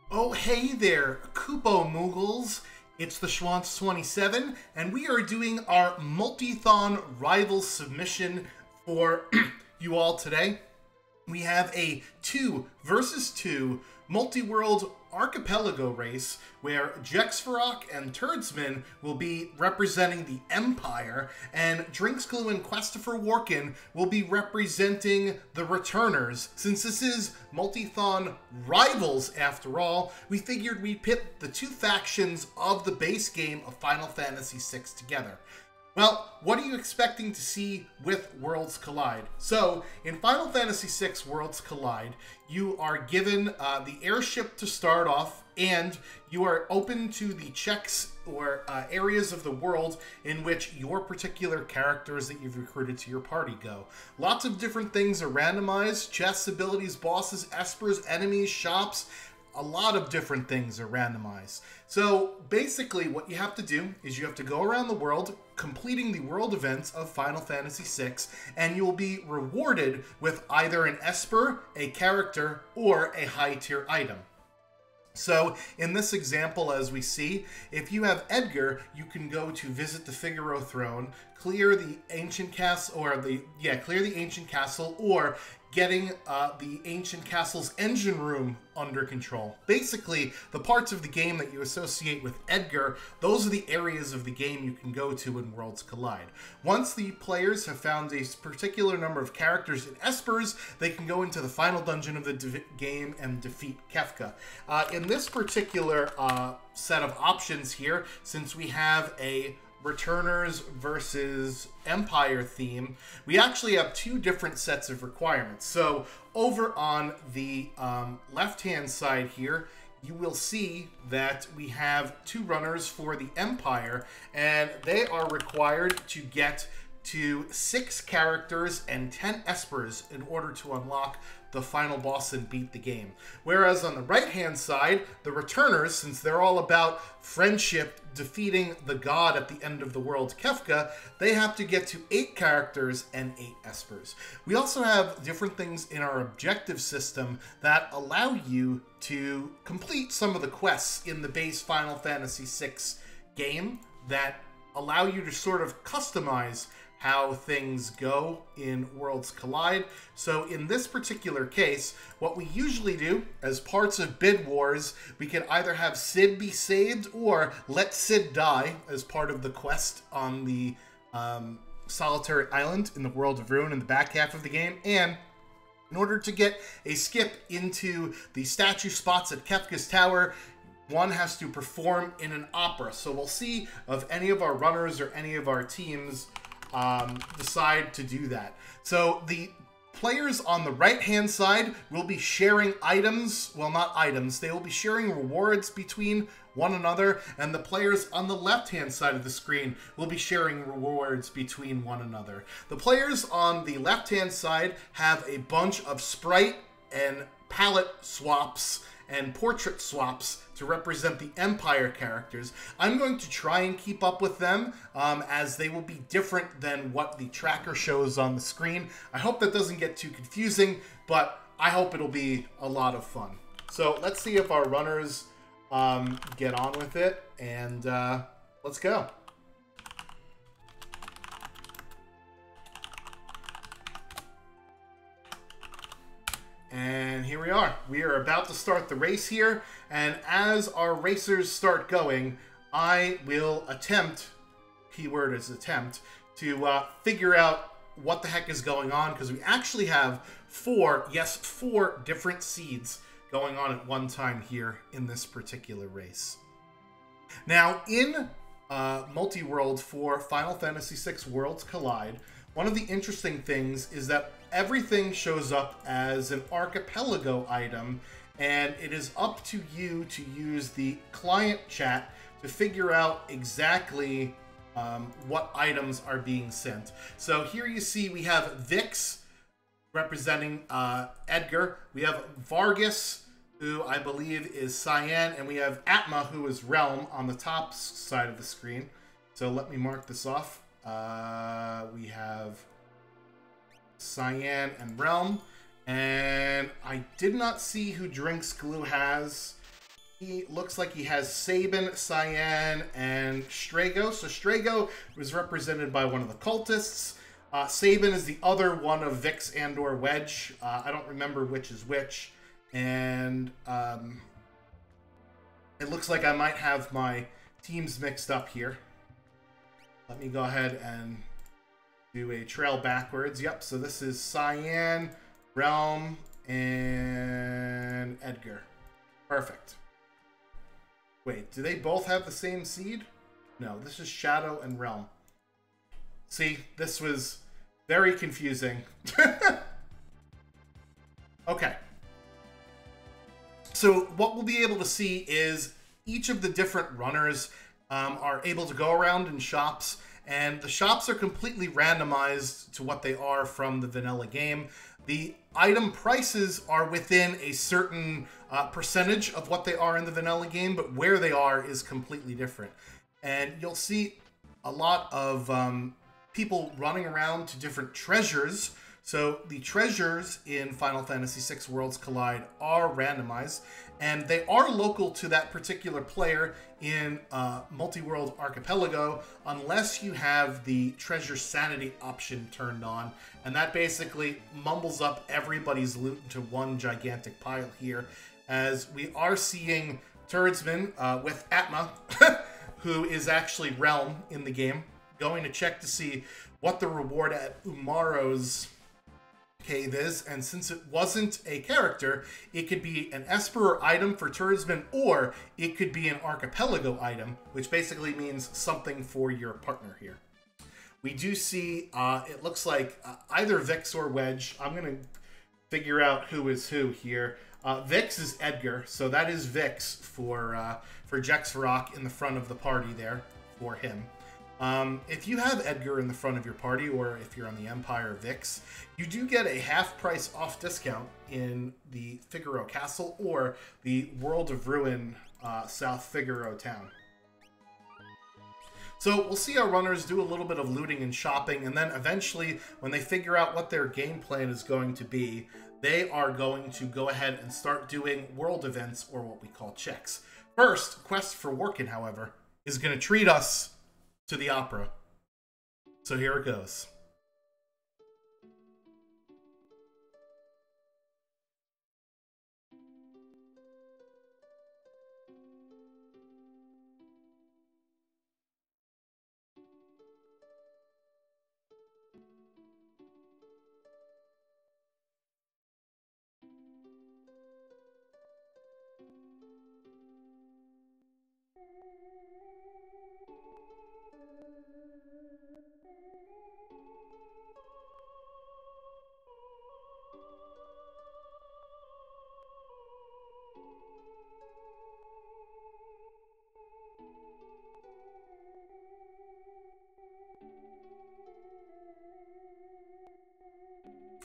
Oh, hey there, Kupo Moogles. It's the Schwantz27, and we are doing our Multithon rival submission for you all today. We have a 2 versus 2 multi-world archipelago race where Jexfarok and Turdsman will be representing the Empire, and Drinksglue and Questifer Workin will be representing the Returners. Since this is Multithon rivals after all, we figured we'd pit the two factions of the base game of Final Fantasy VI together. Well, what are you expecting to see with Worlds Collide? So, in Final Fantasy VI Worlds Collide, you are given the airship to start off, and you are open to the checks or areas of the world in which your particular characters that you've recruited to your party go. Lots of different things are randomized: chests, abilities, bosses, espers, enemies, shops. A lot of different things are randomized. So basically what you have to do is you have to go around the world completing the world events of Final Fantasy VI, and you'll be rewarded with either an esper, a character, or a high tier item. So in this example, as we see, if you have Edgar, you can go to visit the Figaro throne, clear the ancient castle, or clear the ancient castle, or getting the ancient castle's engine room under control. Basically, the parts of the game that you associate with Edgar, those are the areas of the game you can go to in Worlds Collide. Once the players have found a particular number of characters and espers, they can go into the final dungeon of the game and defeat Kefka. In this particular set of options here, since we have a Returners versus Empire theme, we actually have two different sets of requirements. So over on the left-hand side here, you will see that we have two runners for the Empire, and they are required to get to 6 characters and 10 espers in order to unlock the final boss and beat the game. Whereas on the right-hand side, the Returners, since they're all about friendship, defeating the god at the end of the world, Kefka, they have to get to 8 characters and 8 espers. We also have different things in our objective system that allow you to complete some of the quests in the base Final Fantasy VI game that allow you to sort of customize how things go in Worlds Collide. So in this particular case, what we usually do as parts of Bid Wars, we can either have Cid be saved or let Cid die as part of the quest on the Solitary Island in the World of Ruin in the back half of the game. And in order to get a skip into the statue spots at Kefka's Tower, one has to perform in an opera. So we'll see if any of our runners or any of our teams decide to do that. So the players on the right hand side will be sharing items, well, not items, they will be sharing rewards between one another, and the players on the left hand side of the screen will be sharing rewards between one another. The players on the left hand side have a bunch of sprite and palette swaps and portrait swaps to represent the Empire characters. I'm going to try and keep up with them as they will be different than what the tracker shows on the screen. I hope that doesn't get too confusing, but I hope it'll be a lot of fun. So let's see if our runners get on with it, and let's go. And here we are. We are about to start the race here, and as our racers start going, I will attempt, keyword is attempt, to figure out what the heck is going on, because we actually have 4 different seeds going on at one time here in this particular race. Now, in multi-world for Final Fantasy VI Worlds Collide, one of the interesting things is that everything shows up as an archipelago item, and it is up to you to use the client chat to figure out exactly what items are being sent. So here you see we have Vix representing Edgar, we have Vargas, who I believe is Cyan, and we have Atma, who is Realm, on the top side of the screen. So let me mark this off. We have Cyan and Realm, and I did not see who Drinksglue has he looks like he has Sabin, Cyan, and Strago. So Strago was represented by one of the cultists. Sabin is the other one of Vix and or Wedge. I don't remember which is which. And it looks like I might have my teams mixed up here. Let me go ahead and do a trail backwards. Yep, so this is Cyan, Realm, and Edgar. Perfect. Wait, do they both have the same seed? No, this is Shadow and Realm. See, this was very confusing. Okay. So what we'll be able to see is each of the different runners are able to go around in shops, and the shops are completely randomized to what they are from the vanilla game. The item prices are within a certain percentage of what they are in the vanilla game, but where they are is completely different. And you'll see a lot of people running around to different treasures. So the treasures in Final Fantasy VI Worlds Collide are randomized, and they are local to that particular player in Multi-World Archipelago, unless you have the Treasure Sanity option turned on, and that basically mumbles up everybody's loot into one gigantic pile here, as we are seeing Turdsman with Atma, who is actually Realm in the game, going to check to see what the reward at Umaro's cave is, and since it wasn't a character, it could be an Esper item for Turdsman, or it could be an Archipelago item, which basically means something for your partner here. We do see, it looks like either Vix or Wedge. I'm going to figure out who is who here. Vix is Edgar, so that is Vix for Jexvarok in the front of the party there for him. If you have Edgar in the front of your party, or if you're on the Empire Vix, you do get a half price off discount in the Figaro Castle or the World of Ruin South Figaro town. So we'll see our runners do a little bit of looting and shopping, and then eventually, when they figure out what their game plan is going to be, they are going to go ahead and start doing world events, or what we call checks. First, Quest for Workin, however, is going to treat us to the opera. So here it goes.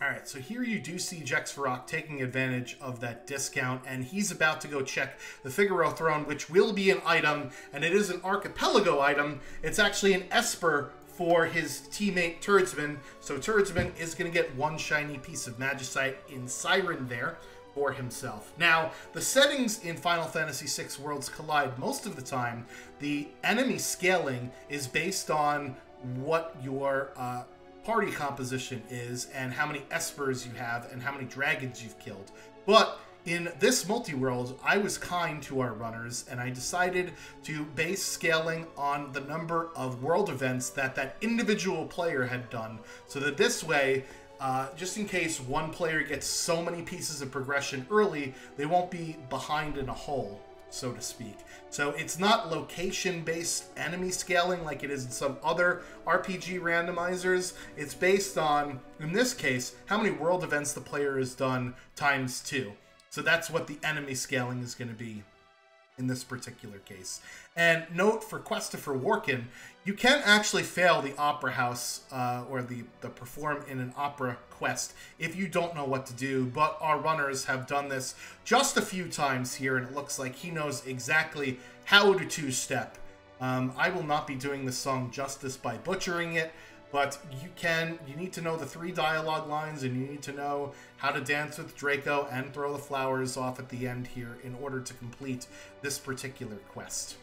Alright, so here you do see Jexvarok taking advantage of that discount, and he's about to go check the Figaro Throne, which will be an item, and it is an Archipelago item. It's actually an Esper for his teammate Turdsman, so Turdsman is going to get one shiny piece of Magicite in Siren there for himself. Now, the settings in Final Fantasy VI Worlds Collide, most of the time, the enemy scaling is based on what your party composition is and how many Espers you have and how many dragons you've killed. But in this multi-world, I was kind to our runners, and I decided to base scaling on the number of world events that that individual player had done, so that this way, just in case one player gets so many pieces of progression early, they won't be behind in a hole, so to speak. So it's not location-based enemy scaling like it is in some other RPG randomizers. It's based on, in this case, how many world events the player has done times 2. So that's what the enemy scaling is going to be in this particular case. And note for Quest for Workin, you can actually fail the Opera House or the perform in an opera quest if you don't know what to do, but our runners have done this just a few times here, and it looks like he knows exactly how to two-step. I will not be doing this song justice by butchering it, but you need to know the 3 dialogue lines, and you need to know how to dance with Draco and throw the flowers off at the end here in order to complete this particular quest.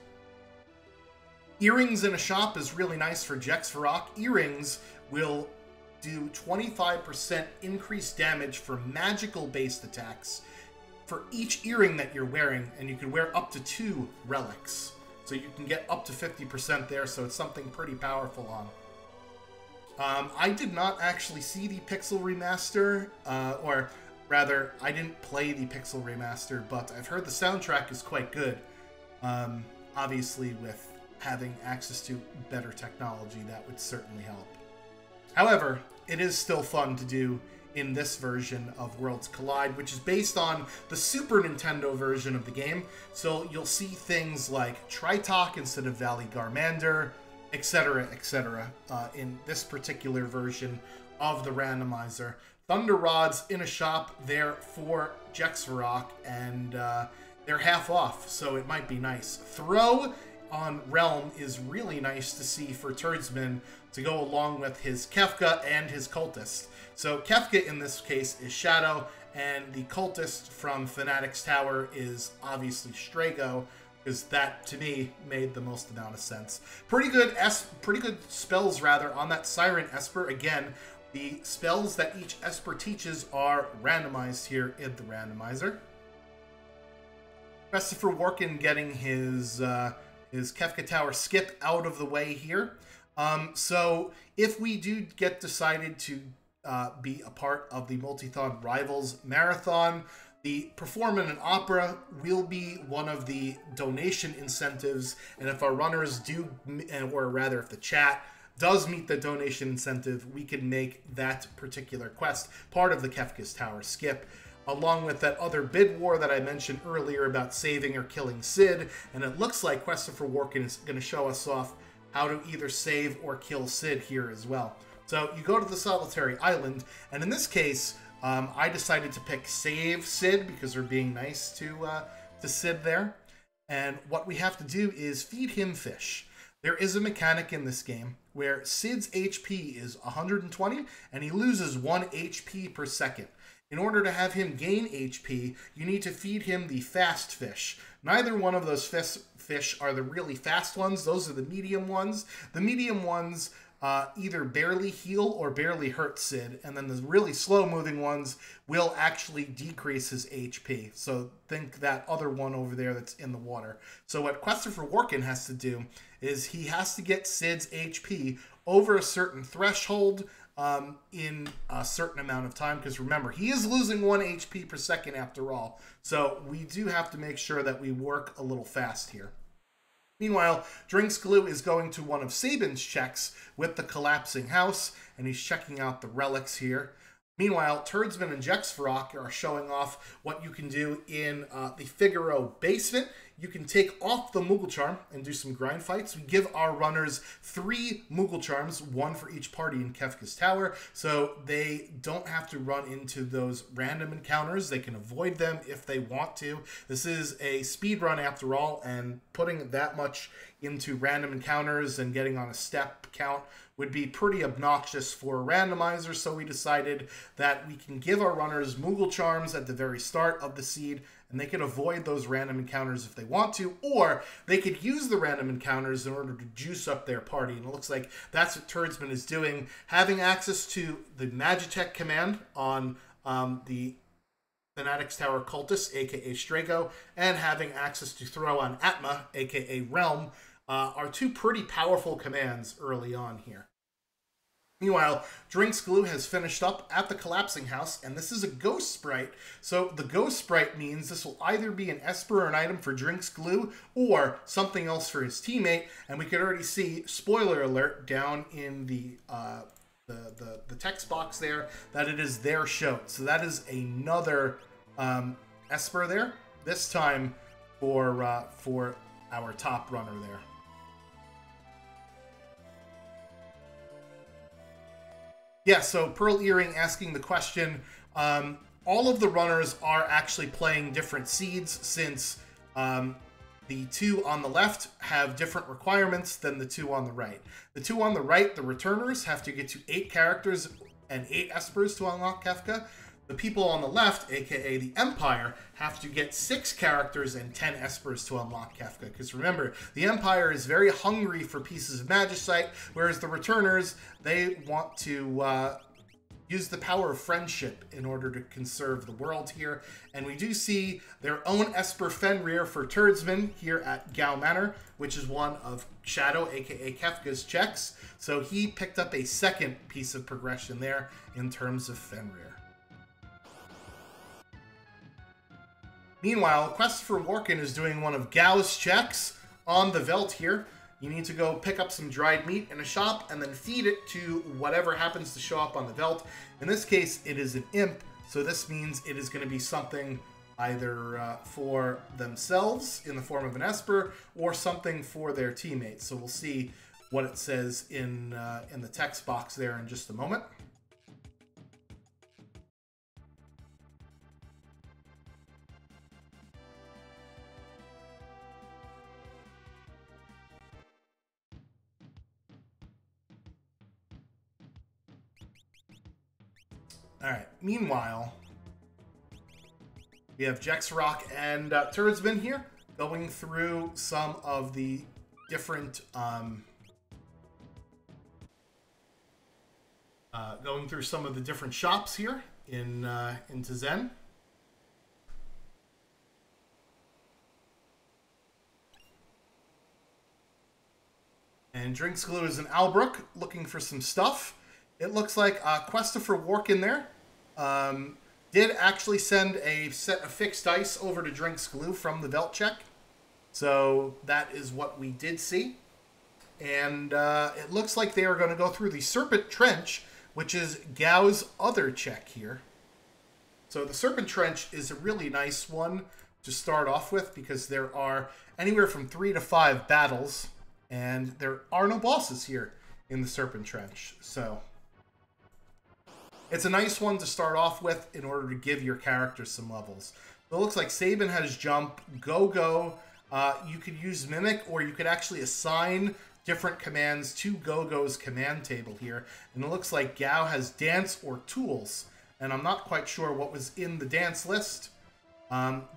Earrings in a shop is really nice for Jexvarok. Earrings will do 25% increased damage for magical-based attacks for each earring that you're wearing, and you can wear up to 2 relics. So you can get up to 50% there, so it's something pretty powerful on. I did not actually see the Pixel Remaster, or rather, I didn't play the Pixel Remaster, but I've heard the soundtrack is quite good. Obviously, with having access to better technology, that would certainly help. However, it is still fun to do in this version of Worlds Collide, which is based on the Super Nintendo version of the game. So you'll see things like Tritok instead of Valley Garmander, etc., etc., in this particular version of the randomizer. Thunder Rods in a shop there for Jexvarok, and they're half off, so it might be nice. Throw on Realm is really nice to see for Turdsman to go along with his Kefka and his Cultist. So Kefka in this case is Shadow, and the Cultist from Fanatic's Tower is obviously Strago, because that, to me, made the most amount of sense. Pretty good spells, rather, on that Siren Esper. Again, the spells that each Esper teaches are randomized here in the randomizer. Christopher Warkin getting his Kefka Tower skip out of the way here. So if we do get decided to be a part of the Multithon Rivals Marathon, the Perform in an Opera will be one of the donation incentives, and if our runners do, or rather if the chat does meet the donation incentive, we can make that particular quest part of the Kefka's Tower skip, along with that other bid war that I mentioned earlier about saving or killing Sid. And it looks like Christopher Warkin is going to show us off how to either save or kill Sid here as well. So you go to the Solitary Island, and in this case, I decided to pick Save Sid because we're being nice to Sid there. And what we have to do is feed him fish. There is a mechanic in this game where Sid's HP is 120, and he loses 1 HP per second. In order to have him gain HP, you need to feed him the fast fish. Neither one of those fish are the really fast ones. Those are the medium ones. The medium ones either barely heal or barely hurt Sid, and then the really slow-moving ones will actually decrease his HP. So think that other one over there that's in the water. So what Christopher Warkin has to do is he has to get Sid's HP over a certain threshold in a certain amount of time, because remember, he is losing 1 HP per second after all. So we do have to make sure that we work a little fast here. Meanwhile, Drinksglue is going to one of Sabin's checks with the collapsing house, and he's checking out the relics here. Meanwhile, Turdsman and Jexvarok are showing off what you can do in the Figaro basement. You can take off the Moogle Charm and do some grind fights. We give our runners 3 Moogle Charms, 1 for each party in Kefka's Tower, so they don't have to run into those random encounters. They can avoid them if they want to. This is a speed run after all, and putting that much into random encounters and getting on a step count would be pretty obnoxious for a randomizer, so we decided that we can give our runners Moogle Charms at the very start of the seed, and they can avoid those random encounters if they want to, or they could use the random encounters in order to juice up their party. And it looks like that's what Turdsman is doing, having access to the Magitech command on the Fanatic's Tower Cultist, aka Strago, and having access to throw on Atma, aka Realm, are 2 pretty powerful commands early on here. Meanwhile, Drinksglue has finished up at the collapsing house, and this is a ghost sprite. So the ghost sprite means this will either be an Esper or an item for Drinksglue, or something else for his teammate. And we could already see, spoiler alert, down in the text box there, that it is their show. So that is another Esper there. This time for our top runner there. Yeah, so Pearl Earring asking the question, all of the runners are actually playing different seeds, since the two on the left have different requirements than the two on the right. The two on the right, the returners, have to get to 8 characters and 8 espers to unlock Kefka. The people on the left, aka the Empire, have to get 6 characters and 10 espers to unlock Kefka. Because remember, the Empire is very hungry for pieces of Magicite, whereas the returners, they want to use the power of friendship in order to conserve the world here. And we do see their own Esper Fenrir for Turdsman here at Gao Manor, which is one of Shadow, aka Kefka's checks. So he picked up a second piece of progression there in terms of Fenrir. Meanwhile, Quest for Workin is doing one of Gao's checks on the Veldt here. You need to go pick up some dried meat in a shop and then feed it to whatever happens to show up on the Veldt. In this case, it is an imp, so this means it is going to be something either for themselves in the form of an Esper or something for their teammates. So we'll see what it says in the text box there in just a moment. Alright, meanwhile, we have Jexrock and Turdsman here going through some of the different, shops here in Zen. And Drinks Glue is in Albrook looking for some stuff. It looks like Quest for Workin there did actually send a set of fixed dice over to Drinks Glue from the Veldt check. So that is what we did see. And it looks like they are going to go through the Serpent Trench, which is Gao's other check here. So the Serpent Trench is a really nice one to start off with because there are anywhere from 3 to 5 battles, and there are no bosses here in the Serpent Trench. So it's a nice one to start off with in order to give your character some levels. So it looks like Sabin has Jump, Go-Go. You could use Mimic, or you could actually assign different commands to Go-Go's command table here. And it looks like Gao has Dance or Tools. And I'm not quite sure what was in the Dance list.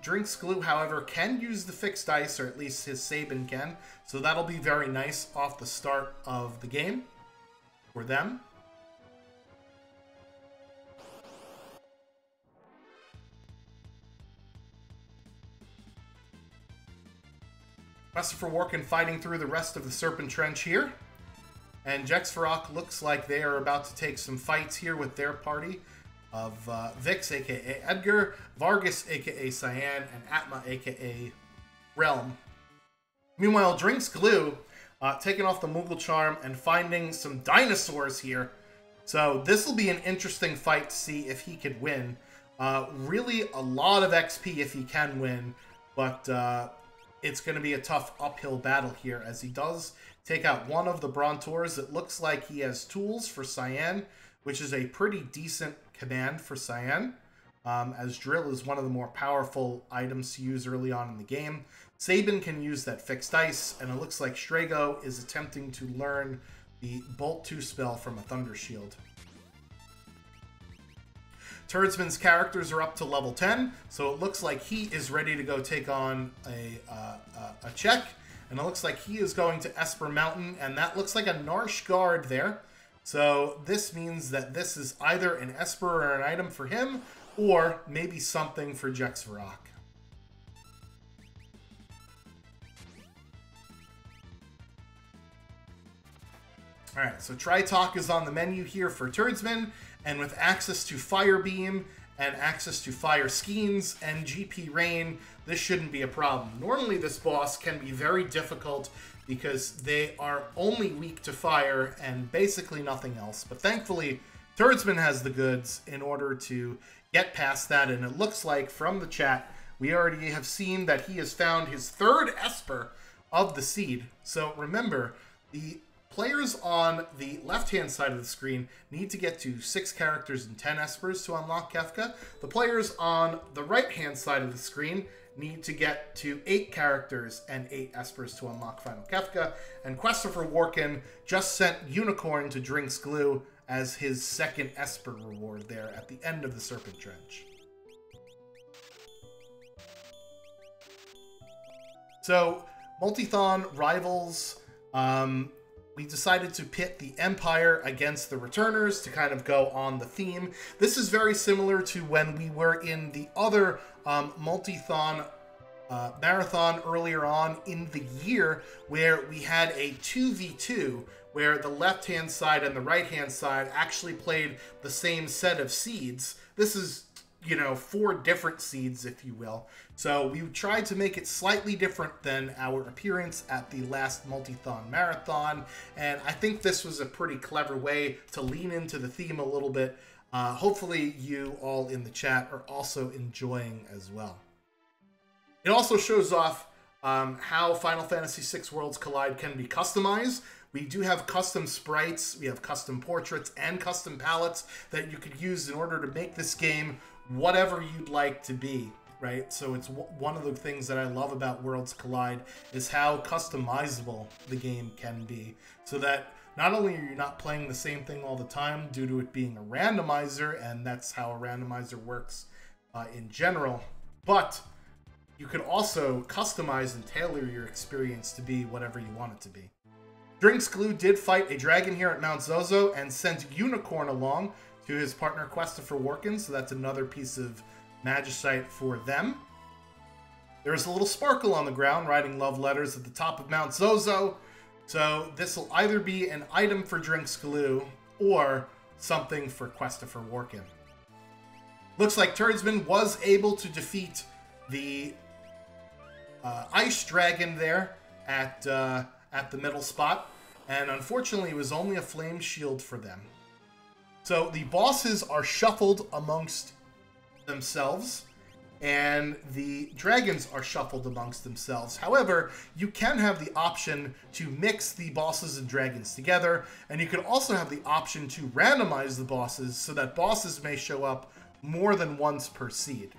Drinks Glue, however, can use the fixed dice, or at least his Sabin can. So that'll be very nice off the start of the game for them. Quest for Workin fighting through the rest of the Serpent Trench here. And Jexrock looks like they are about to take some fights here with their party of Vix, aka Edgar, Vargas, aka Cyan, and Atma, aka Realm. Meanwhile, Drinks Glue taking off the Moogle Charm and finding some dinosaurs here. So this will be an interesting fight to see if he could win. Really a lot of XP if he can win, but it's going to be a tough uphill battle here as he does take out one of the Brontours. It looks like he has Tools for Cyan, which is a pretty decent command for Cyan, as Drill is one of the more powerful items to use early on in the game. Sabin can use that fixed dice, and it looks like Strago is attempting to learn the Bolt 2 spell from a Thunder Shield. Turdsman's characters are up to level 10, so it looks like he is ready to go take on a check. And it looks like he is going to Esper Mountain, and that looks like a Narsh Guard there. So this means that this is either an Esper or an item for him, or maybe something for Jexrock. Alright, so Tri-Talk is on the menu here for Turdsman, and with access to Fire Beam and access to Fire Skeins and GP Rain, this shouldn't be a problem. Normally this boss can be very difficult because they are only weak to fire and basically nothing else. But thankfully, Turdsman has the goods in order to get past that, and it looks like from the chat, we already have seen that he has found his 3rd Esper of the Seed. So remember, the players on the left-hand side of the screen need to get to 6 characters and 10 espers to unlock Kefka. The players on the right-hand side of the screen need to get to 8 characters and 8 espers to unlock Final Kefka. And Christopher Warkin just sent Unicorn to Drinks Glue as his second esper reward there at the end of the Serpent Trench. So, Multithon Rivals, we decided to pit the Empire against the Returners to kind of go on the theme. This is very similar to when we were in the other Multithon marathon earlier on in the year, where we had a 2v2, where the left-hand side and the right-hand side actually played the same set of seeds. This is, you know, 4 different seeds, if you will. So we tried to make it slightly different than our appearance at the last Multithon marathon, and I think this was a pretty clever way to lean into the theme a little bit. Hopefully you all in the chat are also enjoying as well. It also shows off how Final Fantasy VI Worlds Collide can be customized. We do have custom sprites, we have custom portraits, and custom palettes that you could use in order to make this game whatever you'd like to be, right? So it's one of the things that I love about Worlds Collide is how customizable the game can be. So that not only are you not playing the same thing all the time due to it being a randomizer, and that's how a randomizer works in general, but you could also customize and tailor your experience to be whatever you want it to be. Drinks Glue did fight a dragon here at Mount Zozo and sent Unicorn along to his partner Christopher Warkin, so that's another piece of magicite for them. There's a little sparkle on the ground writing love letters at the top of Mount Zozo, so this will either be an item for Drinks Glue or something for Christopher Warkin. Looks like Turdsman was able to defeat the ice dragon there at the middle spot, and unfortunately it was only a flame shield for them. So the bosses are shuffled amongst themselves, and the dragons are shuffled amongst themselves. However, you can have the option to mix the bosses and dragons together, and you can also have the option to randomize the bosses so that bosses may show up more than once per seed.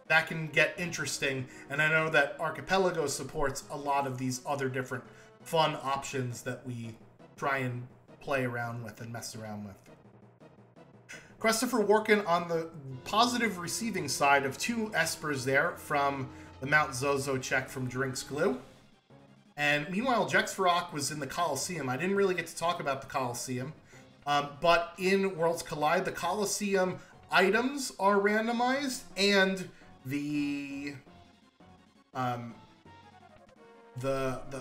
That can get interesting, and I know that Archipelago supports a lot of these other different fun options that we try and play around with and mess around with. Christopher Warkin on the positive receiving side of 2 espers there from the Mount Zozo check from Drinks Glue. And meanwhile, Jexfarok was in the Coliseum. I didn't really get to talk about the Coliseum, but in Worlds Collide, the Coliseum items are randomized, and the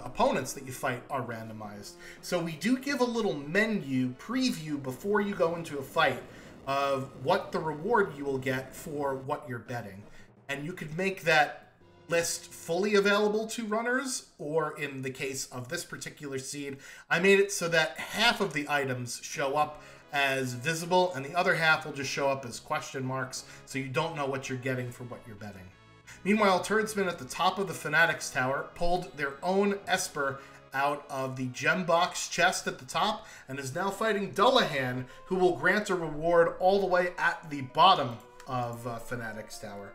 opponents that you fight are randomized. So we do give a little menu preview before you go into a fight of what the reward you will get for what you're betting. And you could make that list fully available to runners, or in the case of this particular seed, I made it so that half of the items show up as visible and the other half will just show up as question marks, so you don't know what you're getting for what you're betting. Meanwhile, Turdsman at the top of the Fanatics Tower pulled their own Esper out of the gem box chest at the top and is now fighting Dullahan, who will grant a reward all the way at the bottom of Fanatics Tower.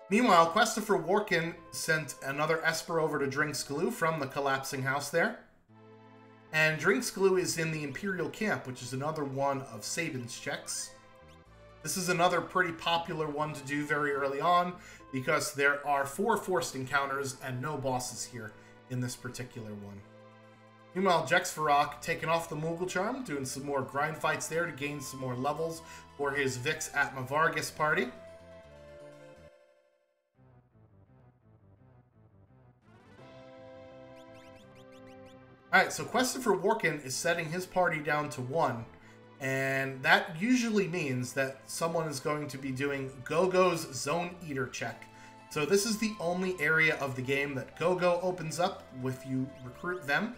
Meanwhile, Christopher Warkin sent another Esper over to Drinks Glue from the collapsing house there. And Drinks Glue is in the Imperial Camp, which is another one of Sabin's checks. This is another pretty popular one to do very early on, because there are 4 forced encounters and no bosses here in this particular one. Meanwhile, Jexfarok taking off the Moogle Charm, doing some more grind fights there to gain some more levels for his Vix Atma Vargas party. Alright, so Christopher Warkin is setting his party down to 1, and that usually means that someone is going to be doing Gogo's Zone Eater check. So this is the only area of the game that Gogo opens up if you recruit them.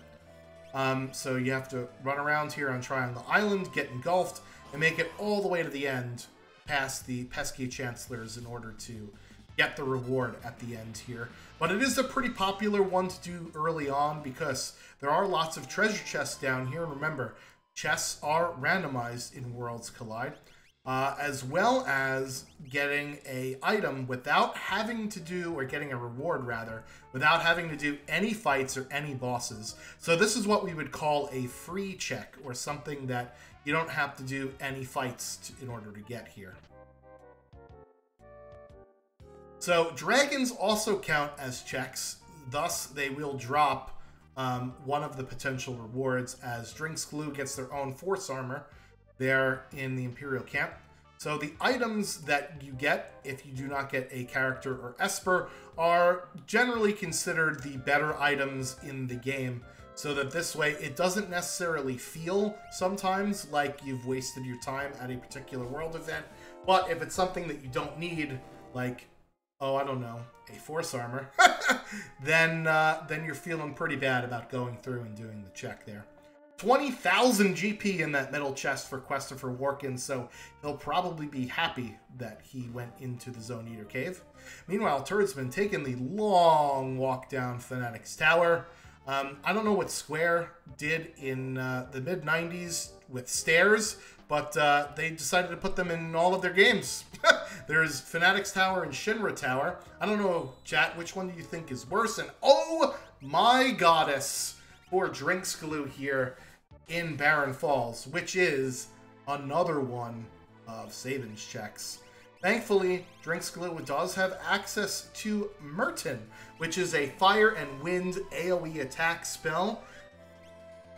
So you have to run around here on Triangle Island, get engulfed, and make it all the way to the end past the pesky Chancellors in order to get the reward at the end here. But it is a pretty popular one to do early on because there are lots of treasure chests down here. And remember, chests are randomized in Worlds Collide, as well as getting a item without having to do, or getting a reward rather, without having to do any fights or any bosses. So this is what we would call a free check, or something that you don't have to do any fights in order to get here. So dragons also count as checks, thus they will drop one of the potential rewards, as Drinks Glue gets their own force armor there in the Imperial camp. So the items that you get if you do not get a character or Esper are generally considered the better items in the game, so that this way it doesn't necessarily feel sometimes like you've wasted your time at a particular world event. But if it's something that you don't need, like, oh, I don't know, a force armor, then you're feeling pretty bad about going through and doing the check there. 20,000 GP in that middle chest for Christopher Warkin, so he'll probably be happy that he went into the Zone Eater Cave. Meanwhile, Turdsman taking the long walk down Fanatic's Tower. I don't know what Square did in the mid-90s with stairs, but they decided to put them in all of their games. There's Fanatic's Tower and Shinra Tower. I don't know, chat, which one do you think is worse? And oh my goddess, for Drinks Glue here in Barren Falls, which is another one of Saban's checks. Thankfully, Drinks Glue does have access to Merton, which is a fire and wind AoE attack spell.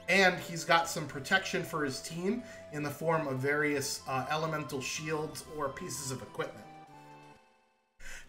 And he's got some protection for his team in the form of various elemental shields or pieces of equipment.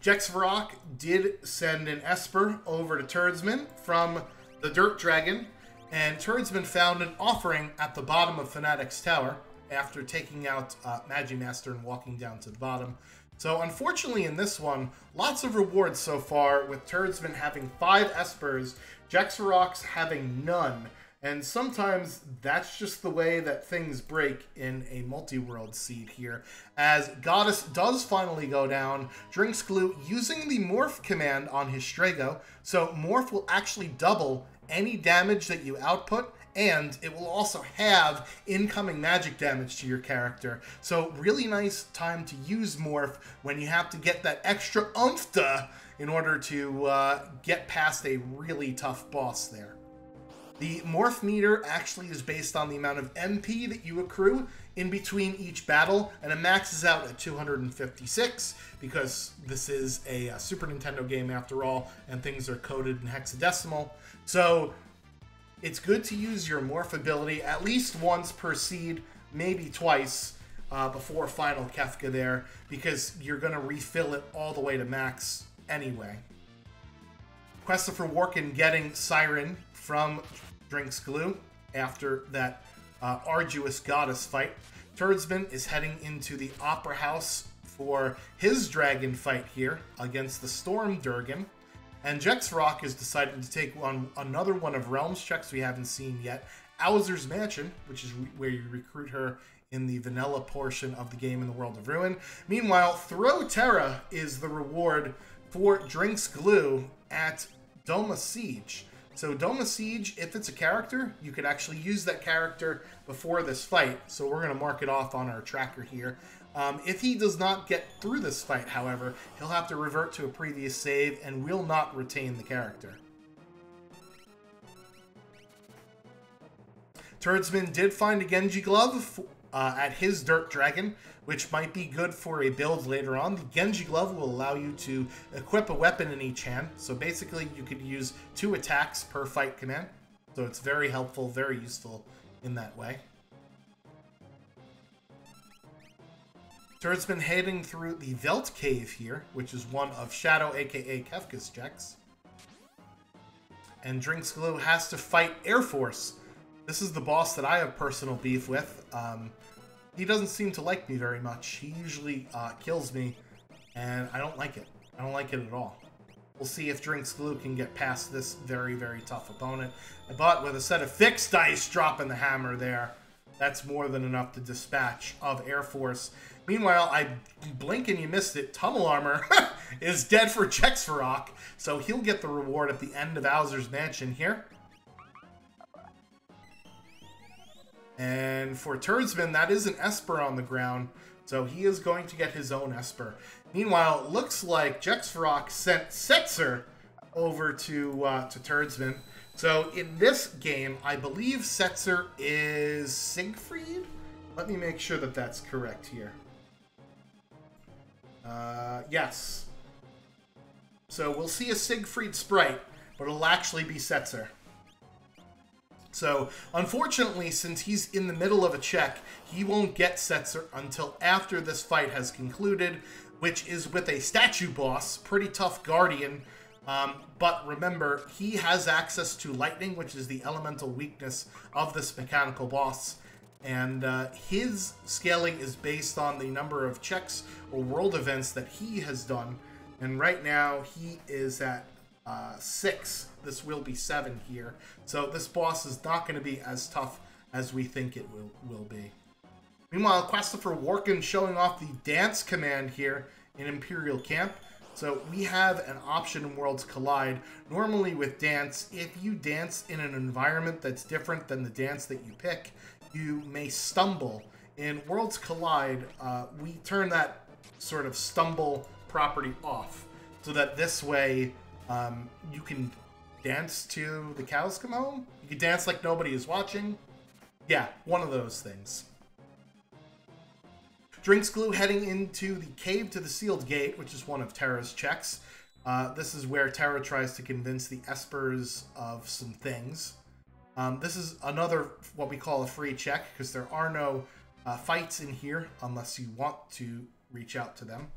Jexvarok did send an Esper over to Turdsman from the Dirt Dragon, and Turdsman found an offering at the bottom of Fanatic's Tower after taking out Magimaster and walking down to the bottom. So unfortunately in this one, lots of rewards so far, with Turdsman having 5 Espers, Jexvarok's having none. And sometimes that's just the way that things break in a multi-world seed here. As Goddess does finally go down, Drinks Glue using the Morph command on his Strago, so Morph will actually double any damage that you output, and it will also have incoming magic damage to your character. So really nice time to use Morph when you have to get that extra oomph in order to get past a really tough boss there. The Morph meter actually is based on the amount of MP that you accrue in between each battle, and it maxes out at 256 because this is a Super Nintendo game after all, and things are coded in hexadecimal. So it's good to use your Morph ability at least once per seed, maybe twice before final Kefka there, because you're going to refill it all the way to max anyway. Christopher Warkin getting Siren from Drinks Glue after that arduous Goddess fight. Turdsman is heading into the Opera House for his dragon fight here against the Storm Durgan. And Jexvarok is deciding to take on another one of Realm's checks we haven't seen yet, Owzer's Mansion, which is where you recruit her in the vanilla portion of the game in the World of Ruin. Meanwhile, Throw Terra is the reward for Drinks Glue at Doma Siege. So Doma Siege, if it's a character, you could actually use that character before this fight. So we're going to mark it off on our tracker here. If he does not get through this fight, however, he'll have to revert to a previous save and will not retain the character. Turdsman did find a Genji Glove at his Dirt Dragon, which might be good for a build later on. The Genji Glove will allow you to equip a weapon in each hand. So basically, you could use 2 attacks per fight command. So it's very helpful, very useful in that way. Turdsman heading through the Velt Cave here, which is one of Shadow, aka Kefka's checks. And Drinks Glue has to fight Air Force. This is the boss that I have personal beef with. He doesn't seem to like me very much. He usually kills me, and I don't like it. I don't like it at all. We'll see if Drinks Glue can get past this very, very tough opponent. But with a set of fixed dice dropping the hammer there, That's more than enough to dispatch of Air Force. Meanwhile, I blink and you missed it. Tunnel Armor is dead for Jexfarok, so he'll get the reward at the end of Bowser's Mansion here. And for Turdsman, that is an Esper on the ground, so he is going to get his own Esper. Meanwhile, it looks like Jexfarok sent Setzer over to Turdsman. So in this game, I believe Setzer is Siegfried? Let me make sure that that's correct here. Yes. So we'll see a Siegfried sprite, but it'll actually be Setzer. So, unfortunately, since he's in the middle of a check, he won't get Setzer until after this fight has concluded, which is with a statue boss, pretty tough guardian. But remember, he has access to lightning, which is the elemental weakness of this mechanical boss. And his scaling is based on the number of checks or world events that he has done. And right now, he is at 6. This will be 7 here. So this boss is not going to be as tough as we think it will be. Meanwhile, Christopher Warkin showing off the dance command here in Imperial Camp. So we have an option in Worlds Collide. Normally with dance, if you dance in an environment that's different than the dance that you pick, you may stumble. In Worlds Collide, we turn that sort of stumble property off so that this way you can dance to the cows come home. You can dance like nobody is watching. Yeah, one of those things. Drinks Glue heading into the Cave to the Sealed Gate, which is one of Terra's checks. This is where Terra tries to convince the Espers of some things. This is another, what we call a free check, because there are no fights in here unless you want to reach out to them.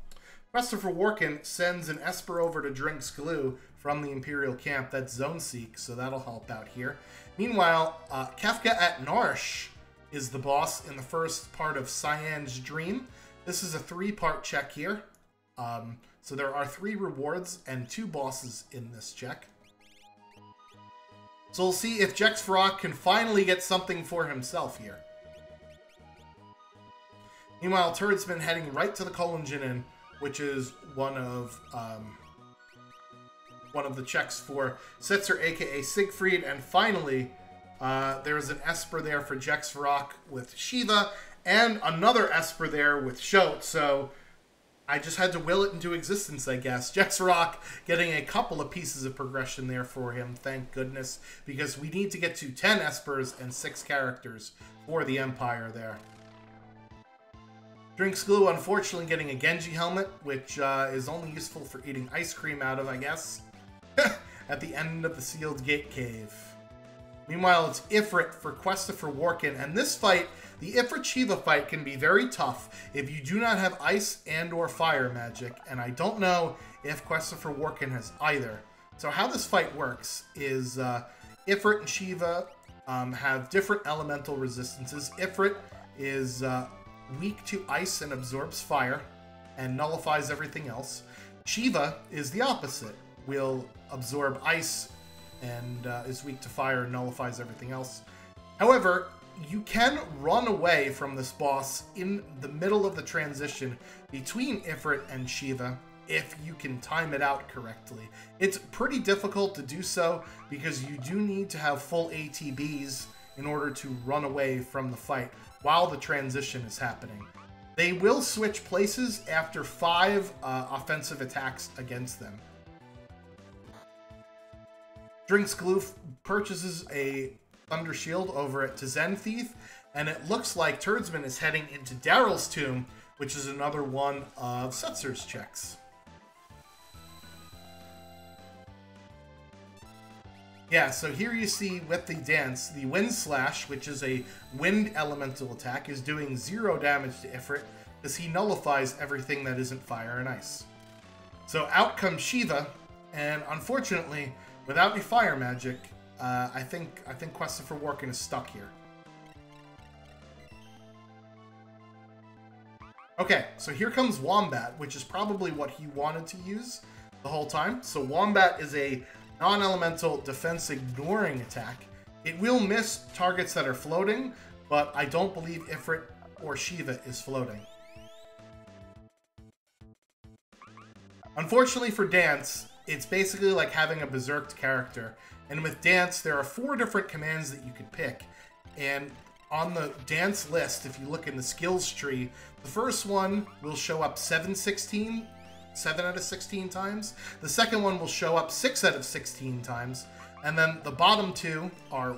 Christopher Warkin sends an Esper over to Drinks Glue from the Imperial Camp. That's Zone Seek, so that'll help out here. Meanwhile, Kefka at Narsh is the boss in the first part of Cyan's Dream. This is a 3-part check here. So there are 3 rewards and 2 bosses in this check. So we'll see if Jexfarok can finally get something for himself here. Meanwhile, Turdsman heading right to the Kolonjin, which is one of the checks for Setzer, aka Siegfried. And finally, there's an Esper there for Jexfarok with Shiva, and another Esper there with Shote. So I just had to will it into existence, I guess. Jexfarok getting a couple of pieces of progression there for him, thank goodness, because we need to get to 10 Espers and 6 characters for the Empire there. Drinks Glue, unfortunately, getting a Genji helmet, which is only useful for eating ice cream out of, I guess, at the end of the Sealed Gate Cave. Meanwhile, it's Ifrit for Christopher Warkin, and this fight, the Ifrit-Shiva fight, can be very tough if you do not have ice and or fire magic, and I don't know if Christopher Warkin has either. So how this fight works is Ifrit and Shiva have different elemental resistances. Ifrit is weak to ice and absorbs fire and nullifies everything else. Shiva is the opposite, will absorb ice and is weak to fire and nullifies everything else. However, you can run away from this boss in the middle of the transition between Ifrit and Shiva if you can time it out correctly. It's pretty difficult to do so because you do need to have full ATBs in order to run away from the fight while the transition is happening. They will switch places after 5 offensive attacks against them. Drinks Glue purchases a Thunder Shield over at Zen Thief, and it looks like Turdsman is heading into Daryl's Tomb, which is another one of Setzer's checks. Yeah, so here you see with the dance, the Wind Slash, which is a wind elemental attack, is doing 0 damage to Ifrit, because he nullifies everything that isn't fire and ice. So out comes Shiva, and unfortunately, without any fire magic, I think Christopher Warkin is stuck here. Okay, so here comes Wombat, which is probably what he wanted to use the whole time. So Wombat is a non-elemental defense ignoring attack. It will miss targets that are floating, but I don't believe Ifrit or Shiva is floating. Unfortunately for Dance, it's basically like having a berserked character. And with Dance, there are 4 different commands that you could pick. And on the Dance list, if you look in the skills tree, the first one will show up 7 out of 16 times. The second one will show up 6 out of 16 times. And then the bottom 2 are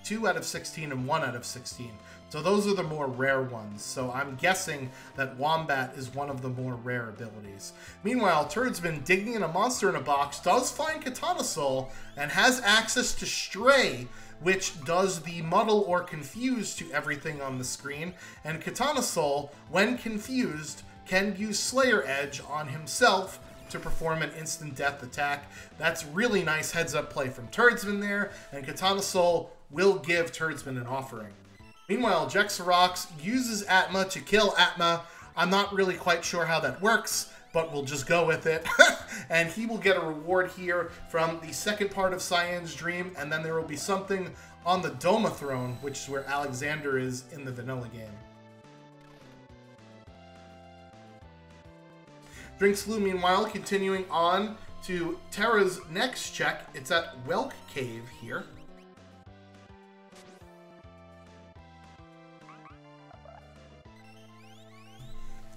2 out of 16 and 1 out of 16. So those are the more rare ones. So I'm guessing that Wombat is one of the more rare abilities. Meanwhile, Turdsman, digging in a monster in a box, does find Katana Soul and has access to Stray, which does the muddle or confuse to everything on the screen. And Katana Soul, when confused, can use Slayer Edge on himself to perform an instant death attack. That's really nice heads-up play from Turdsman there, and Katana Soul will give Turdsman an offering. Meanwhile, Jexarox uses Atma to kill Atma. I'm not really quite sure how that works, but we'll just go with it. And he will get a reward here from the second part of Cyan's Dream, and then there will be something on the Doma Throne, which is where Alexander is in the vanilla game. Drinkslu, meanwhile, continuing on to Terra's next check. It's at Welk Cave here.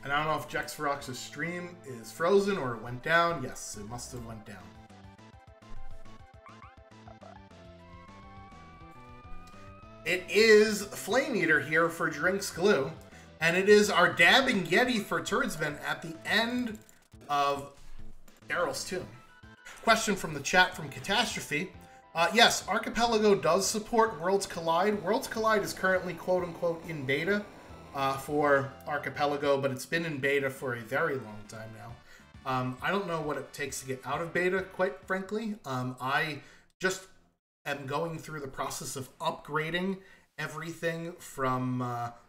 And I don't know if Jexarox's stream is frozen or it went down. Yes, it must have went down. It is Flame Eater here for Drinks Glue. And it is our Dabbing Yeti for Turdsman at the end of Daryl's Tomb. Question from the chat from Catastrophe. Yes, Archipelago does support Worlds Collide. Worlds Collide is currently quote-unquote in beta for Archipelago, but it's been in beta for a very long time now. I don't know what it takes to get out of beta, quite frankly. I just am going through the process of upgrading everything from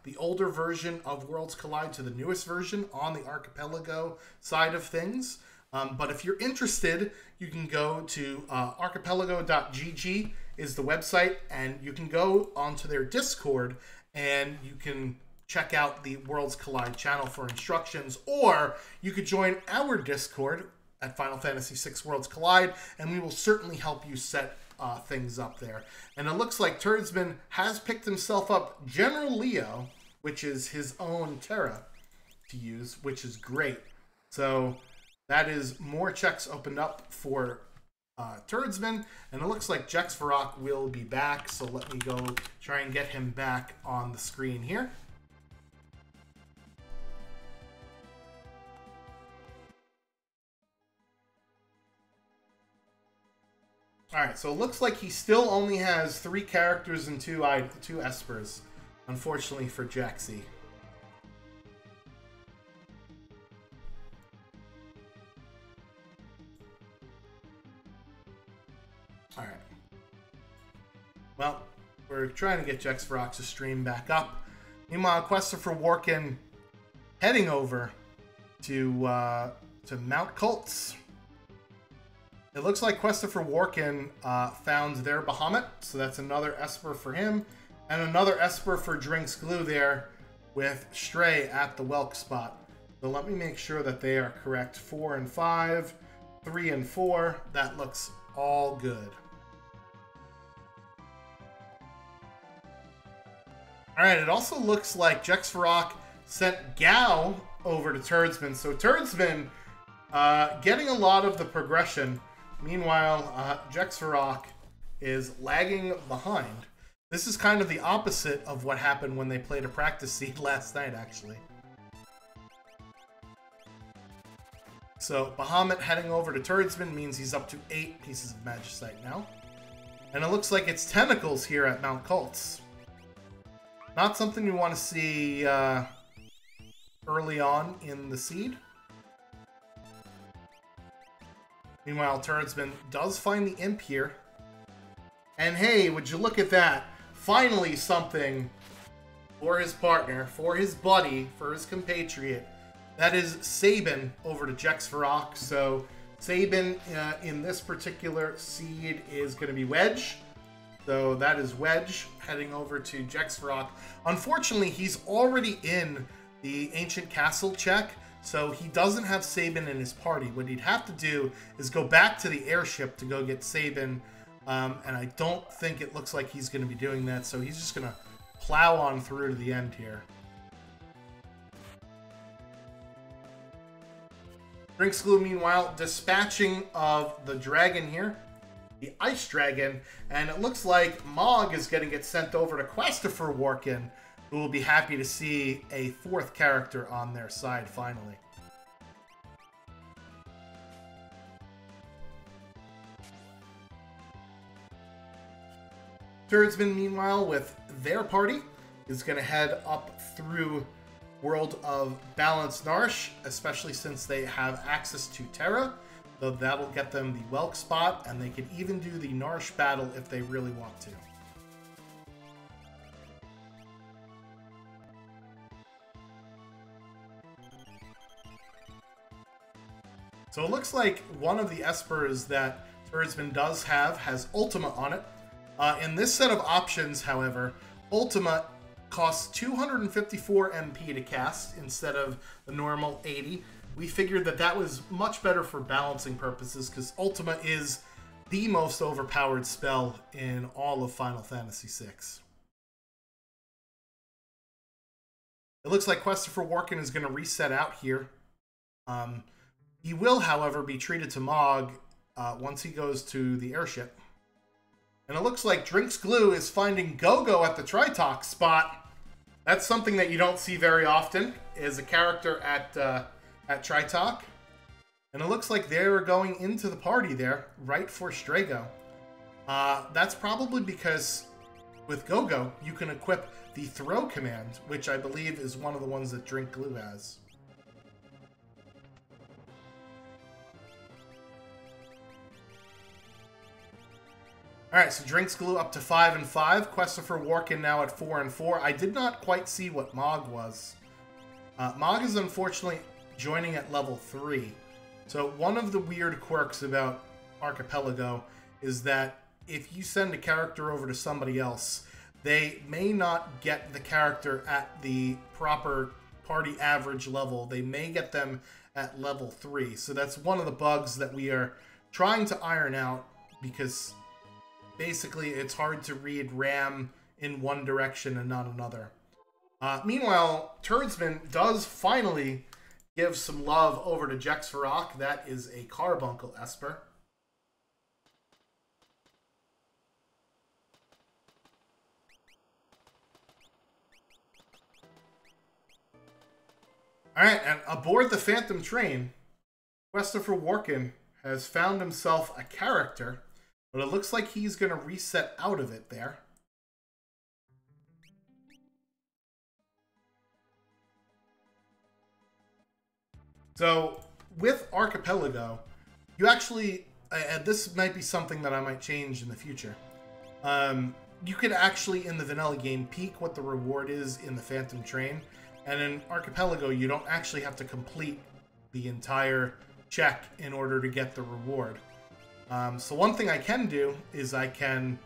the older version of Worlds Collide to the newest version on the Archipelago side of things. But if you're interested, you can go to archipelago.gg is the website, and you can go onto their Discord and you can check out the Worlds Collide channel for instructions, or you could join our Discord at Final Fantasy VI Worlds Collide, and we will certainly help you set things up there. And it looks like Turdsman has picked himself up General Leo, which is his own Terra to use, which is great. So that is more checks opened up for Turdsman, and it looks like Jexvarok will be back, so let me go try and get him back on the screen here. Alright, so it looks like he still only has 3 characters and 2 Espers, unfortunately for Jaxie. Alright. Well, we're trying to get Jexvarox's stream back up. Meanwhile, Quester for Workin heading over to Mount Colts. It looks like Christopher Workin found their Bahamut, so that's another Esper for him, and another Esper for Drinks Glue there with Stray at the Welk spot. So let me make sure that they are correct. 4 and 5, 3 and 4. That looks all good. Alright, it also looks like Jexvarok sent Gao over to Turdsman. So Turdsman getting a lot of the progression. Meanwhile, Jexvarok is lagging behind. This is kind of the opposite of what happened when they played a practice seed last night, actually. So Bahamut heading over to Turdsman means he's up to 8 pieces of Magicite now. And it looks like it's Tentacles here at Mount Colts. Not something you want to see early on in the seed. Meanwhile, Turdsman does find the Imp here. And hey, would you look at that? Finally something for his partner, for his buddy, for his compatriot. That is Sabin over to Jexvarok. So Sabin in this particular seed is going to be Wedge. So that is Wedge heading over to Jexvarok. Unfortunately, he's already in the Ancient Castle check, so he doesn't have Sabin in his party. What he'd have to do is go back to the airship to go get Sabin, and I don't think it looks like he's going to be doing that, so he's just going to plow on through to the end here. Drinksglue, meanwhile, dispatching of the dragon here, the Ice Dragon, and it looks like Mog is going to get sent over to Christopher Warkin, who will be happy to see a fourth character on their side finally. Turdsman, meanwhile, with their party, is going to head up through World of Balance Narsh, especially since they have access to Terra. So that'll get them the Welk spot, and they can even do the Narsh battle if they really want to. So it looks like one of the Espers that Turdsman does have has Ultima on it. In this set of options, however, Ultima costs 254 MP to cast instead of the normal 80. We figured that that was much better for balancing purposes because Ultima is the most overpowered spell in all of Final Fantasy VI. It looks like Christopher Warkin is going to reset out here. He will, however, be treated to Mog once he goes to the airship. And it looks like Drinksglue is finding Go-Go at the Tritox spot. That's something that you don't see very often, is a character at Tritox. And it looks like they're going into the party there, right for Strago. That's probably because with Go-Go, you can equip the Throw command, which I believe is one of the ones that Drinksglue has. Alright, so Drinksglue up to 5 and 5. Christopher Warkin now at 4 and 4. I did not quite see what Mog was. Mog is unfortunately joining at level 3. So one of the weird quirks about Archipelago is that if you send a character over to somebody else, they may not get the character at the proper party average level. They may get them at level 3. So that's one of the bugs that we are trying to iron out, because basically it's hard to read RAM in one direction and not another. Meanwhile, Turdsman does finally give some love over to Jexvarok. That is a Carbuncle Esper. Alright, and aboard the Phantom train, Christopher Warkin has found himself a character, but it looks like he's going to reset out of it there. So, with Archipelago, you actually, and this might be something that I might change in the future, you could actually, in the vanilla game, peek what the reward is in the Phantom Train, and in Archipelago, you don't actually have to complete the entire check in order to get the reward. So one thing I can do is I can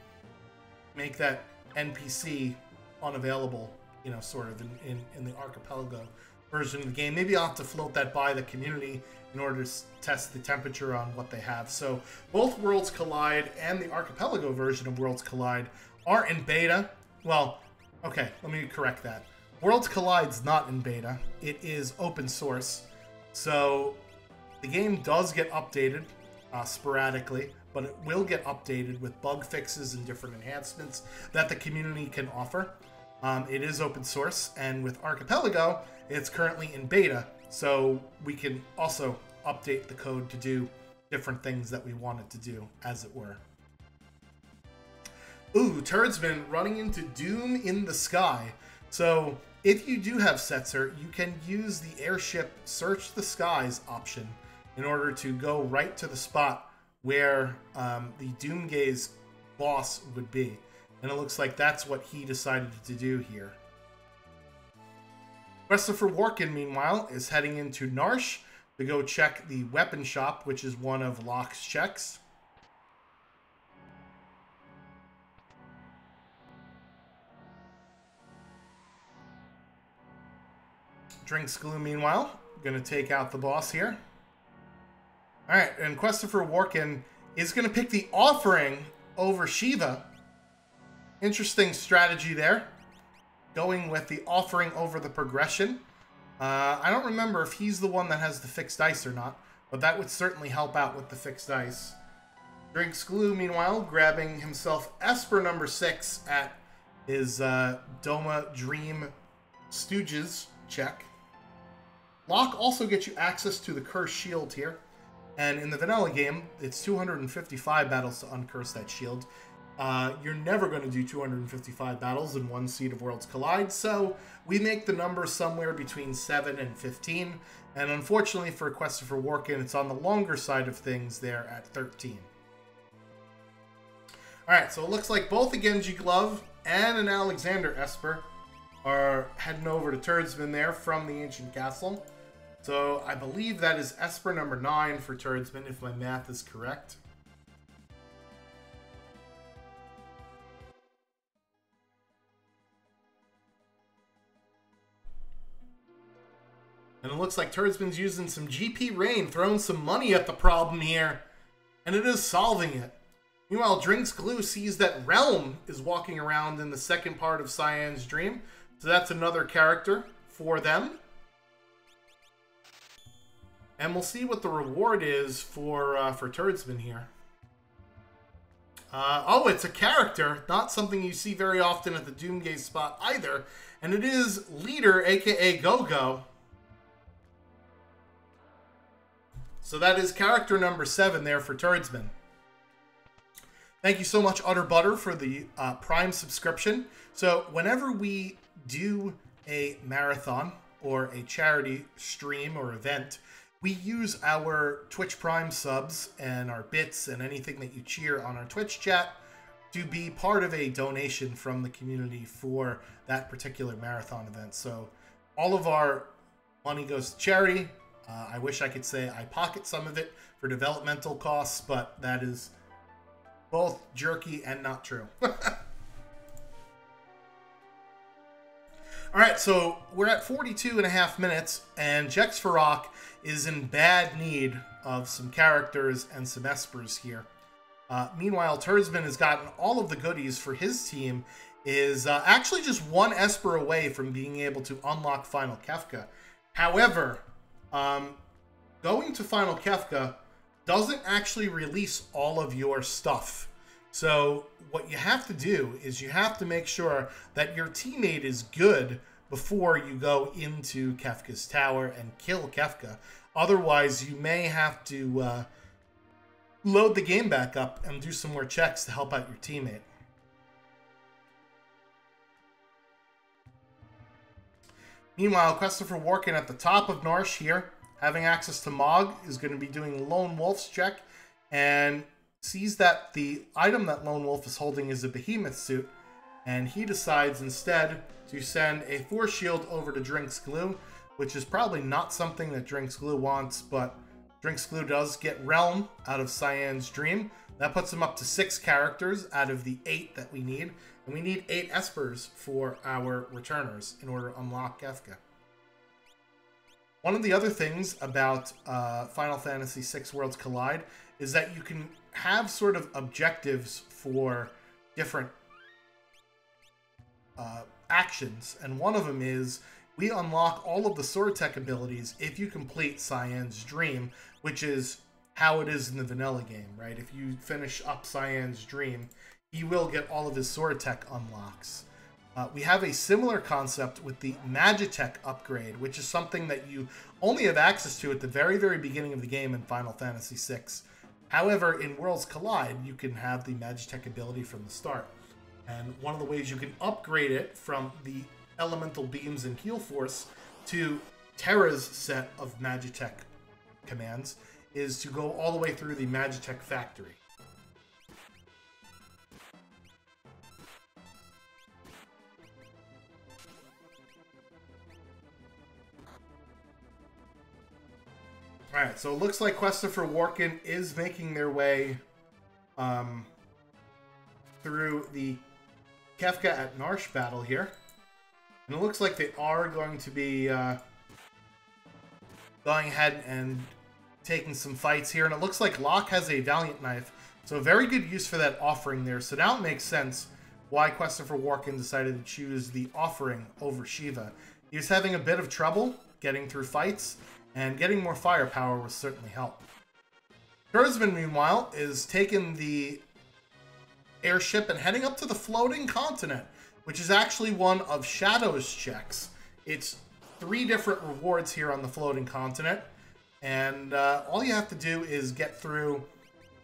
make that NPC unavailable, you know, sort of in the Archipelago version of the game. Maybe I'll have to float that by the community in order to test the temperature on what they have. So both Worlds Collide and the Archipelago version of Worlds Collide are in beta. Well, okay, let me correct that. Worlds Collide's not in beta. It is open source. So the game does get updated sporadically, but it will get updated with bug fixes and different enhancements that the community can offer. It is open source, and with Archipelago, it's currently in beta, so we can also update the code to do different things that we want it to do, as it were. Ooh, Turdsman running into Doom in the Sky. So if you do have Setzer, you can use the airship Search the Skies option in order to go right to the spot where the Doomgaze boss would be. And it looks like that's what he decided to do here. Christopher Warkin, meanwhile, is heading into Narsh to go check the weapon shop, which is one of Locke's checks. Drinks Glue, meanwhile, going to take out the boss here. Alright, and Christopher Warkin is going to pick the Offering over Shiva. Interesting strategy there. Going with the Offering over the Progression. I don't remember if he's the one that has the fixed dice or not, but that would certainly help out with the fixed dice. Drinks Glue, meanwhile, grabbing himself Esper number 6 at his Doma Dream Stooges check. Lock also gets you access to the Curse Shield here. And in the vanilla game, it's 255 battles to uncurse that shield. You're never going to do 255 battles in one Seed of Worlds Collide, so we make the number somewhere between 7 and 15. And unfortunately for Christopher Warkin, it's on the longer side of things there at 13. Alright, so it looks like both a Genji Glove and an Alexander Esper are heading over to Turdsman there from the Ancient Castle. So I believe that is Esper number 9 for Turdsman, if my math is correct. And it looks like Turdsman's using some GP Rain, throwing some money at the problem here. And it is solving it. Meanwhile, Drinks Glue sees that Realm is walking around in the second part of Cyan's Dream. So that's another character for them. And we'll see what the reward is for Turdsman here. Oh, it's a character, not something you see very often at the Doomgaze spot either. And it is Leader, aka Go-Go. So that is character number 7 there for Turdsman. Thank you so much, Utter Butter, for the Prime subscription. So whenever we do a marathon or a charity stream or event, we use our Twitch Prime subs and our bits and anything that you cheer on our Twitch chat to be part of a donation from the community for that particular marathon event. So all of our money goes to charity. I wish I could say I pocket some of it for developmental costs, but that is both jerky and not true. Alright, so we're at 42.5 minutes, and Jex Farrak is in bad need of some characters and some Espers here. Meanwhile, Turdsman has gotten all of the goodies for his team, is actually just one Esper away from being able to unlock Final Kefka. However, going to Final Kefka doesn't actually release all of your stuff. So what you have to do is you have to make sure that your teammate is good before you go into Kefka's tower and kill Kefka. Otherwise, you may have to load the game back up and do some more checks to help out your teammate. Meanwhile, Christopher Warkin at the top of Narsh here, having access to Mog, is going to be doing Lone Wolf's check and sees that the item that Lone Wolf is holding is a Behemoth suit, and he decides instead to send a Force Shield over to Drinks Glue, which is probably not something that Drinks Glue wants, but Drinks Glue does get Realm out of Cyan's Dream. That puts him up to 6 characters out of the 8 that we need, and we need 8 Espers for our returners in order to unlock Kefka. One of the other things about Final Fantasy VI Worlds Collide is that you can have sort of objectives for different actions, and one of them is we unlock all of the sword tech abilities if you complete Cyan's Dream, which is how it is in the vanilla game, right? If you finish up Cyan's Dream, he will get all of his sword tech unlocks. We have a similar concept with the Magitech upgrade, which is something that you only have access to at the very, very beginning of the game in Final Fantasy VI. However, in Worlds Collide, you can have the Magitech ability from the start. And one of the ways you can upgrade it from the Elemental Beams and Heal Force to Terra's set of Magitech commands is to go all the way through the Magitech Factory. Alright, so it looks like Christopher Warkin is making their way through the Kefka at Narsh battle here. And it looks like they are going to be going ahead and taking some fights here. And it looks like Locke has a Valiant Knife. So a very good use for that offering there. So now it makes sense why Christopher Walken decided to choose the offering over Shiva. He was having a bit of trouble getting through fights, and getting more firepower will certainly help. Kurtzman, meanwhile, is taking the airship and heading up to the floating continent, which is actually one of Shadow's checks. It's 3 different rewards here on the floating continent, and all you have to do is get through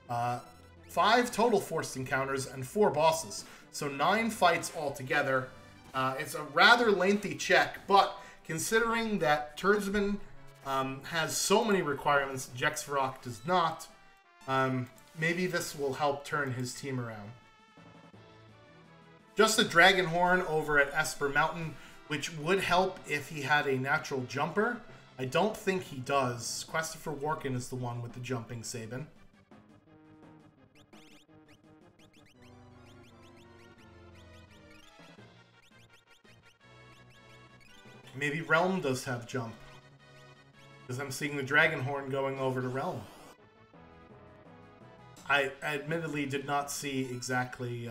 5 total forced encounters and 4 bosses. So 9 fights altogether. It's a rather lengthy check, but considering that Turdsman has so many requirements, Jexvarok does not, maybe this will help turn his team around. Just a Dragon Horn over at Esper Mountain, which would help if he had a natural jumper. I don't think he does. Christopher Walken is the one with the jumping Sabin. Maybe Realm does have jump, because I'm seeing the Dragon Horn going over to Realm. I admittedly did not see exactly...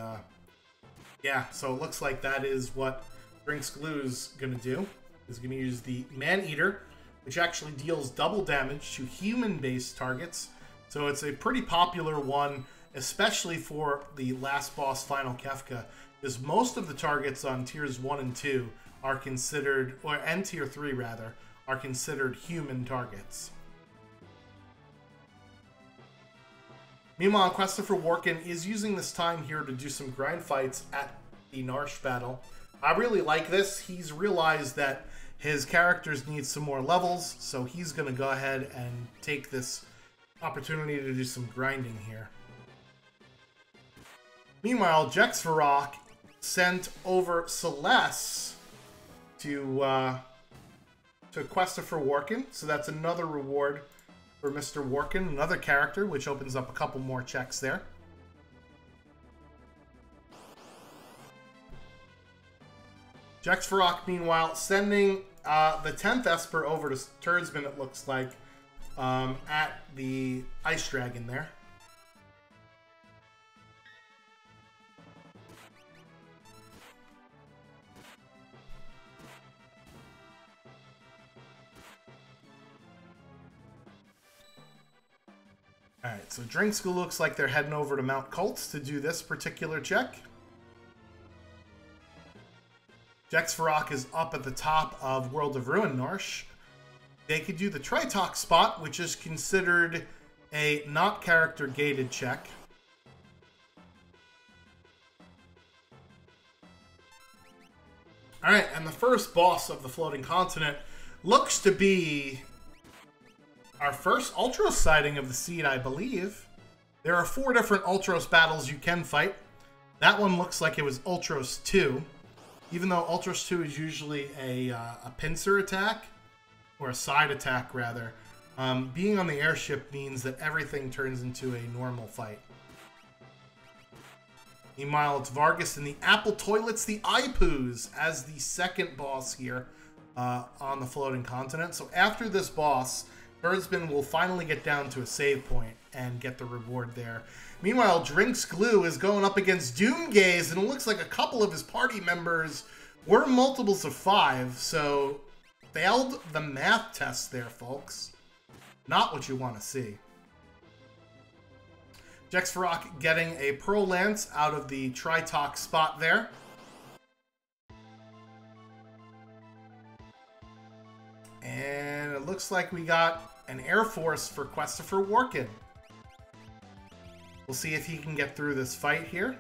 yeah, so it looks like that is what Drinks Glue's going to do. He's going to use the Man-Eater, which actually deals double damage to human-based targets. So it's a pretty popular one, especially for the last boss, Final Kefka, because most of the targets on tiers 1 and 2 are considered, and tier 3 rather, are considered human targets. Meanwhile, Christopher Walken is using this time here to do some grind fights at the Narsh battle. I really like this. He's realized that his characters need some more levels, so he's going to go ahead and take this opportunity to do some grinding here. Meanwhile, Jexvarok sent over Celeste to Christopher Walken, so that's another reward for Mr. Walken, another character, which opens up a couple more checks there. Jexvarok, meanwhile, sending the 10th Esper over to Turdsman, it looks like, at the Ice Dragon there. Alright, so Drink School looks like they're heading over to Mount Cults to do this particular check. Jexvarok is up at the top of World of Ruin Narsh. They could do the Tritok spot, which is considered a not character gated check. Alright, and the first boss of the Floating Continent looks to be our first Ultros sighting of the seed, I believe. There are 4 different Ultros battles you can fight. That one looks like it was Ultros 2. Even though Ultros 2 is usually a pincer attack, or a side attack rather, being on the airship means that everything turns into a normal fight. Meanwhile, it's Vargas and the Apple Toilets, the Ipoos, as the second boss here on the Floating Continent. So after this boss, Kurtzman will finally get down to a save point and get the reward there. Meanwhile, Drinks Glue is going up against Doomgaze, and it looks like a couple of his party members were multiples of 5, so failed the math test there, folks. Not what you want to see. Jexvarok getting a Pearl Lance out of the Tritok spot there. And it looks like we got an Air Force for Christopher Walken. We'll see if he can get through this fight here.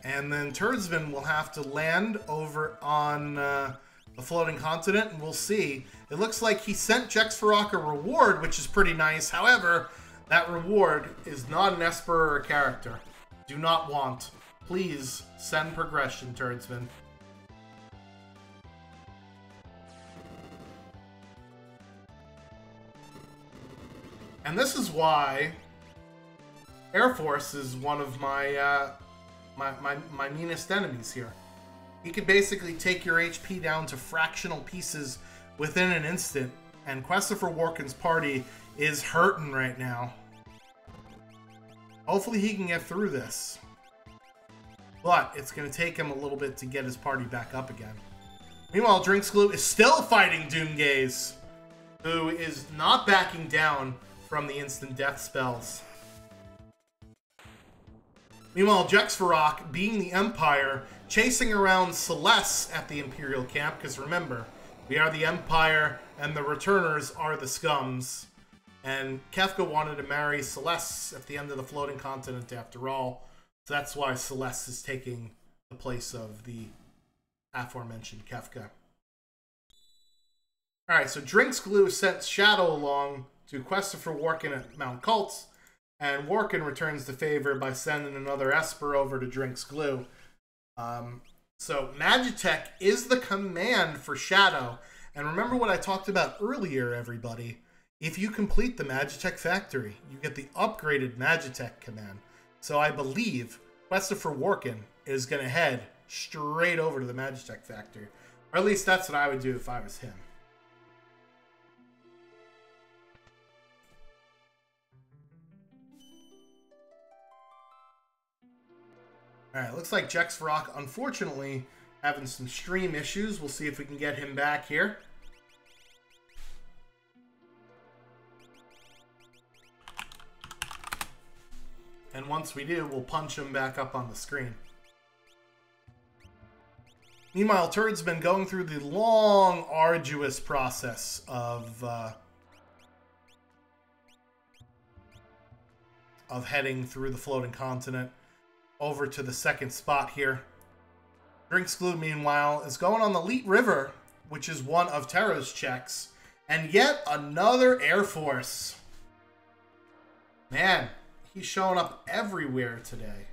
And then Turdsman will have to land over on the Floating Continent, and we'll see. It looks like he sent Jexvarok a reward, which is pretty nice. However, that reward is not an Esper or a character. Do not want. Please send progression, Turdsman. And this is why Air Force is one of my my meanest enemies here. He could basically take your HP down to fractional pieces within an instant. And Christopher Walken's party is hurting right now. Hopefully he can get through this. But it's going to take him a little bit to get his party back up again. Meanwhile, Drinksglue is still fighting Doomgaze, who is not backing down from the instant death spells. Meanwhile, Jexvarok, being the Empire, chasing around Celeste at the Imperial camp, because remember, we are the Empire and the Returners are the Scums. And Kefka wanted to marry Celeste at the end of the Floating Continent after all. So that's why Celeste is taking the place of the aforementioned Kefka. Alright, so Drinksglue sent Shadow along to Christopher Walken at Mount Kultz, and Walken returns the favor by sending another Esper over to Drinksglue. So Magitech is the command for Shadow. And remember what I talked about earlier, everybody. If you complete the Magitech Factory, you get the upgraded Magitech command. So I believe Christopher Walken is going to head straight over to the Magitech Factory. Or at least that's what I would do if I was him. Alright, looks like Jexvarok, unfortunately, having some stream issues. We'll see if we can get him back here. And once we do, we'll punch him back up on the screen. Meanwhile, Turd's been going through the long, arduous process of heading through the Floating Continent over to the second spot here. Drinksglue, meanwhile, is going on the Leet River, which is one of Terra's checks. And yet another Air Force. Man, he's showing up everywhere today.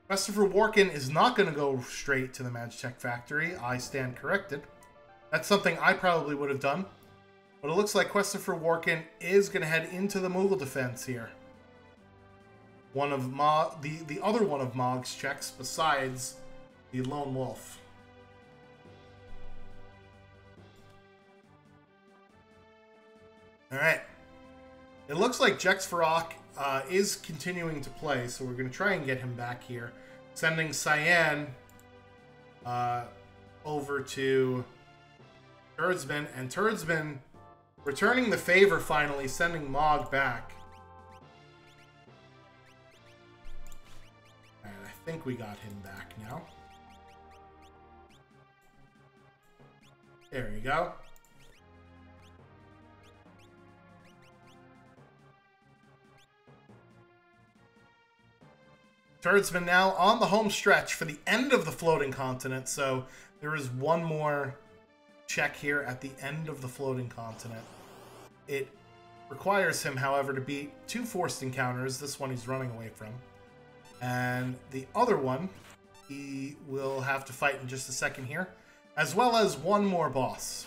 Christopher Walken is not going to go straight to the Magitech Factory. I stand corrected. That's something I probably would have done. But it looks like Christopher Walken is going to head into the Moogle defense here. One of the other one of Mog's checks besides the Lone Wolf. Alright. It looks like Jexvarok is continuing to play, so we're going to try and get him back here. Sending Cyan over to Turdsman, and Turdsman returning the favor finally, sending Mog back. And I think we got him back now. There you go. Turdsman now on the home stretch for the end of the Floating Continent, so there is one more check here at the end of the Floating Continent. It requires him, however, to beat 2 forced encounters. This one he's running away from. And the other one he will have to fight in just a second here, as well as one more boss.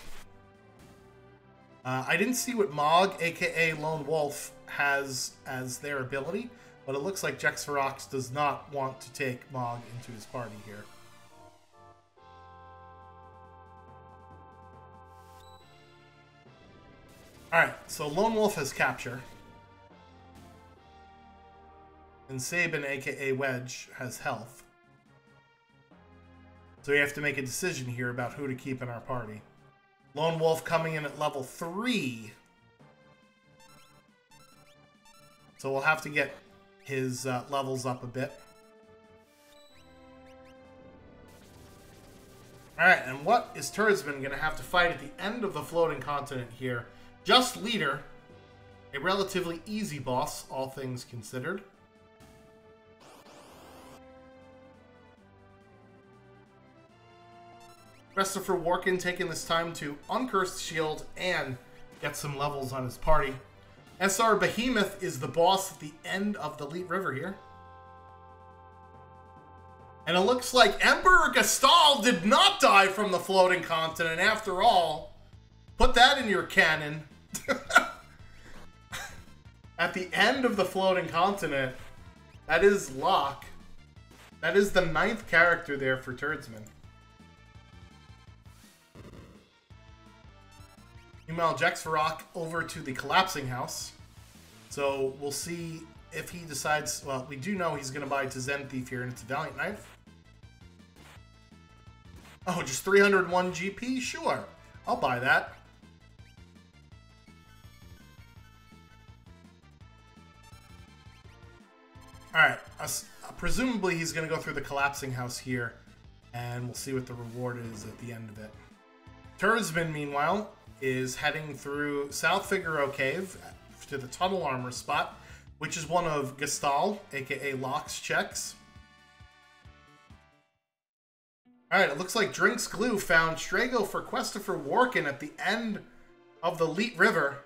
I didn't see what Mog, aka Lone Wolf, has as their ability, but it looks like Jexvarok does not want to take Mog into his party here. Alright, so Lone Wolf has capture. And Sabin, aka Wedge, has health. So we have to make a decision here about who to keep in our party. Lone Wolf coming in at level 3. So we'll have to get his levels up a bit. Alright, and what is Turdsman going to have to fight at the end of the Floating Continent here? Just Leader, a relatively easy boss, all things considered. Christopher Walken taking this time to uncurse the shield and get some levels on his party. SR Behemoth is the boss at the end of the Leet River here. And it looks like Emperor Gastal did not die from the Floating Continent after all. Put that in your canon. At the end of the Floating Continent, that is Locke. That is the 9th character there for Turdsman. Meanwhile, Jexvarok over to the collapsing house. So we'll see if he decides. Well, we do know he's going to buy to Zen Thief here, and it's a Valiant Knife. Oh, just 301 GP? Sure. I'll buy that. Alright. Presumably he's going to go through the collapsing house here, and we'll see what the reward is at the end of it. Turzbin, meanwhile, is heading through South Figaro Cave to the Tunnel Armor spot, which is one of Gestal, aka Locke's checks. Alright, it looks like Drinks Glue found Strago for Christopher Warkin at the end of the Leet River.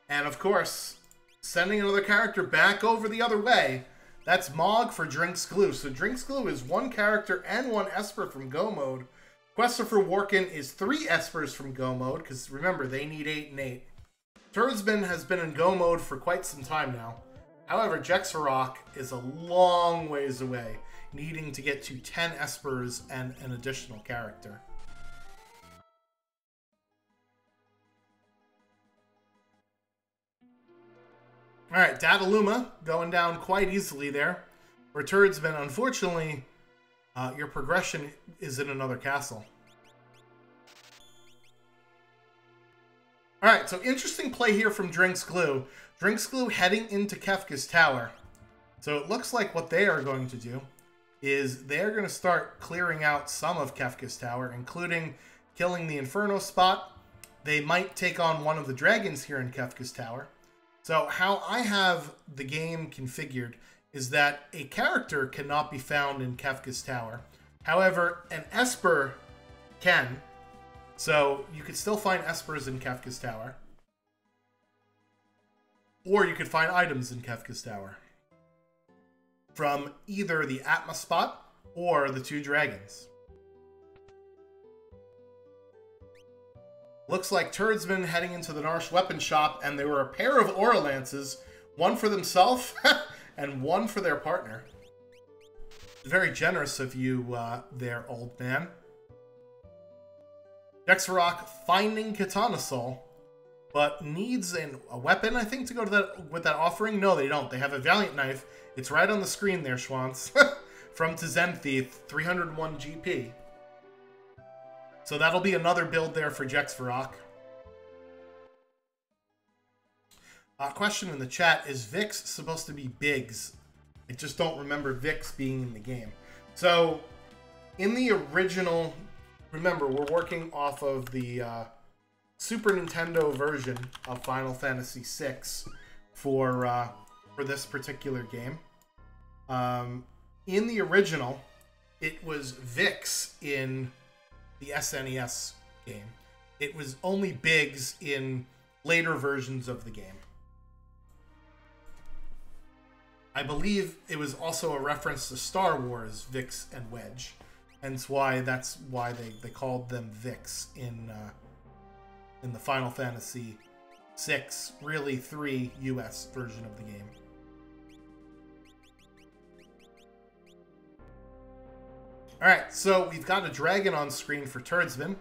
And of course, sending another character back over the other way. That's Mog for Drinks Glue. So Drinks Glue is one character and one Esper from Go Mode. Christopher Warkin is 3 Espers from Go Mode, because remember, they need 8 and 8. Turzbin has been in Go Mode for quite some time now. However, Jexvarok is a long ways away, needing to get to 10 Espers and an additional character. Alright, Dataluma going down quite easily there. For Turzbin, unfortunately, your progression is in another castle. Alright, so interesting play here from Drinks Glue. Drinks Glue heading into Kefka's Tower. So it looks like what they are going to do is they're going to start clearing out some of Kefka's Tower, including killing the Inferno spot. They might take on one of the dragons here in Kefka's Tower. So how I have the game configured is that a character cannot be found in Kefka's Tower. However, an Esper can. So you could still find Espers in Kefka's Tower. Or you could find items in Kefka's Tower from either the Atma spot or the 2 dragons. Looks like Turzbin heading into the Narsh weapon shop, and there were a pair of Aura Lances, one for themselves and one for their partner. Very generous of you there, old man. Jexvarok finding Katana Soul, but needs a weapon, I think, to go to that with that offering. No, they don't. They have a Valiant Knife. It's right on the screen there, Schwantz. From to Zen Thief, 301 GP. So that'll be another build there for Jexvarok. Question in the chat, is Vix supposed to be Biggs? I just don't remember Vix being in the game. So, in the original, remember, we're working off of the Super Nintendo version of Final Fantasy VI for this particular game. In the original, it was Vix in the SNES game. It was only Biggs in later versions of the game. I believe it was also a reference to Star Wars, Vix and Wedge. Hence why that's why they called them Vix in the Final Fantasy VI, really 3 US version of the game. Alright, so we've got a dragon on screen for Turzbin.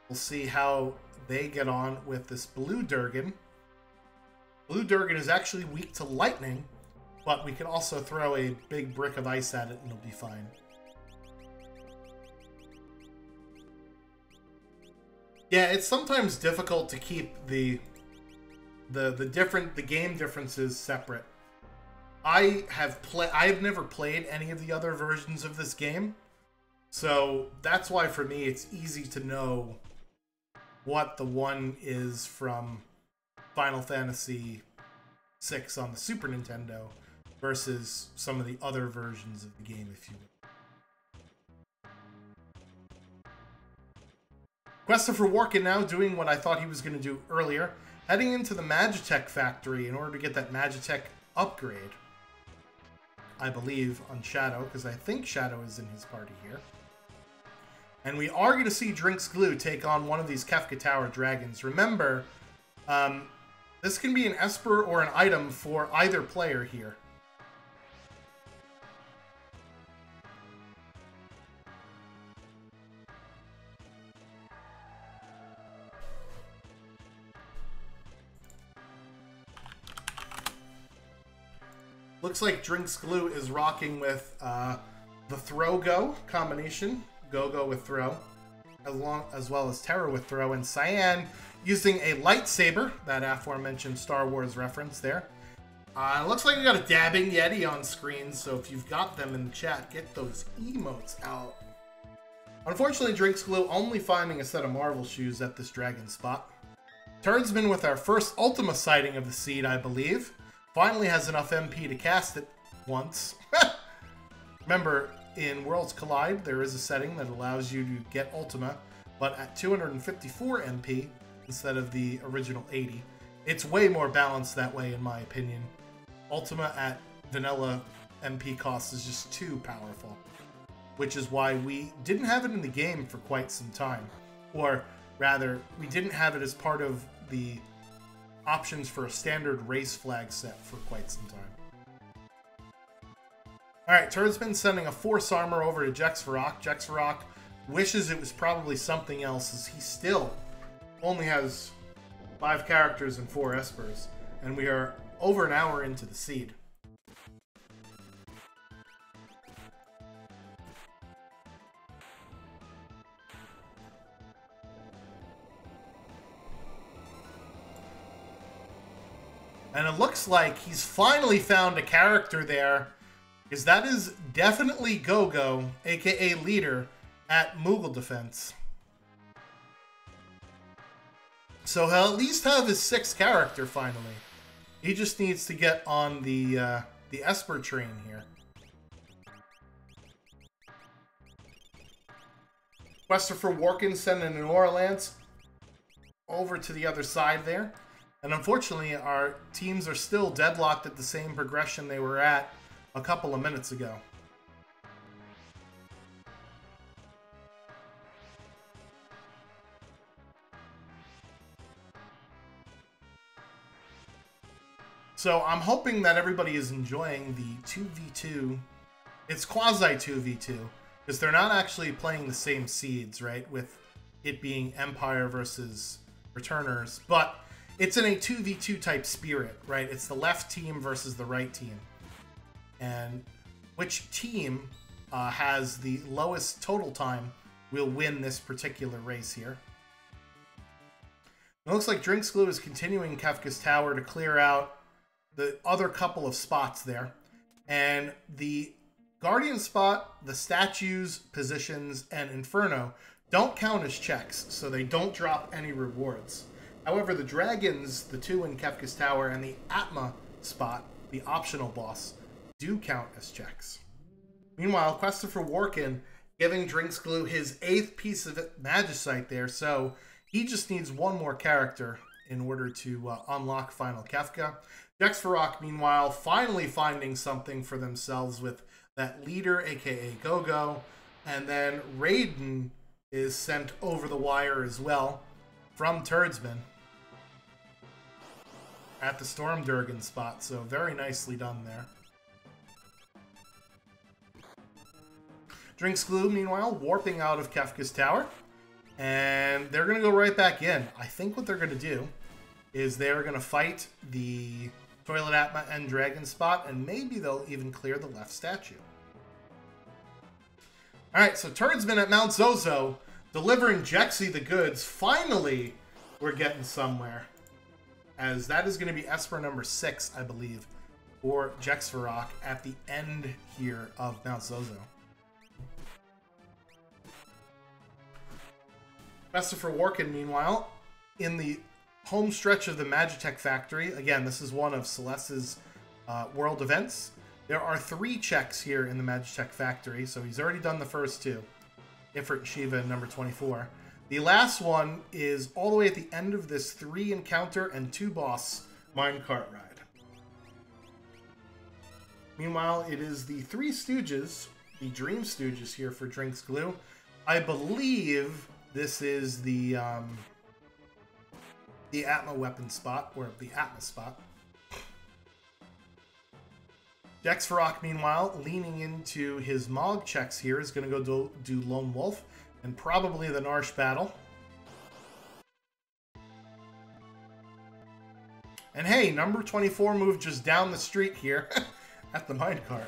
We'll see how they get on with this blue Durgan. Blue Durgan is actually weak to lightning, but we can also throw a big brick of ice at it and it'll be fine. Yeah, it's sometimes difficult to keep the game differences separate. I've never played any of the other versions of this game, so that's why for me it's easy to know what the one is from Final Fantasy VI on the Super Nintendo versus some of the other versions of the game, if you will. Christopher Warkin now doing what I thought he was going to do earlier, heading into the Magitech factory in order to get that Magitech upgrade. I believe on Shadow, because I think Shadow is in his party here. And we are going to see Drinks Glue take on one of these Kefka Tower dragons. Remember, this can be an Esper or an item for either player here. Looks like Drinks Glue is rocking with the Throw-Go combination. Go-Go with Throw. As well as Terra with Throw. And Cyan using a lightsaber. That aforementioned Star Wars reference there. Looks like we got a dabbing Yeti on screen. So if you've got them in the chat, get those emotes out. Unfortunately, Drinks Glue only finding a set of Marvel shoes at this dragon spot. Turdsman with our first Ultima sighting of the seed, I believe. Finally has enough MP to cast it once. Remember, in Worlds Collide, there is a setting that allows you to get Ultima, but at 254 MP instead of the original 80. It's way more balanced that way, in my opinion. Ultima at vanilla MP cost is just too powerful, which is why we didn't have it in the game for quite some time. Or rather, we didn't have it as part of the options for a standard race flag set for quite some time. Alright, Turdsman sending a Force Armor over to Jexvarok. Jexvarok wishes it was probably something else, as he still only has 5 characters and 4 Espers. And we are over an hour into the seed. And it looks like he's finally found a character there, because that is definitely Go-Go, aka Leader, at Moogle Defense. So he'll at least have his 6th character finally. He just needs to get on the Esper train here. Christopher Warkin sending an Aura Lance over to the other side there. And unfortunately, our teams are still deadlocked at the same progression they were at a couple of minutes ago. So I'm hoping that everybody is enjoying the 2v2. It's quasi 2v2, because they're not actually playing the same seeds, right? With it being Empire versus Returners, but it's in a 2v2 type spirit, right? It's the left team versus the right team. And which team has the lowest total time will win this particular race here. It looks like Drinks Glue is continuing Kefka's Tower to clear out the other couple of spots there. And the Guardian spot, the statues, positions, and Inferno don't count as checks, so they don't drop any rewards. However, the dragons, the 2 in Kefka's Tower, and the Atma spot, the optional boss, do count as checks. Meanwhile, Christopher Warkin giving Drinks Glue his 8th piece of Magicite there, so he just needs one more character in order to unlock Final Kefka. Jexvarok, meanwhile, finally finding something for themselves with that Leader, aka Go-Go, and then Raiden is sent over the wire as well from Turdsman at the Storm Durgan spot, so very nicely done there. Drinks Glue, meanwhile, warping out of Kefka's Tower, and they're going to go right back in. I think what they're going to do is they're going to fight the Toilet Atma and Dragon spot, and maybe they'll even clear the left statue. Alright, so Turdsman at Mount Zozo, delivering Jexy the goods. Finally, we're getting somewhere. As that is going to be Esper number 6, I believe, for Jexvarok at the end here of Mount Zozo. Christopher Warkin, meanwhile, in the home stretch of the Magitech Factory. Again, this is one of Celeste's world events. There are 3 checks here in the Magitech Factory, so he's already done the first 2. Ifrit Shiva number 24. The last one is all the way at the end of this 3 encounter and 2 boss minecart ride. Meanwhile, it is the 3 Stooges, the Dream Stooges here for Drinks Glue. I believe this is the Atma weapon spot, or the Atma spot. Jexvarok, meanwhile, leaning into his Mog checks here, is going to go do Lone Wolf, and probably the Narsh battle. And hey, number 24 moved just down the street here. at the minecart.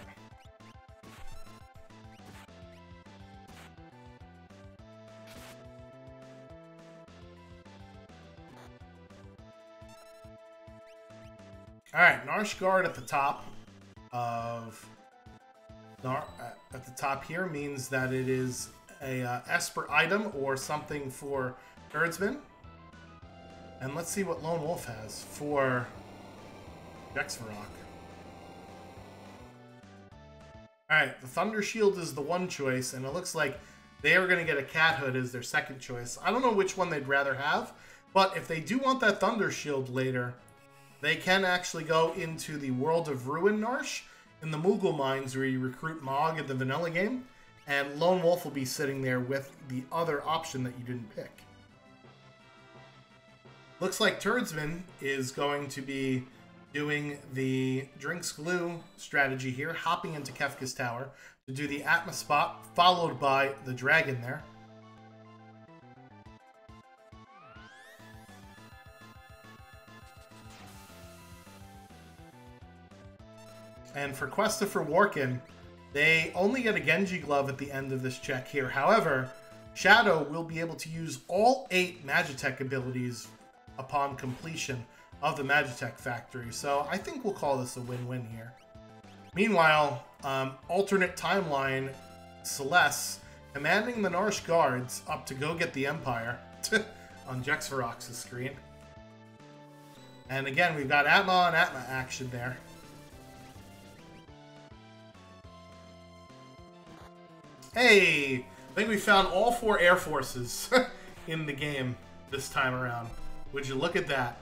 Alright, Narshguard at the top of... at the top here means that it is a Esper item or something for Herdsman. And let's see what Lone Wolf has for Jexvarok. Alright, the Thunder Shield is the one choice, and it looks like they are going to get a Cat Hood as their second choice. I don't know which one they'd rather have, but if they do want that Thunder Shield later, they can actually go into the World of Ruin Narsh in the Moogle Mines where you recruit Mog in the vanilla game, and Lone Wolf will be sitting there with the other option that you didn't pick. Looks like Turdsman is going to be doing the Drinks Glue strategy here, hopping into Kefka's Tower to do the Atma spot, followed by the dragon there. And for Questa for Workin, they only get a Genji Glove at the end of this check here. However, Shadow will be able to use all 8 Magitech abilities upon completion of the Magitech factory. So I think we'll call this a win-win here. Meanwhile, alternate timeline, Celeste commanding the Narsh guards up to go get the Empire on Jexvarok's screen. And again, we've got Atma on Atma action there. Hey! I think we found all 4 Air Forces in the game this time around. Would you look at that?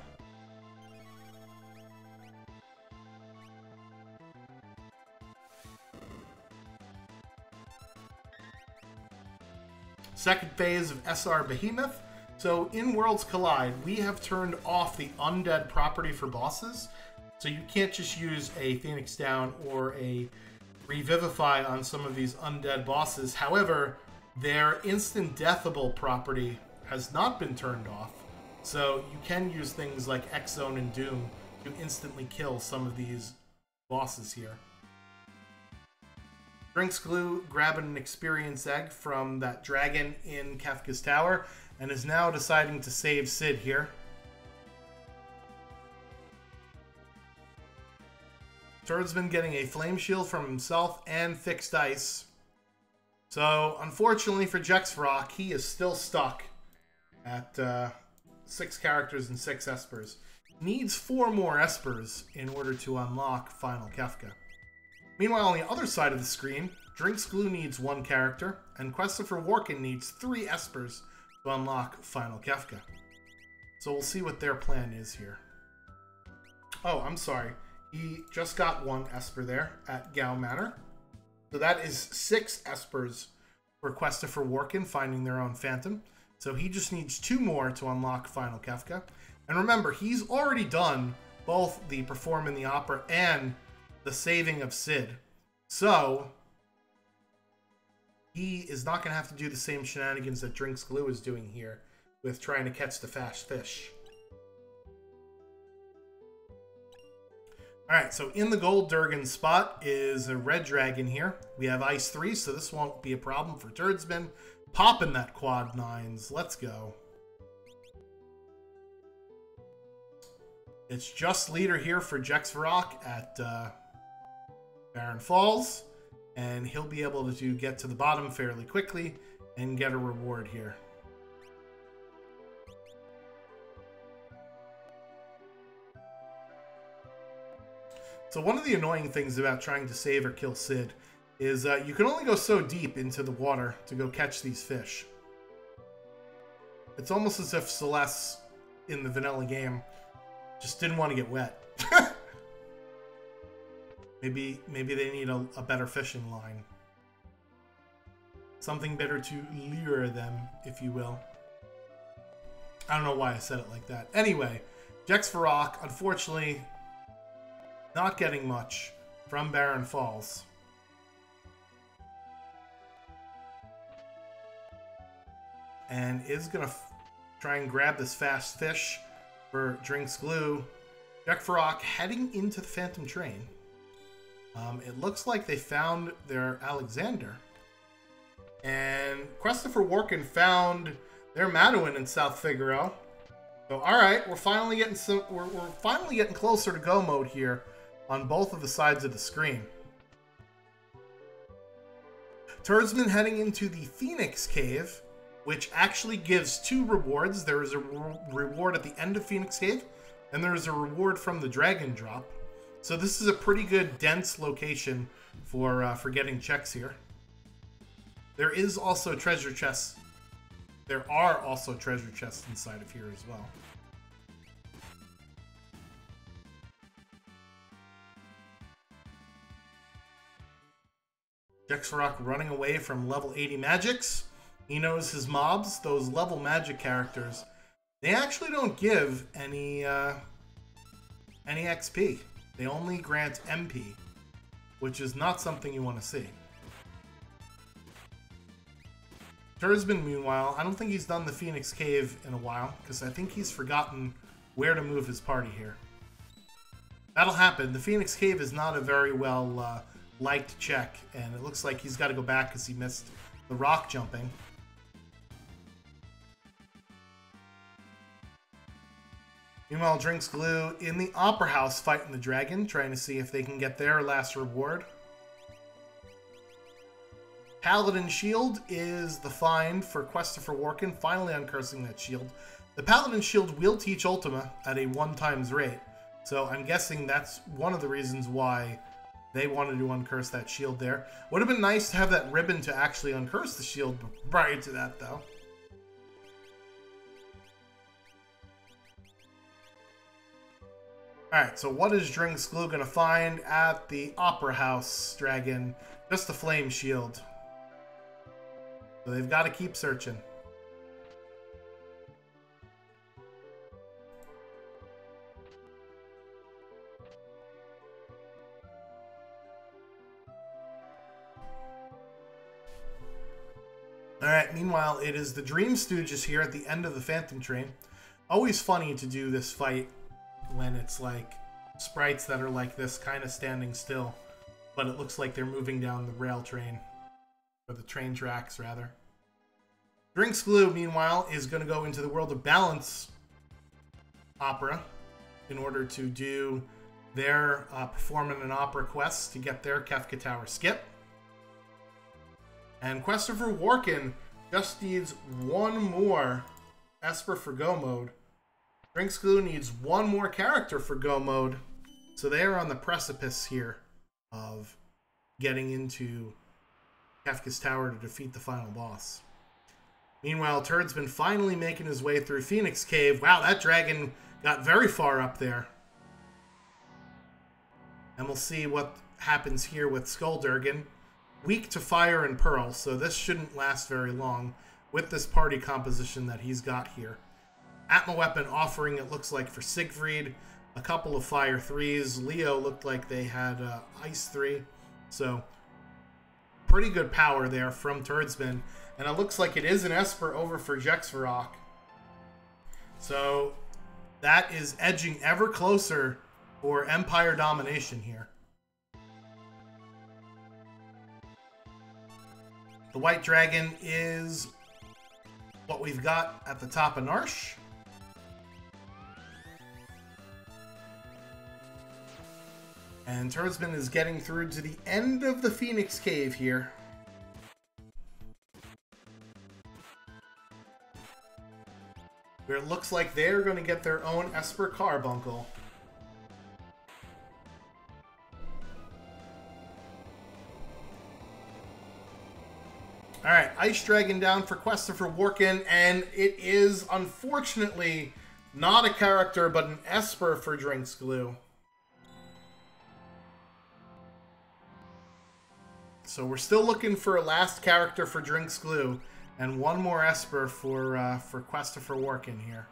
Second phase of SR Behemoth. So in Worlds Collide, we have turned off the undead property for bosses. So you can't just use a Phoenix Down or a Revivify on some of these undead bosses. However, their instant deathable property has not been turned off. So you can use things like X-Zone and Doom to instantly kill some of these bosses here. Drinks Glue grabbing an experience egg from that dragon in Kefka's Tower and is now deciding to save Sid here. Turdsman getting a Flame Shield from himself and Fixed Ice. So, unfortunately for Jexvarok, he is still stuck at 6 characters and 6 Espers. Needs 4 more Espers in order to unlock Final Kefka. Meanwhile, on the other side of the screen, Drinks Glue needs 1 character, and Questa for Workin needs 3 Espers to unlock Final Kefka. So we'll see what their plan is here. Oh, I'm sorry. He just got 1 Esper there at Gao Manor. So that is 6 Espers for Questa for Workin finding their own Phantom. So he just needs 2 more to unlock Final Kefka. And remember, he's already done both the Perform in the Opera and the saving of Sid. So he is not going to have to do the same shenanigans that Drinks Glue is doing here with trying to catch the fast fish. Alright, so in the gold Durgan spot is a red dragon here. We have Ice 3, so this won't be a problem for Turdsman. Popping that quad 9s. Let's go. It's just leader here for Jexvarok at Barren Falls. And he'll be able to get to the bottom fairly quickly and get a reward here. So one of the annoying things about trying to save or kill Sid is you can only go so deep into the water to go catch these fish. It's almost as if Celeste in the vanilla game just didn't want to get wet. maybe they need a better fishing line. Something better to lure them, if you will. I don't know why I said it like that. Anyway, Jexvarok, unfortunately, not getting much from Barren Falls. And is going to try and grab this fast fish for Drinks Glue. Jexvarok heading into the Phantom Train. It looks like they found their Alexander. And Christopher Warkin found their Madeline in South Figaro. So, all right, we're finally getting we're finally getting closer to go mode here on both of the sides of the screen. Turdsman heading into the Phoenix Cave, which actually gives 2 rewards. There is a reward at the end of Phoenix Cave, and there is a reward from the Dragon Drop. So this is a pretty good dense location for getting checks here. There is also treasure chests. There are also treasure chests inside of here as well. Jexfarok running away from level 80 magics. He knows his mobs, those level magic characters, they actually don't give any XP. They only grant MP, which is not something you want to see. Turdsman, meanwhile, I don't think he's done the Phoenix Cave in a while, because I think he's forgotten where to move his party here. That'll happen. The Phoenix Cave is not a very well liked check, and it looks like he's got to go back because he missed the rock jumping. Meanwhile, Drinks Glue in the Opera House fighting the dragon, trying to see if they can get their last reward. Paladin Shield is the find for Christopher Warkin, finally uncursing that shield. The Paladin Shield will teach Ultima at a 1x rate, so I'm guessing that's one of the reasons why they wanted to uncurse that shield there. Would have been nice to have that ribbon to actually uncurse the shield prior to that, though. Alright, so what is Drinks Glue going to find at the Opera House Dragon? Just a flame shield. So they've got to keep searching. Alright, meanwhile, it is the Dream Stooges here at the end of the Phantom Train. Always funny to do this fight when it's like sprites that are like this, kind of standing still, but it looks like they're moving down the rail train, or the train tracks, rather. Drinks Glue, meanwhile, is going to go into the World of Balance opera in order to do their performing an opera quest to get their Kefka Tower skip. And Christopher Warkin just needs one more Esper for Go mode. Drinks Glue needs one more character for Go mode. So they are on the precipice here of getting into Kefka's Tower to defeat the final boss. Meanwhile, Turd's been finally making his way through Phoenix Cave. Wow, that dragon got very far up there. And we'll see what happens here with Skulldurgan. Weak to fire and pearl, so this shouldn't last very long with this party composition that he's got here. Atma Weapon offering, it looks like, for Siegfried. A couple of fire 3s. Leo looked like they had ice 3. So, pretty good power there from Turdsman. And it looks like it is an Esper over for Jexfarok. So, that is edging ever closer for Empire domination here. The White Dragon is what we've got at the top of Narsh. And Turdsman is getting through to the end of the Phoenix Cave here. Where it looks like they're going to get their own Esper Carbuncle. Alright, Ice Dragon down for Christopher Warkin, and it is, unfortunately, not a character, but an Esper for Drinks Glue. So we're still looking for a last character for Drinks Glue, and one more Esper for Christopher Warkin here.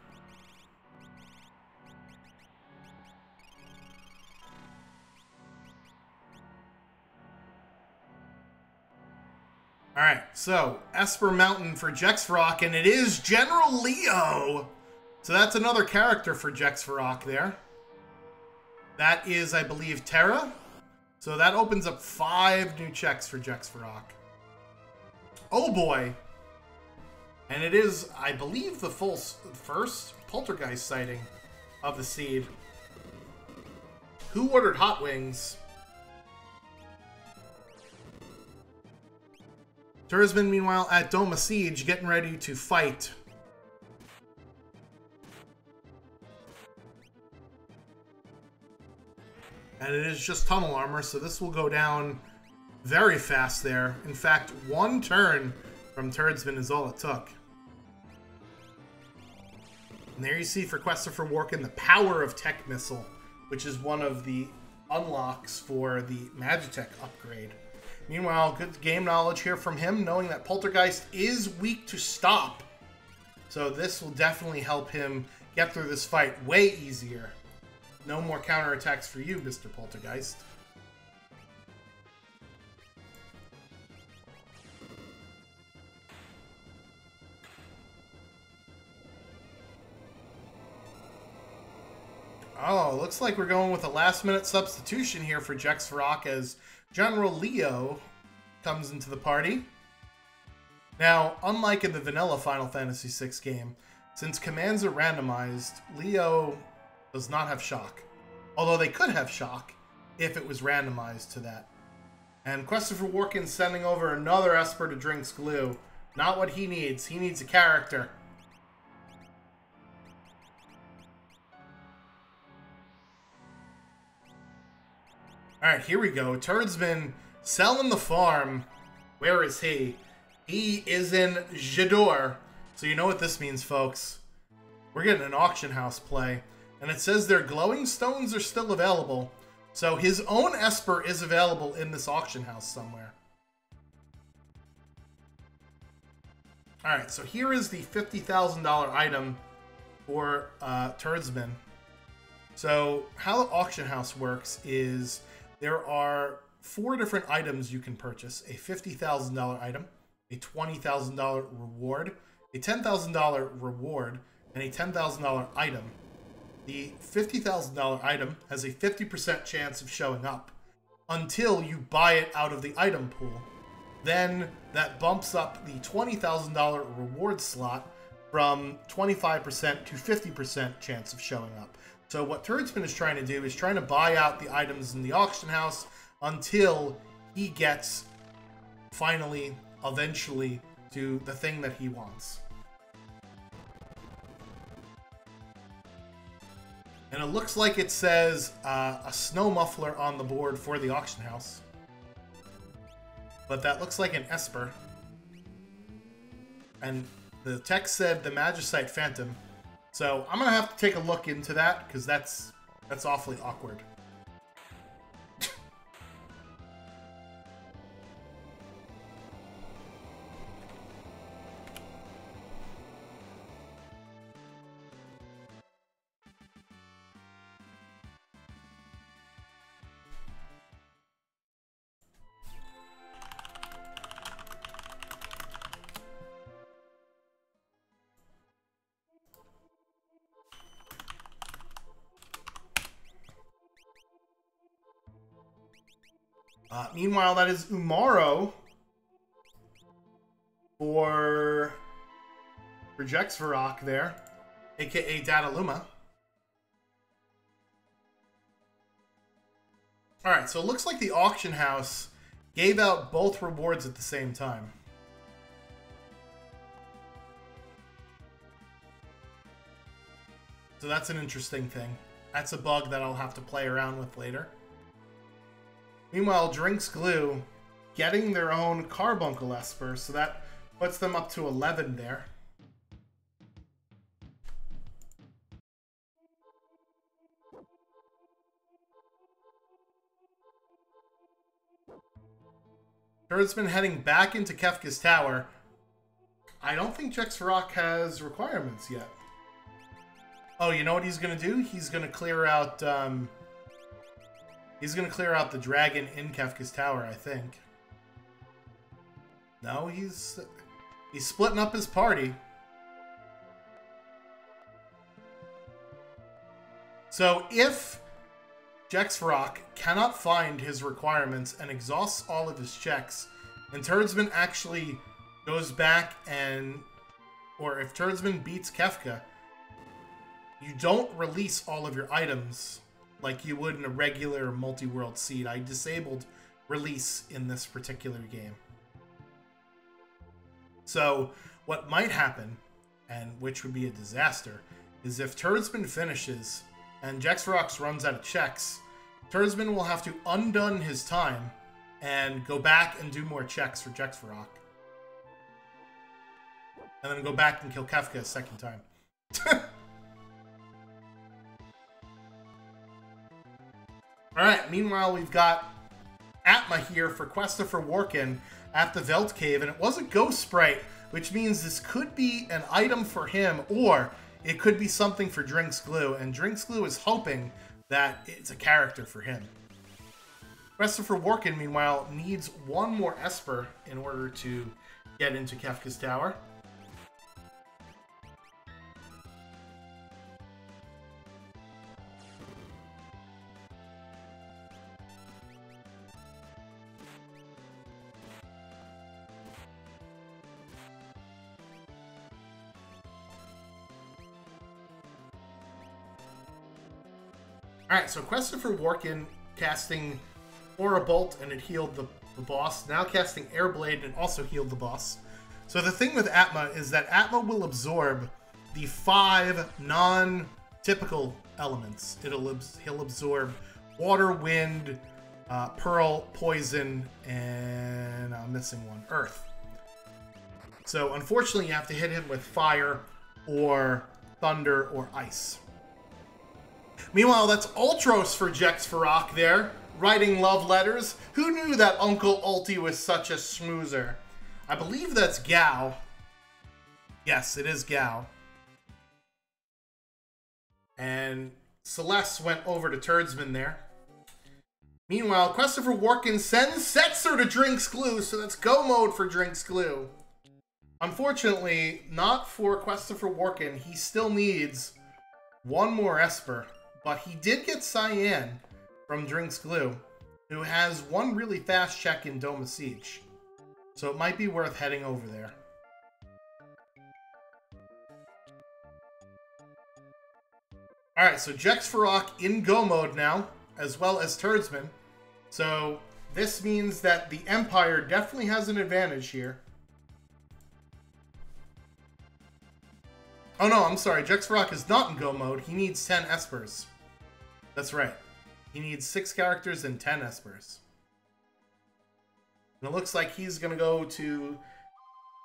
Alright, so Esper Mountain for Jexfarok, and it is General Leo! So that's another character for Jexfarok there. That is, I believe, Terra. So that opens up 5 new checks for Jexvarok. Oh boy! And it is, I believe, the first Poltergeist sighting of the seed. Who ordered hot wings? Tursman, meanwhile, at Doma Siege, getting ready to fight. And it is just tunnel armor, so this will go down very fast there. In fact, 1 turn from Turdsman is all it took. And there you see for Christopher Warkin the power of Tech Missile, which is one of the unlocks for the Magitech upgrade. Meanwhile, good game knowledge here from him, knowing that Poltergeist is weak to stop. So this will definitely help him get through this fight way easier. No more counterattacks for you, Mr. Poltergeist. Oh, looks like we're going with a last-minute substitution here for Jexvarok as General Leo comes into the party. Now, unlike in the vanilla Final Fantasy VI game, since commands are randomized, Leo does not have shock. Although they could have shock if it was randomized to that. And Christopher Warkin sending over another Esper to Drink's Glue. Not what he needs. He needs a character. Alright, here we go. Turdsman selling the farm. Where is he? He is in Jador. So you know what this means, folks. We're getting an auction house play. And it says their glowing stones are still available. So his own Esper is available in this auction house somewhere. Alright, so here is the $50,000 item for Turdsman. So how the auction house works is there are 4 different items you can purchase. A $50,000 item, a $20,000 reward, a $10,000 reward, and a $10,000 item. The $50,000 item has a 50% chance of showing up until you buy it out of the item pool. Then that bumps up the $20,000 reward slot from 25% to 50% chance of showing up. So what Turdsman is trying to do is trying to buy out the items in the auction house until he gets, finally, eventually, to the thing that he wants. And it looks like it says a snow muffler on the board for the auction house. But that looks like an Esper. And the text said the Magicite Phantom. So I'm going to have to take a look into that, because that's awfully awkward. Meanwhile, that is Umaro for Jexvarok there, aka Dataluma. Alright, so it looks like the auction house gave out both rewards at the same time. So that's an interesting thing. That's a bug that I'll have to play around with later. Meanwhile, Drink's Glue getting their own Carbuncle Esper, so that puts them up to 11 there. Turdsman heading back into Kefka's Tower. I don't think Jexvarok has requirements yet. Oh, you know what he's going to do? He's going to clear out... He's going to clear out the dragon in Kefka's Tower, I think. No, he's splitting up his party. So if Jexfarok cannot find his requirements and exhausts all of his checks, and Turdsman actually goes back and... Or if Turdsman beats Kefka, you don't release all of your items like you would in a regular multi-world seed. I disabled release in this particular game. So what might happen, and which would be a disaster, is if Turdsman finishes and Jexfarox runs out of checks, Turdsman will have to undone his time and go back and do more checks for Jexfarok. And then go back and kill Kefka a second time. Alright, meanwhile we've got Atma here for Questifer Workin at the Veld Cave, and it was a Ghost Sprite, which means this could be an item for him, or it could be something for Drinks Glue, and Drinks Glue is hoping that it's a character for him. Questifer Workin, meanwhile, needs one more Esper in order to get into Kefka's Tower. Alright, so Questifer Workin casting Aura Bolt and it healed the boss. Now casting Air Blade and also healed the boss. So the thing with Atma is that Atma will absorb the 5 non-typical elements. He'll absorb Water, Wind, Pearl, Poison, and I'm missing one, Earth. So unfortunately you have to hit him with Fire or Thunder or Ice. Meanwhile, that's Ultros for Jexfarok there, writing love letters. Who knew that Uncle Ulti was such a schmoozer? I believe that's Gao. Yes, it is Gao. And Celeste went over to Turdsman there. Meanwhile, Questifer Workin sends Setzer to Drinks Glue, so that's go mode for Drinks Glue. Unfortunately, not for Questifer Workin. He still needs one more Esper. But he did get Cyan from Drinks Glue, who has one really fast check in Dome of Siege. So it might be worth heading over there. Alright, so Jexfarok in go mode now, as well as Turdsman. So this means that the Empire definitely has an advantage here. Oh no, I'm sorry, Jexfarok is not in go mode. He needs 10 Espers. That's right. He needs 6 characters and 10 Espers. And it looks like he's going to go to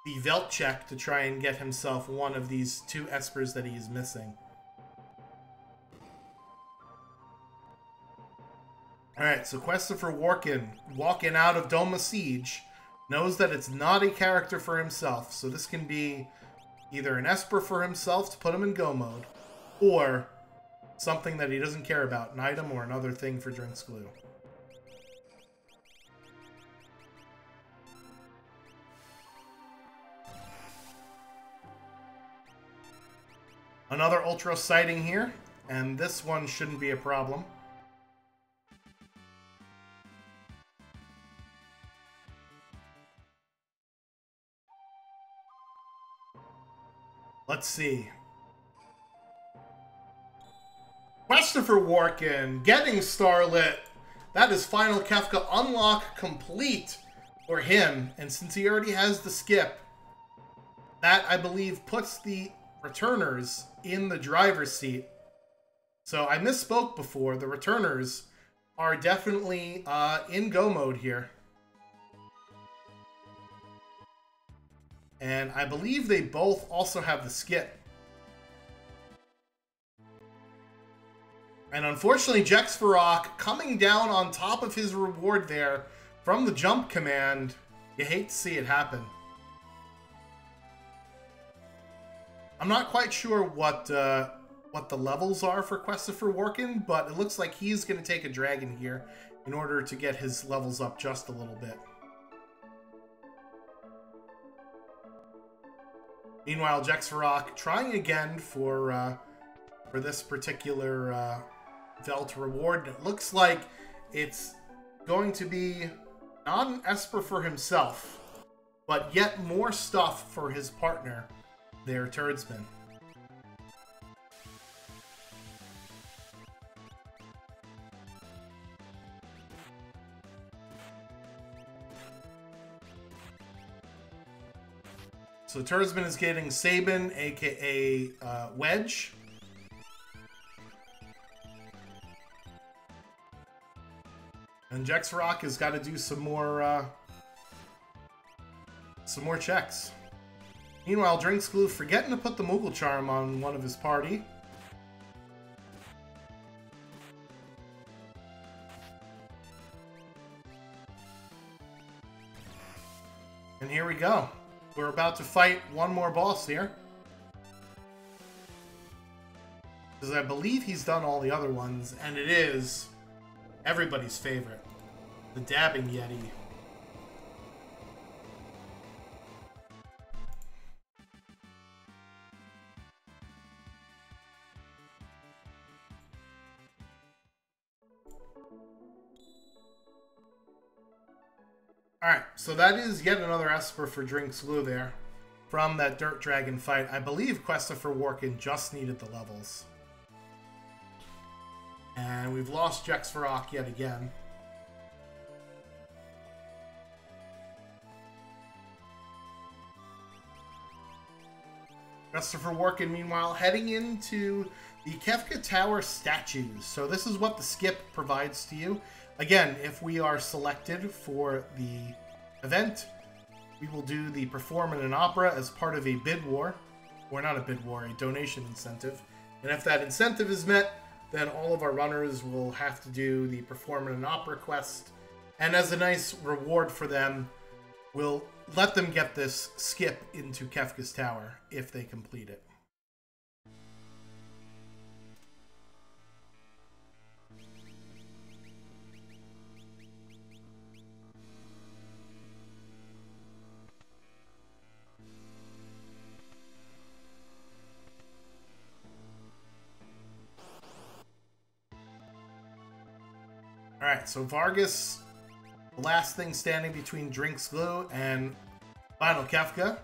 the Velt check to try and get himself one of these 2 Espers that he's missing. Alright, so Questifer Workin, walking out of Dome of Siege, knows that it's not a character for himself. So this can be either an Esper for himself to put him in go mode, or something that he doesn't care about, an item or another thing for Drinks Glue. Another Ultros sighting here, and this one shouldn't be a problem. Let's see. Questifer Workin getting Starlit. That is Final Kefka unlock complete for him. And since he already has the skip, that I believe puts the returners in the driver's seat. So I misspoke before. The returners are definitely in go mode here. And I believe they both also have the skip. And unfortunately, Jexfarok coming down on top of his reward there from the jump command. You hate to see it happen. I'm not quite sure what the levels are for Questifer Workin, but it looks like he's going to take a dragon here in order to get his levels up just a little bit. Meanwhile, Jexfarok trying again for this particular Velt reward. And it looks like it's going to be not an Esper for himself, but yet more stuff for his partner, their Turdsman. So Turdsman is getting Sabin, aka Wedge. And Jexrock has got to do some more checks. Meanwhile, Drinks Glue forgetting to put the Moogle Charm on one of his party. And here we go. We're about to fight one more boss here. Because I believe he's done all the other ones, and it is everybody's favorite, the Dabbing Yeti. Alright, so that is yet another Esper for Drinks Glue there from that Dirt Dragon fight. I believe Questifer Workin just needed the levels. And we've lost Jexrock yet again. Questifer Workin, meanwhile, heading into the Kefka Tower statues. So this is what the skip provides to you. Again, if we are selected for the event, we will do the Perform in an Opera as part of a bid war. Or not a bid war, a donation incentive. And if that incentive is met, then all of our runners will have to do the Perform in an Opera quest. And as a nice reward for them, we'll let them get this skip into Kefka's Tower if they complete it. Alright, so Vargas, the last thing standing between Drinks Glue and Final Kefka.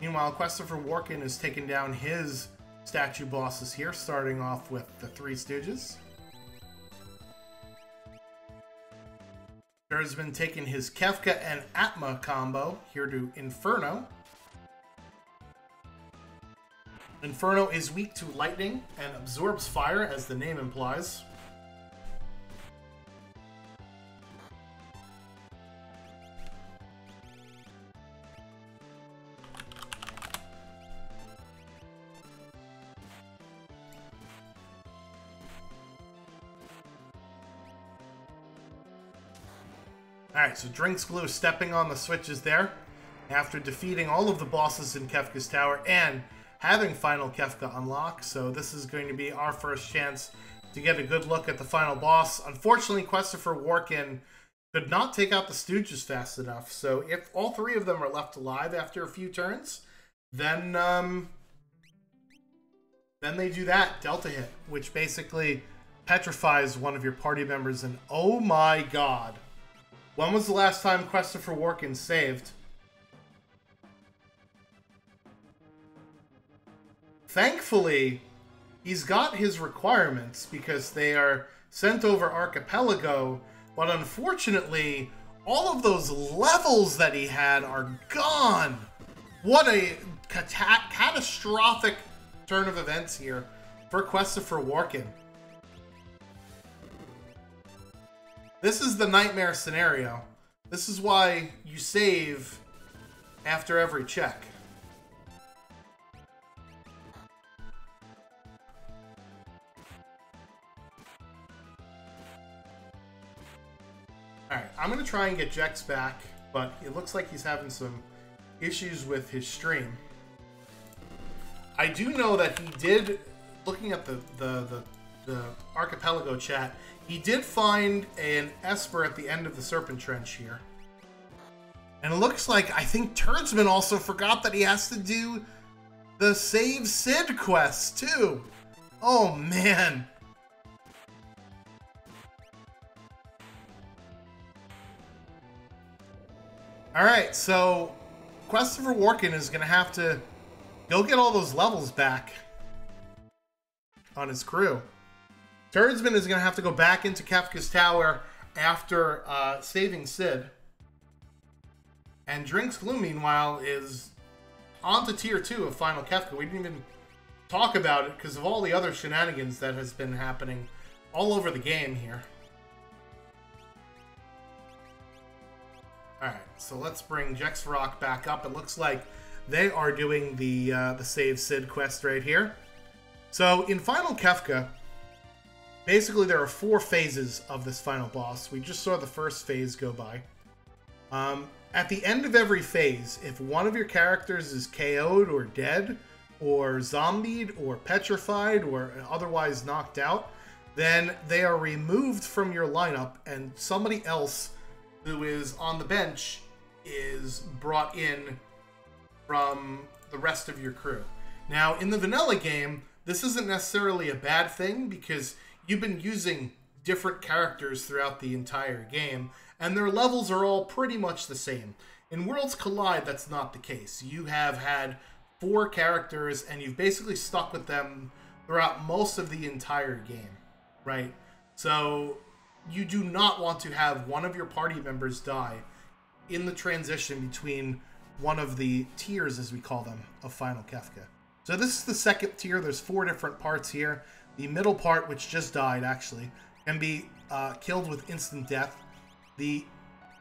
Meanwhile, Questifer Workin is taking down his statue bosses here, starting off with the Three Stooges. There's been taking his Kefka and Atma combo here to Inferno. Inferno is weak to lightning and absorbs fire, as the name implies. Alright, so Drinks Glue stepping on the switches there after defeating all of the bosses in Kefka's Tower and having Final Kefka unlock. So this is going to be our first chance to get a good look at the final boss. Unfortunately, Questifer Workin could not take out the Stooges fast enough. So if all three of them are left alive after a few turns, then they do that Delta hit, which basically petrifies one of your party members. And oh my god. When was the last time Questifer Workin saved? Thankfully, he's got his requirements because they are sent over Archipelago, but unfortunately, all of those levels that he had are gone. What a catastrophic turn of events here for Questifer Workin. This is the nightmare scenario. This is why you save after every check. Alright, I'm going to try and get Jex back, but it looks like he's having some issues with his stream. I do know that he did, looking at the Archipelago chat, he did find an Esper at the end of the Serpent Trench here. And it looks like, I think Turdsman also forgot that he has to do the Save Sid quest, too. Oh, man. Alright, so Christopher Walken is going to have to go get all those levels back on his crew. Turdsman is going to have to go back into Kefka's Tower after saving Sid. And Drinks Glue, meanwhile, is on to Tier 2 of Final Kefka. We didn't even talk about it because of all the other shenanigans that has been happening all over the game here. Alright, so let's bring Jexrock back up. It looks like they are doing the Save Sid quest right here. So in Final Kefka, basically there are 4 phases of this final boss. We just saw the first phase go by. At the end of every phase, if one of your characters is KO'd or dead, or zombied, or petrified, or otherwise knocked out, then they are removed from your lineup and somebody else who is on the bench is brought in from the rest of your crew. Now, in the vanilla game, this isn't necessarily a bad thing because you've been using different characters throughout the entire game, and their levels are all pretty much the same. In Worlds Collide, that's not the case. You have had 4 characters, and you've basically stuck with them throughout most of the entire game, right? So you do not want to have one of your party members die in the transition between one of the tiers, as we call them, of Final Kefka. So this is the second tier. There's 4 different parts here. The middle part, which just died, actually, can be killed with instant death. The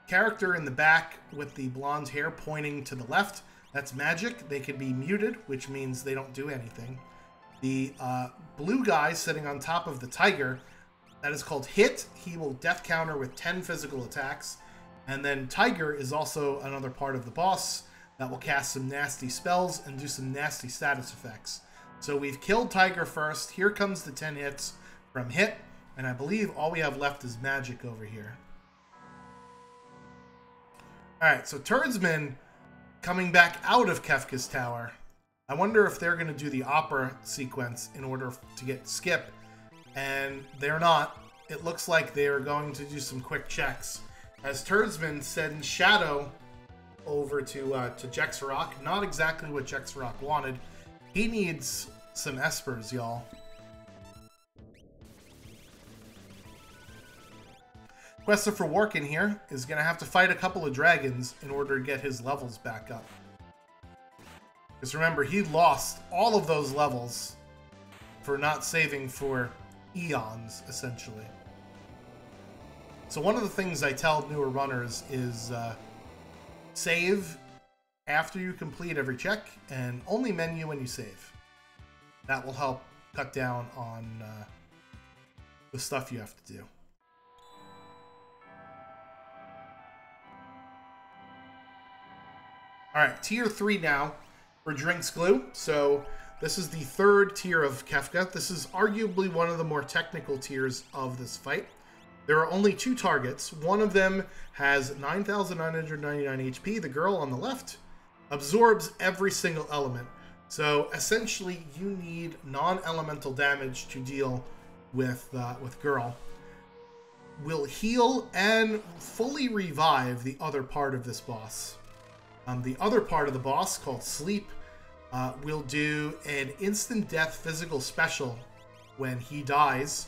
character in the back with the blonde hair pointing to the left, that's magic. They can be muted, which means they don't do anything. The blue guy sitting on top of the tiger, that is called Hit. He will death counter with 10 physical attacks. And then Tiger is also another part of the boss that will cast some nasty spells and do some nasty status effects. So we've killed Tiger first. Here comes the 10 hits from Hit. And I believe all we have left is magic over here. Alright, so Turdsman coming back out of Kefka's Tower. I wonder if they're going to do the opera sequence in order to get Skip. And they're not. It looks like they are going to do some quick checks. As Turdsman sends Shadow over to Jexrock. Not exactly what Jexrock wanted. He needs some Espers, y'all. Christopher Walken here is going to have to fight a couple of dragons in order to get his levels back up. Because remember, he lost all of those levels for not saving for eons, essentially. So one of the things I tell newer runners is save after you complete every check and only menu when you save. That will help cut down on the stuff you have to do. Alright, tier 3 now for Drinks Glue. So this is the 3rd tier of Kefka. This is arguably one of the more technical tiers of this fight. There are only 2 targets. One of them has 9,999 HP. The girl on the left absorbs every single element. So essentially you need non-elemental damage to deal with girl. Will heal and fully revive the other part of this boss. The other part of the boss, called Sleep, will do an instant death physical special when he dies.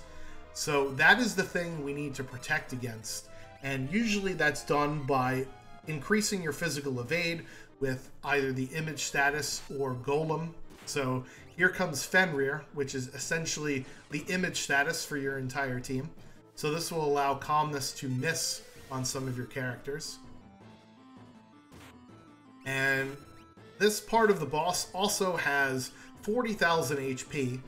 So that is the thing we need to protect against. And usually that's done by increasing your physical evade with either the image status or Golem. So here comes Fenrir, which is essentially the image status for your entire team. So this will allow Calmness to miss on some of your characters. And this part of the boss also has 40,000 HP.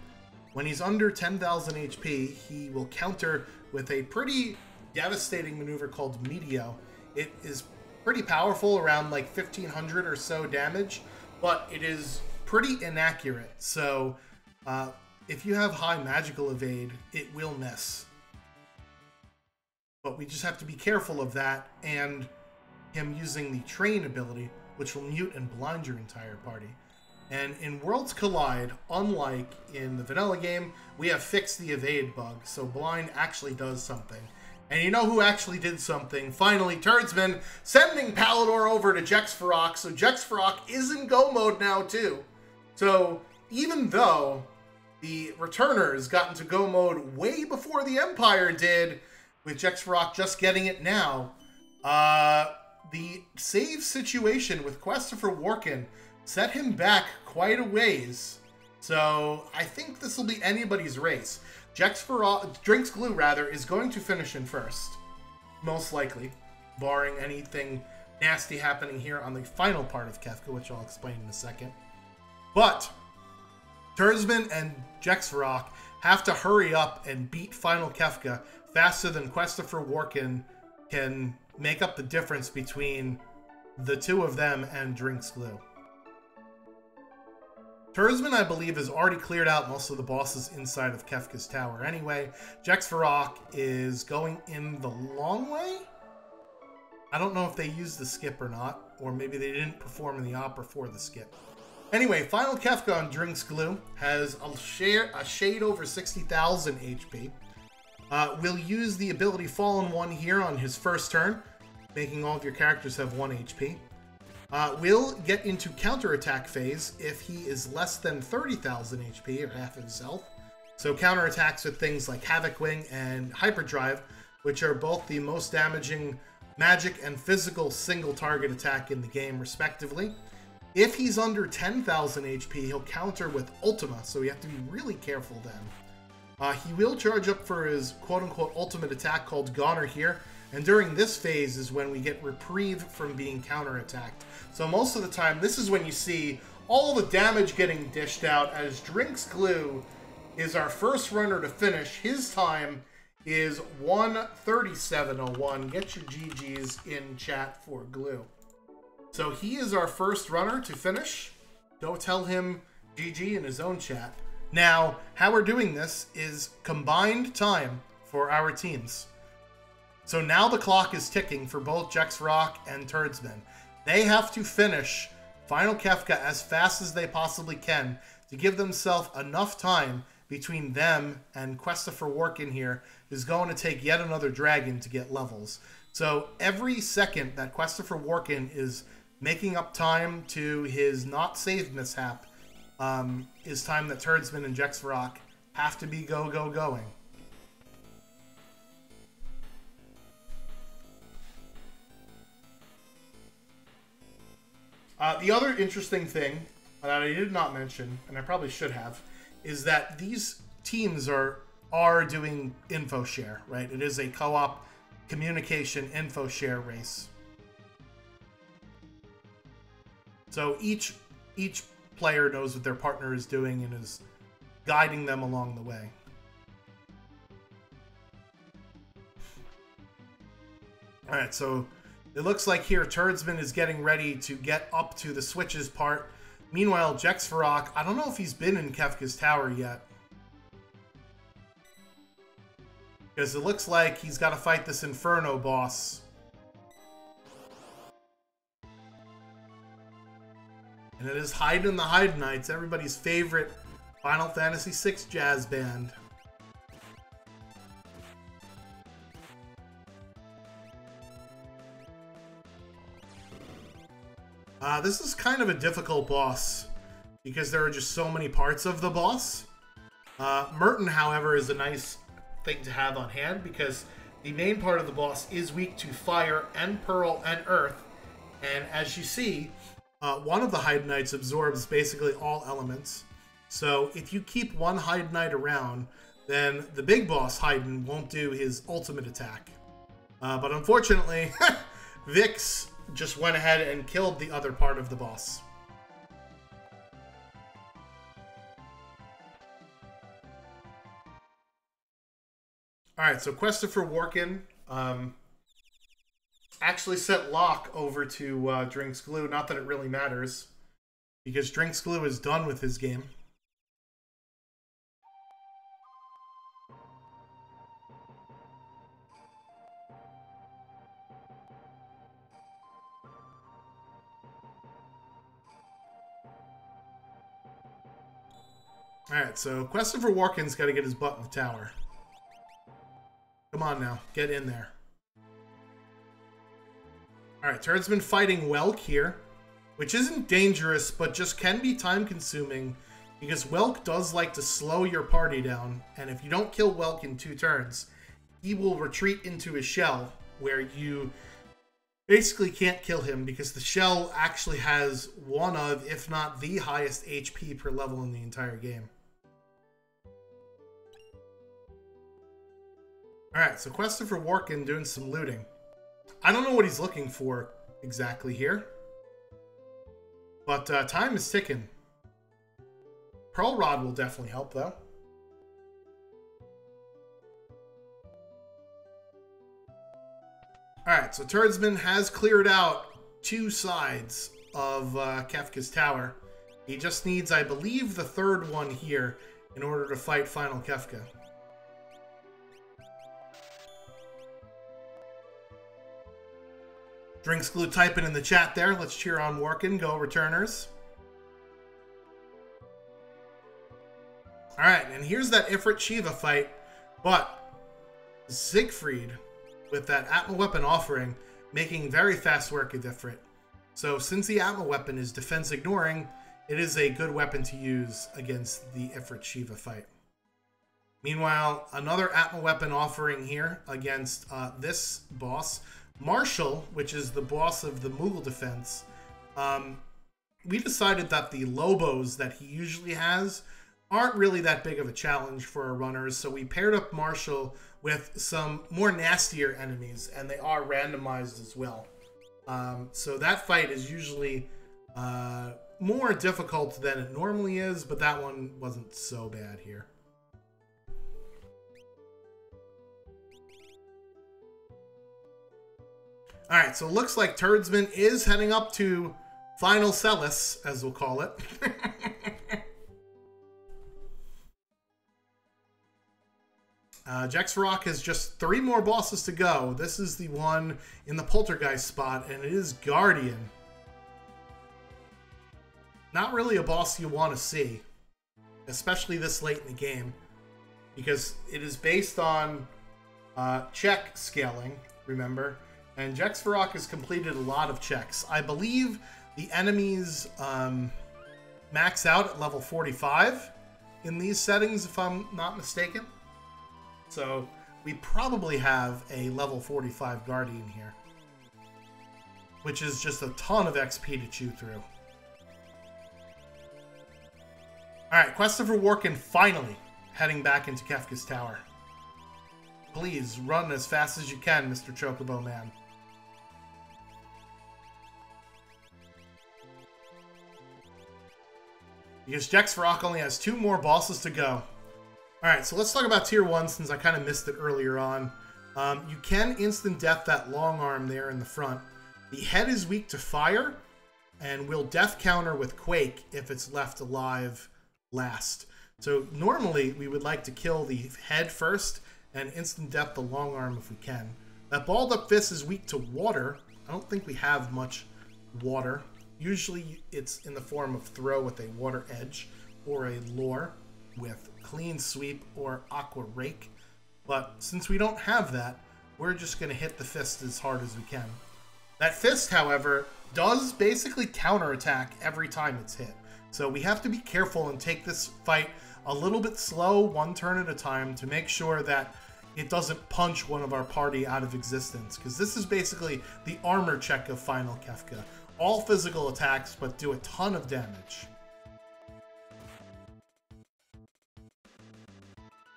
When he's under 10,000 HP, he will counter with a pretty devastating maneuver called Meteor. It is pretty powerful, around like 1,500 or so damage, but it is pretty inaccurate. So if you have high magical evade, it will miss. But we just have to be careful of that, and him using the Train ability, which will mute and blind your entire party. And in Worlds Collide, unlike in the vanilla game, we have fixed the evade bug, so blind actually does something. And you know who actually did something? Finally, Turdsman sending Palador over to Jexfarok, so Jexfarok is in go mode now too. So even though the returners got into go mode way before the Empire did, with Jexfarok just getting it now, the save situation with Christopher Warkin set him back quite a ways. So I think this will be anybody's race. Drinks Glue, rather, is going to finish in first. Most likely. Barring anything nasty happening here on the final part of Kefka, which I'll explain in a second. But Turdsman and Jexfarok have to hurry up and beat Final Kefka faster than Christopher Warkin can make up the difference between the two of them and Drinks Glue. Turdsman, I believe, has already cleared out most of the bosses inside of Kefka's tower anyway. Jexfarok is going in the long way? I don't know if they used the skip or not, or maybe they didn't perform in the opera for the skip. Anyway, Final Kefka on Drinks Glue has a shade over 60,000 HP. Will use the ability Fallen One here on his first turn, making all of your characters have 1 HP. Will get into counterattack phase if he is less than 30,000 HP, or half of his health. So counterattacks with things like Havoc Wing and Hyperdrive, which are both the most damaging magic and physical single target attack in the game, respectively. If he's under 10,000 HP, he'll counter with Ultima, so you have to be really careful then. He will charge up for his quote-unquote ultimate attack called Goner here, and during this phase is when we get reprieve from being counterattacked. So most of the time, this is when you see all the damage getting dished out, as Drinks Glue is our first runner to finish. His time is 1:37:01. Get your GGs in chat for Glue. So he is our first runner to finish. Go tell him GG in his own chat. Now, how we're doing this is combined time for our teams. So now the clock is ticking for both Jexfarok and Turdsman. They have to finish Final Kefka as fast as they possibly can to give themselves enough time between them and Christopher Warkin here, who's going to take yet another dragon to get levels. So every second that Christopher Warkin is making up time to his not saved mishap is time that Turdsman and Jexfarok have to be going. The other interesting thing that I did not mention, and I probably should have, is that these teams are doing info share, right? It is a co-op communication info share race. So each player knows what their partner is doing and is guiding them along the way. All right, so it looks like here Turdsman is getting ready to get up to the switches part. Meanwhile, Jexfarok, I don't know if he's been in Kefka's tower yet, because it looks like he's got to fight this Inferno boss. And it is Haydn the Haydnites, everybody's favorite Final Fantasy VI jazz band. This is kind of a difficult boss because there are just so many parts of the boss. Merton, however, is a nice thing to have on hand because the main part of the boss is weak to fire and pearl and earth. And as you see, one of the Haydnites absorbs basically all elements. So if you keep one Haydnite around, then the big boss Haydn won't do his ultimate attack. But unfortunately, Vix just went ahead and killed the other part of the boss. Alright, so Christopher Warkin actually sent Locke over to Drinks Glue. Not that it really matters, because Drinks Glue is done with his game. Alright, so Christopher Warkin's got to get his butt in the tower. Come on now, get in there. Alright, Turd's been fighting Welk here, which isn't dangerous, but just can be time-consuming, because Welk does like to slow your party down, and if you don't kill Welk in 2 turns, he will retreat into his shell, where you basically can't kill him, because the shell actually has one of, if not the highest HP per level in the entire game. Alright, so Christopher Workin doing some looting. I don't know what he's looking for exactly here, but time is ticking. Pearl Rod will definitely help, though. Alright, so Turdsman has cleared out 2 sides of Kefka's tower. He just needs, I believe, the 3rd one here in order to fight Final Kefka. Drinks Glue typing in the chat there. Let's cheer on Workin. Go Returners. Alright, and here's that Ifrit Shiva fight, but Siegfried, with that Atma Weapon offering, making very fast work of Ifrit. So since the Atma Weapon is defense ignoring, it is a good weapon to use against the Ifrit Shiva fight. Meanwhile, another Atma Weapon offering here against this boss, Marshall, which is the boss of the Moogle defense. We decided that the Lobos that he usually has aren't really that big of a challenge for our runners, so we paired up Marshall with some more nastier enemies, and they are randomized as well. So that fight is usually more difficult than it normally is, but that one wasn't so bad here. Alright, so it looks like Turdsman is heading up to Final Celis, as we'll call it. Jexrock has just 3 more bosses to go. This is the one in the Poltergeist spot, and it is Guardian. Not really a boss you want to see, especially this late in the game, because it is based on check scaling, remember? And Jexrock has completed a lot of checks. I believe the enemies max out at level 45 in these settings, if I'm not mistaken. So we probably have a level 45 Guardian here, which is just a ton of XP to chew through. Alright, Christopher Workin finally heading back into Kefka's tower. Please run as fast as you can, Mr. Chocobo Man. Because Jexrock only has 2 more bosses to go. Alright, so let's talk about Tier 1 since I kind of missed it earlier on. You can instant death that long arm there in the front. The head is weak to fire, and will death counter with Quake if it's left alive last. So normally we would like to kill the head first and instant death the long arm if we can. That balled up fist is weak to water. I don't think we have much water. Usually it's in the form of throw with a water edge or a lure with clean sweep or aqua rake. But since we don't have that, we're just going to hit the fist as hard as we can. That fist, however, does basically counterattack every time it's hit. So we have to be careful and take this fight a little bit slow, 1 turn at a time, to make sure that it doesn't punch one of our party out of existence. Because this is basically the armor check of Final Kefka. All physical attacks, but do a ton of damage.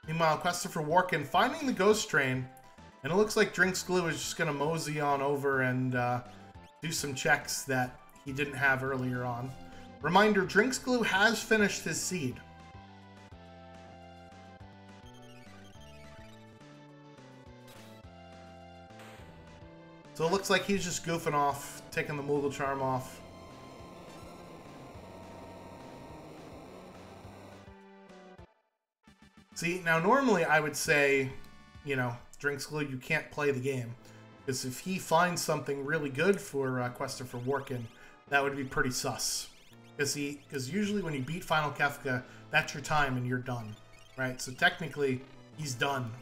Meanwhile, Christopher Workin finding the Ghost Train, and it looks like Drinks Glue is just going to mosey on over and do some checks that he didn't have earlier on. Reminder, Drinks Glue has finished his seed. So it looks like he's just goofing off, taking the Moogle Charm off. See, now normally I would say, you know, Drinks Glue, you can't play the game. Because if he finds something really good for Christopher Workin, that would be pretty sus. Because usually when you beat Final Kefka, that's your time and you're done. Right? So technically, he's done.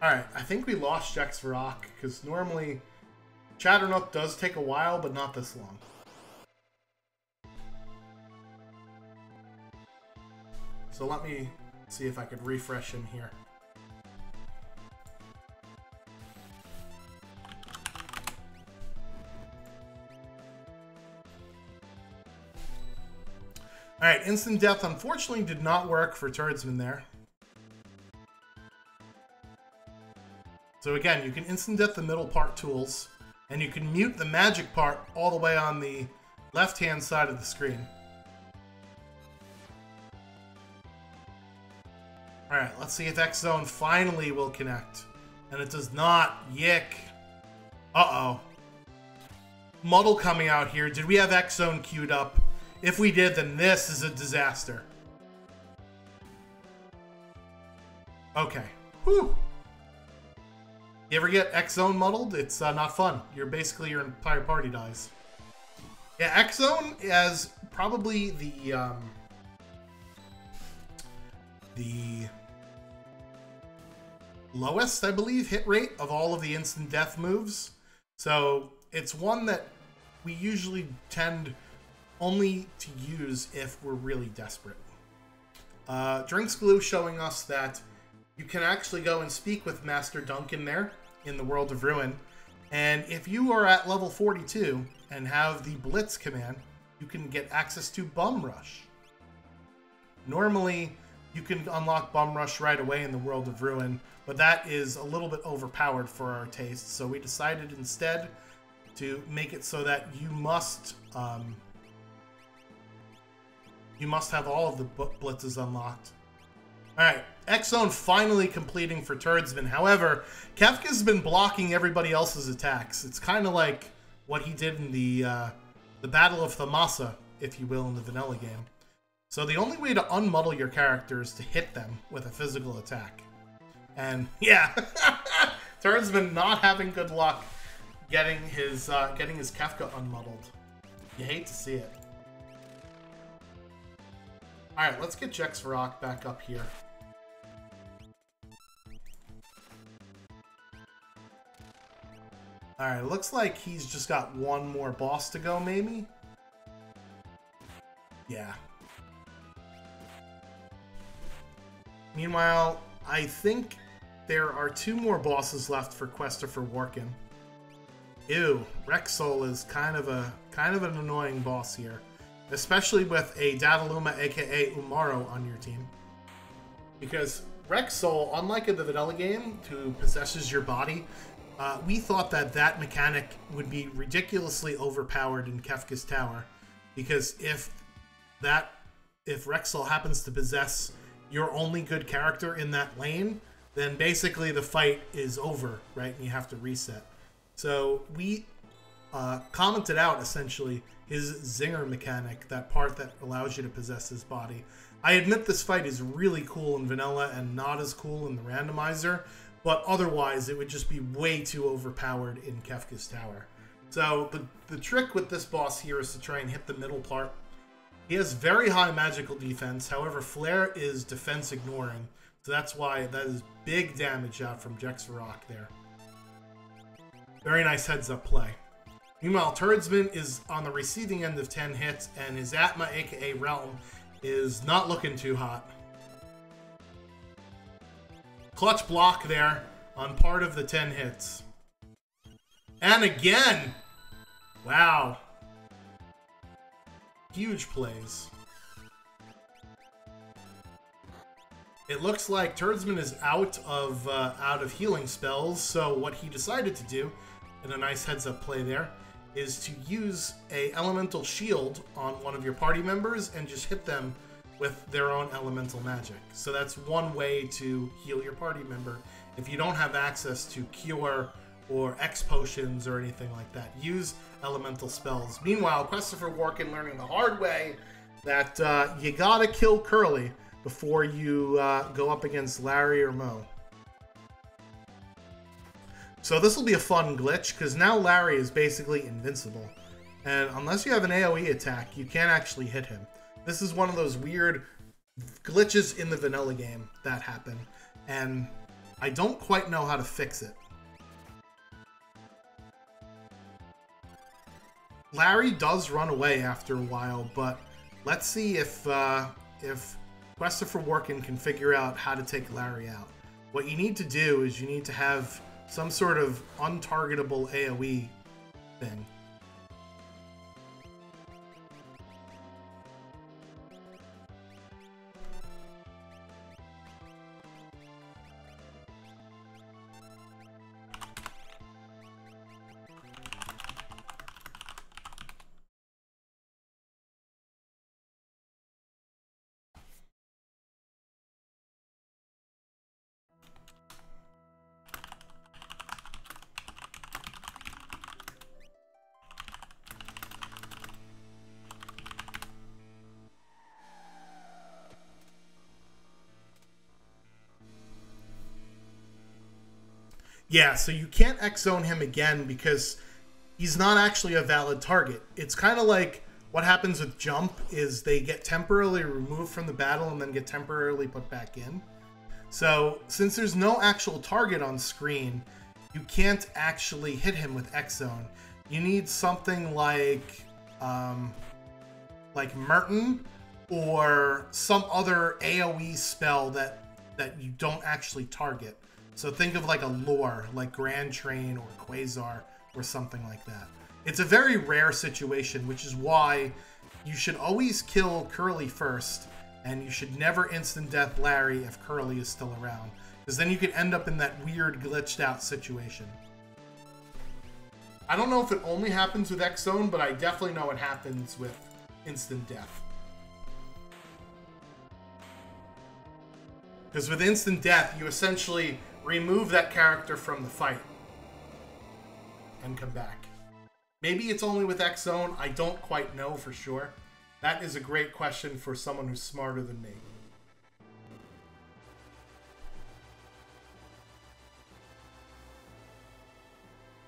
Alright, I think we lost Jex Varrock, because normally Chatternook does take a while, but not this long. So let me see if I could refresh him here. Alright, instant death unfortunately did not work for Turdsman there. So again, you can instant death the middle part tools, and you can mute the magic part all the way on the left-hand side of the screen. Alright, let's see if X-Zone finally will connect. And it does not. Yick. Uh-oh. Muddle coming out here. Did we have X-Zone queued up? If we did, then this is a disaster. Okay. Whew. You ever get X-Zone muddled? It's not fun. You're basically, your entire party dies. Yeah, X-Zone is probably the lowest, I believe, hit rate of all of the instant death moves. So it's one that we usually tend only to use if we're really desperate. Drinks Glue showing us that you can actually go and speak with Master Duncan there in the World of Ruin. And if you are at level 42 and have the Blitz command, you can get access to Bum Rush. Normally, you can unlock Bum Rush right away in the World of Ruin, but that is a little bit overpowered for our taste. So we decided instead to make it so that you must have all of the blitzes unlocked. Alright, X-Zone finally completing for Turdsman. However, Kefka's been blocking everybody else's attacks. It's kind of like what he did in the Battle of Thamasa, if you will, in the vanilla game. So the only way to unmuddle your character is to hit them with a physical attack. And yeah, Turdsman not having good luck getting his Kefka unmuddled. You hate to see it. Alright, let's get Jex Varrock back up here. Alright, looks like he's just got one more boss to go, maybe? Yeah. Meanwhile, I think there are 2 more bosses left for Christopher Warkin. Ew, Rexol is kind of an annoying boss here. Especially with a Dataluma, aka Umaro, on your team. Because Rexol, unlike in the vanilla game, who possesses your body, we thought that mechanic would be ridiculously overpowered in Kefka's Tower. Because if Rexol happens to possess your only good character in that lane, then basically the fight is over, right? And you have to reset. So we commented out, essentially, his Zinger mechanic, that part that allows you to possess his body. I admit this fight is really cool in vanilla and not as cool in the randomizer, but otherwise it would just be way too overpowered in Kefka's Tower. So the trick with this boss here is to try and hit the middle part. He has very high magical defense, however Flare is defense ignoring, so that's why that is big damage out from Jex Varrock there. Very nice heads up play. Meanwhile, Turdsman is on the receiving end of 10 hits, and his Atma, aka Realm, is not looking too hot. Clutch block there on part of the 10 hits. And again! Wow. Huge plays. It looks like Turdsman is out of healing spells, so what he decided to do, in a nice heads-up play there, is to use a elemental shield on one of your party members and just hit them with their own elemental magic. So that's one way to heal your party member if you don't have access to cure or X potions or anything like that. Use elemental spells. Meanwhile, Christopher Warkin learning the hard way that you gotta kill Curly before you go up against Larry or Mo. So this will be a fun glitch, because now Larry is basically invincible. And unless you have an AoE attack, you can't actually hit him. This is one of those weird glitches in the vanilla game that happen. And I don't quite know how to fix it. Larry does run away after a while, but let's see if Christopher Workin can figure out how to take Larry out. What you need to do is you need to have some sort of untargetable AoE thing. Yeah, so you can't X-Zone him again because he's not actually a valid target. It's kind of like what happens with Jump is they get temporarily removed from the battle and then get temporarily put back in. So since there's no actual target on screen, you can't actually hit him with X-Zone. You need something like Merton or some other AoE spell that you don't actually target. So think of like a lure, like Grand Train or Quasar or something like that. It's a very rare situation, which is why you should always kill Curly first, and you should never instant death Larry if Curly is still around, because then you could end up in that weird glitched out situation. I don't know if it only happens with X-Zone, but I definitely know it happens with instant death. Because with instant death, you essentially remove that character from the fight and come back. Maybe it's only with X-Zone. I don't quite know for sure. That is a great question for someone who's smarter than me.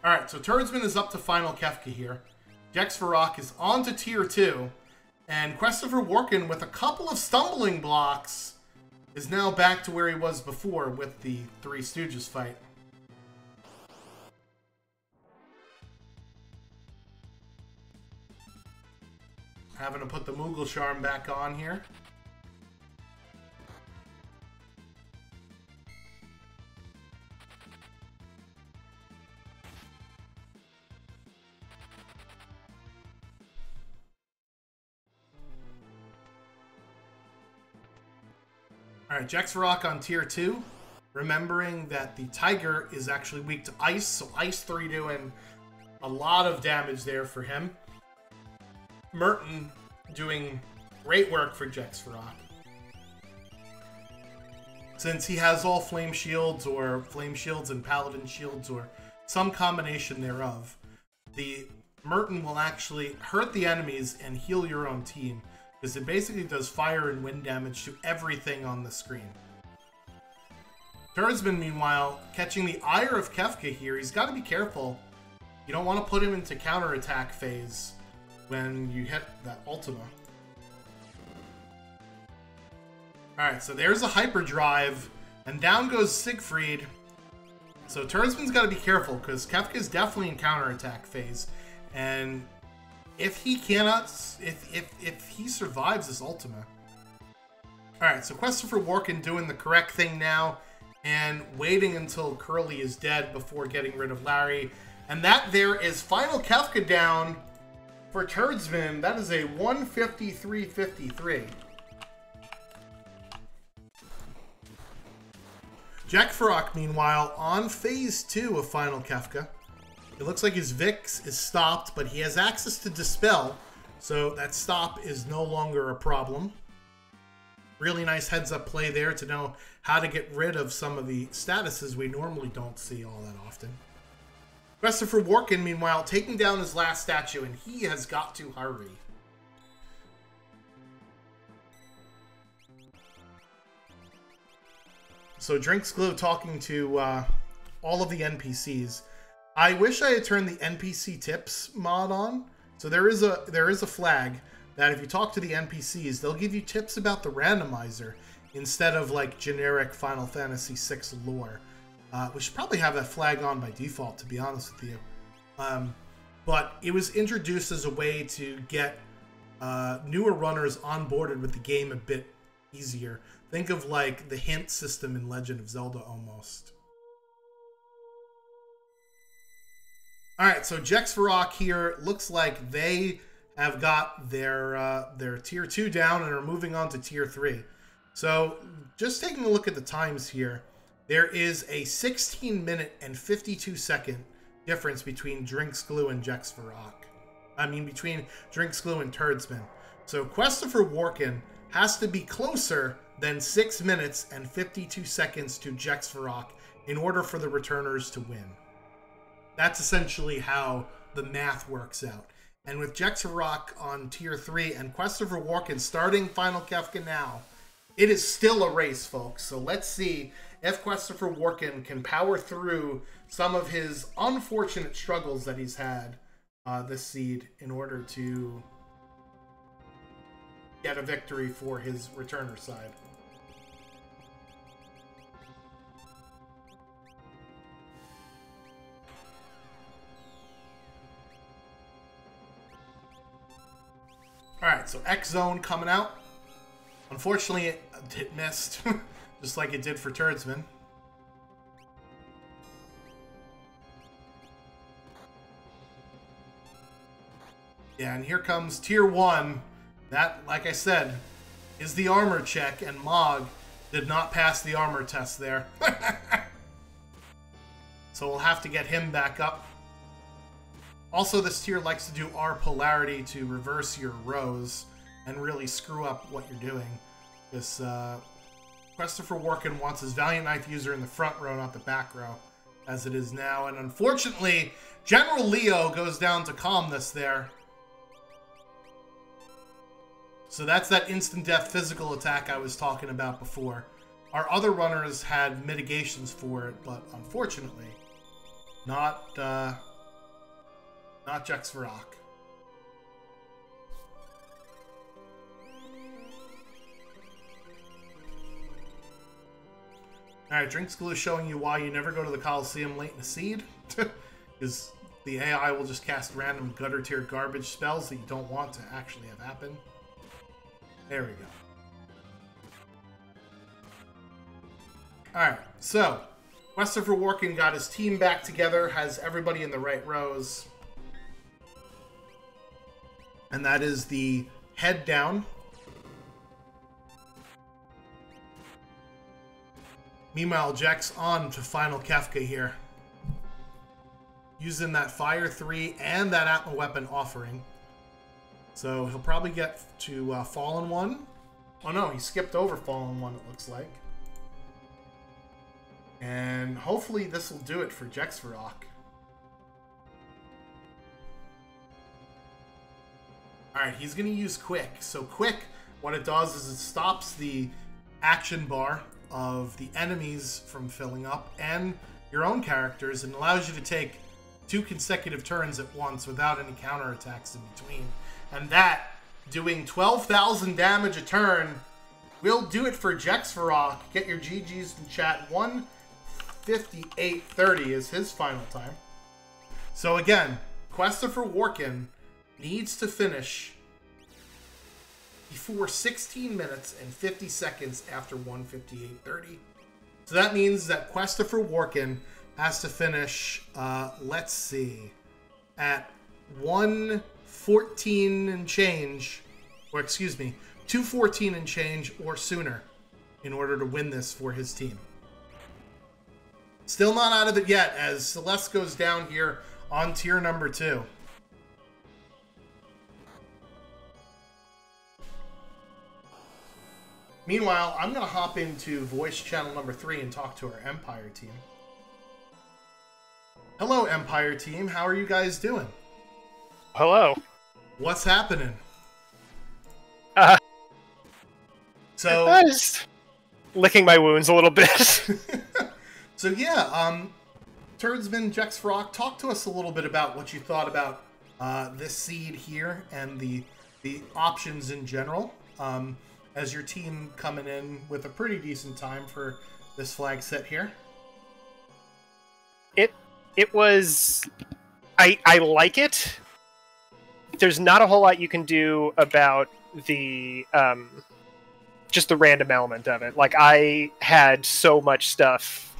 Alright, so Turdsman is up to Final Kefka here. Jex Varrock is on to Tier 2. And Christopher Workin, with a couple of stumbling blocks, is now back to where he was before with the Three Stooges fight. Having to put the Moogle Charm back on here. Alright, Jex Varrock on Tier 2. Remembering that the Tiger is actually weak to Ice, so Ice 3 doing a lot of damage there for him. Merton doing great work for Jex Varrock. Since he has all Flame Shields, or Flame Shields and Paladin Shields, or some combination thereof, the Merton will actually hurt the enemies and heal your own team, because it basically does fire and wind damage to everything on the screen. Turdsman, meanwhile, catching the Ire of Kefka here. He's got to be careful. You don't want to put him into counterattack phase when you hit that Ultima. Alright, so there's a Hyperdrive, and down goes Siegfried. So Turdsman's got to be careful, because Kefka is definitely in counterattack phase, and if he cannot, if he survives this Ultima. Alright, so Christopher Workin doing the correct thing now, and waiting until Curly is dead before getting rid of Larry. And that there is Final Kefka down for Turdsman. That is a 153.53. Jex Varrock, meanwhile, on Phase 2 of Final Kefka. It looks like his Vix is stopped, but he has access to Dispel, so that stop is no longer a problem. Really nice heads-up play there to know how to get rid of some of the statuses we normally don't see all that often. Christopher Workin, meanwhile, taking down his last statue, and he has got to hurry. So Drinksglow talking to all of the NPCs. I wish I had turned the NPC tips mod on. So there is a flag that if you talk to the NPCs, they'll give you tips about the randomizer instead of like generic Final Fantasy VI lore. We should probably have that flag on by default, to be honest with you. But it was introduced as a way to get newer runners onboarded with the game a bit easier. Think of like the hint system in Legend of Zelda almost. Alright, so Jex Varrock here looks like they have got their tier 2 down and are moving on to tier 3. So just taking a look at the times here, there is a 16-minute and 52-second difference between Drinksglue and Jex Varrock. I mean, between Drinksglue and Turdsman. So Christopher Warkin has to be closer than 6 minutes and 52 seconds to Jex Varrock in order for the returners to win. That's essentially how the math works out. And with Jex Varrock on tier 3 and Christopher Warkin starting Final Kefka now, it is still a race, folks. So let's see if Christopher Warkin can power through some of his unfortunate struggles that he's had this seed in order to get a victory for his returner side. Alright, so X Zone coming out. Unfortunately, it missed, just like it did for Turdsman. Yeah, and here comes Tier 1. That, like I said, is the armor check, and Mog did not pass the armor test there. So we'll have to get him back up. Also, this tier likes to do R polarity to reverse your rows and really screw up what you're doing. This Christopher Warkin wants his Valiant Knife user in the front row, not the back row, as it is now. And unfortunately, General Leo goes down to calmness there. So that's that instant death physical attack I was talking about before. Our other runners had mitigations for it, but unfortunately, not Jex Varrock. Alright, Drinksglue showing you why you never go to the Coliseum late in a seed. Because the AI will just cast random gutter tier garbage spells that you don't want to actually have happen. There we go. Alright, so Christopher Warkin got his team back together, has everybody in the right rows. And that is the head down. Meanwhile, Jex on to Final Kefka here. Using that Fire 3 and that Atma Weapon offering. So he'll probably get to Fallen 1. Oh no, he skipped over Fallen 1, it looks like. And hopefully this will do it for Jex Varrock. Alright, he's going to use Quick. So Quick, what it does is it stops the action bar of the enemies from filling up and your own characters and allows you to take 2 consecutive turns at once without any counterattacks in between. And that, doing 12,000 damage a turn, will do it for Jex Varrock. Get your GGs in chat. 1:58:30 is his final time. So again, Christopher Warkin needs to finish before 16 minutes and 50 seconds after 1:58:30. So that means that Christopher Warkin has to finish, let's see, at 1:14 and change, or excuse me, 2:14 and change or sooner in order to win this for his team. Still not out of it yet, as Celeste goes down here on tier number 2. Meanwhile, I'm going to hop into voice channel number 3 and talk to our Empire team. Hello, Empire team. How are you guys doing? Hello. What's happening? So just licking my wounds a little bit. So yeah, Turdsman, Jex Varrock, talk to us a little bit about what you thought about this seed here and the options in general. As your team coming in with a pretty decent time for this flag set here. it was... I like it. There's not a whole lot you can do about the just the random element of it. Like, I had so much stuff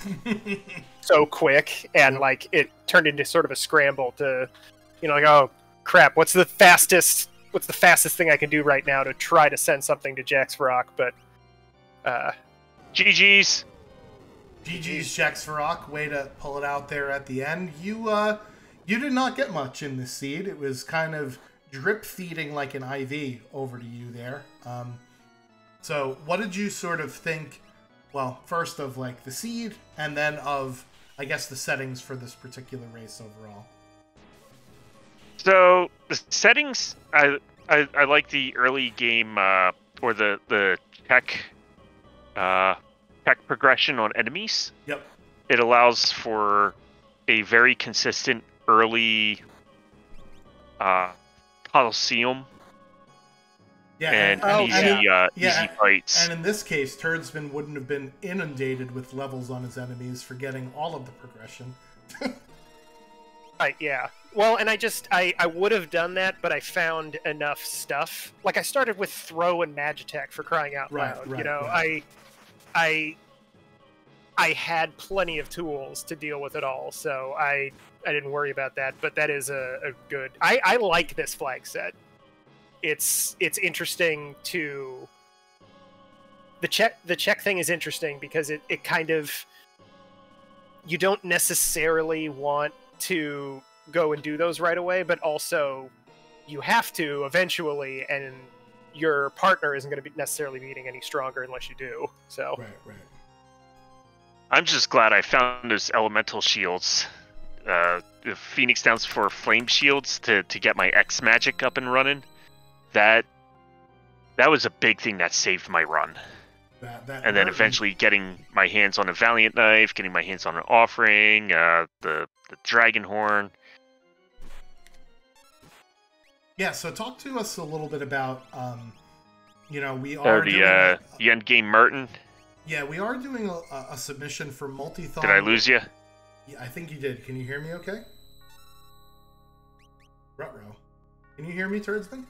so quick, and like it turned into sort of a scramble to, like, oh crap, what's the fastest thing I can do right now to try to send something to Jax Varrock? But GG's Jax Varrock, way to pull it out there at the end. You did not get much in this seed. It was kind of drip feeding like an IV over to you there. So what did you sort of think, well, first of like the seed, and then of, I guess, the settings for this particular race overall? So the settings, I like the early game or the tech progression on enemies. Yep. It allows for a very consistent early Coliseum. Yeah, and easy fights. And in this case, Turdsman wouldn't have been inundated with levels on his enemies for getting all of the progression. Right, yeah. Well, and I would have done that, but I found enough stuff. Like, I started with throw and Magitech, for crying out loud. Right. I had plenty of tools to deal with it all, so I didn't worry about that. But that is a good... I like this flag set. It's interesting to... The check thing is interesting because it kind of... You don't necessarily want to go and do those right away, but also you have to eventually, and your partner isn't going to be necessarily be getting any stronger unless you do. So right. I'm just glad I found those elemental shields. The Phoenix Downs for flame shields to get my X magic up and running. That was a big thing that saved my run. And then eventually getting my hands on a Valiant Knife, getting my hands on an Offering, the Dragon Horn. Yeah, so talk to us a little bit about, we are doing the end game Merton. Yeah, we are doing a submission for Multithon. Did I lose you? Yeah, I think you did. Can you hear me okay? Ruh-roh. Can you hear me, Turdsman?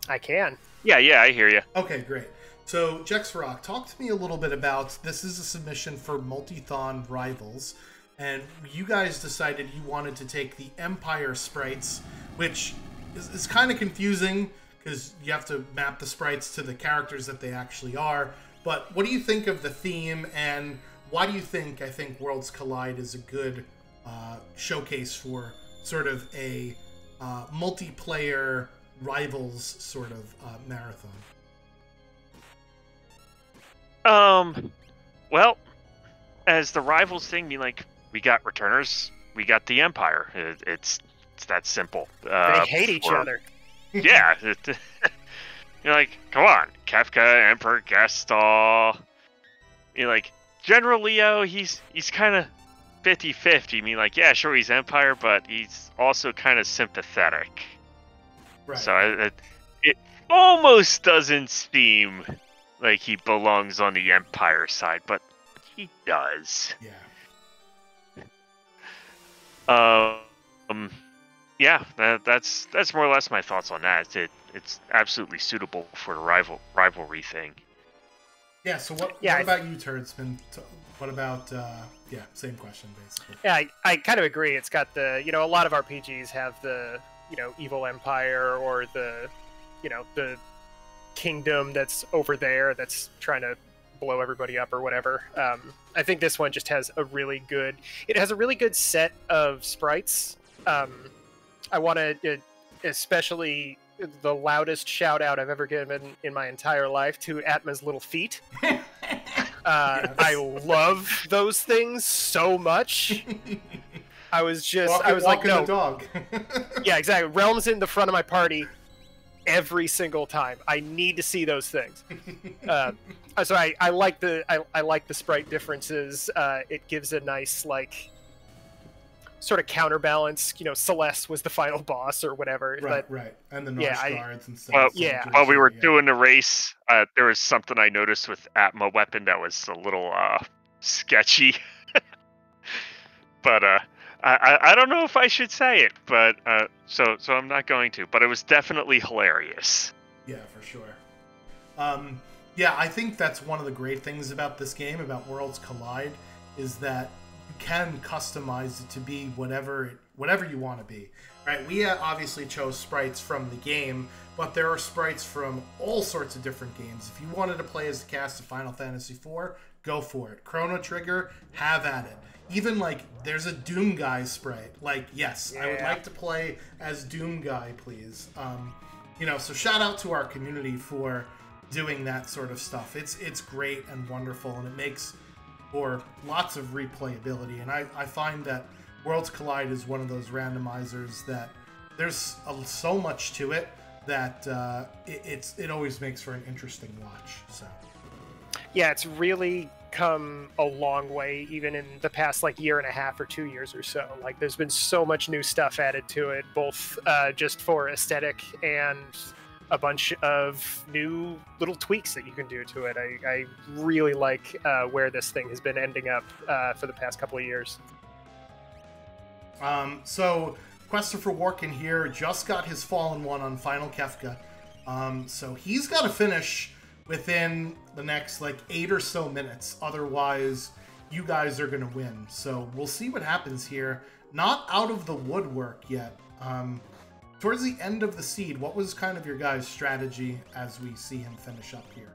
I can. Yeah, I hear you. Okay, great. So, Jax Varrock, talk to me a little bit about, this is a submission for Multithon Rivals, and you guys decided you wanted to take the Empire sprites, which is kind of confusing, because you have to map the sprites to the characters that they actually are. But what do you think of the theme, and why do you think, Worlds Collide is a good showcase for sort of a multiplayer Rivals sort of marathon? Well, as the Rivals thing, we got returners, we got the Empire. It's that simple. They hate each other. Yeah. You're like, come on, Kefka, Emperor, Gestal. You're like, General Leo, he's kind of 50-50. Yeah, sure, he's Empire, but he's also kind of sympathetic. Right. So it almost doesn't seem like he belongs on the Empire side, but he does. Yeah. Yeah, that's more or less my thoughts on that. It's absolutely suitable for the rivalry thing. Yeah. So what about you, Turdsman? What about same question basically. Yeah, I kind of agree. It's got the a lot of RPGs have the evil empire or the the kingdom that's over there that's trying to blow everybody up or whatever. I think this one just has a really good set of sprites. I want to especially the loudest shout out I've ever given in my entire life to Atma's little feet. Yes. I love those things so much. I was like, no, the dog. Yeah, exactly. Realm's in the front of my party every single time. I need to see those things. So I like the sprite differences. It gives a nice sort of counterbalance. Celeste was the final boss or whatever. Right. And the Norse guards and stuff. Well, while we were doing the race, there was something I noticed with Atma weapon that was a little sketchy. But I don't know if I should say it, but so I'm not going to. But it was definitely hilarious. Yeah, for sure. Yeah, I think that's one of the great things about this game, about Worlds Collide, is that you can customize it to be whatever you want to be. Right? We obviously chose sprites from the game, but there are sprites from all sorts of different games. If you wanted to play as the cast of Final Fantasy IV, go for it. Chrono Trigger, have at it. Even, like, there's a Doom Guy sprite. Like, yes, I would like to play as Doom Guy, please. You know, so shout out to our community for doing that sort of stuff. It's great and wonderful, and it makes for lots of replayability. And I find that Worlds Collide is one of those randomizers that there's so much to it that it always makes for an interesting watch. So yeah, it's really come a long way, even in the past like year and a half or 2 years or so. Like, there's been so much new stuff added to it, both just for aesthetic and a bunch of new little tweaks that you can do to it. I really like where this thing has been ending up for the past couple of years. So Christopher Warkin here just got his Fallen 1 on Final Kefka. So he's got to finish within the next like 8 or so minutes. Otherwise, you guys are going to win. So we'll see what happens here. Not out of the woodwork yet. Towards the end of the seed, what was kind of your guys' strategy as we see him finish up here?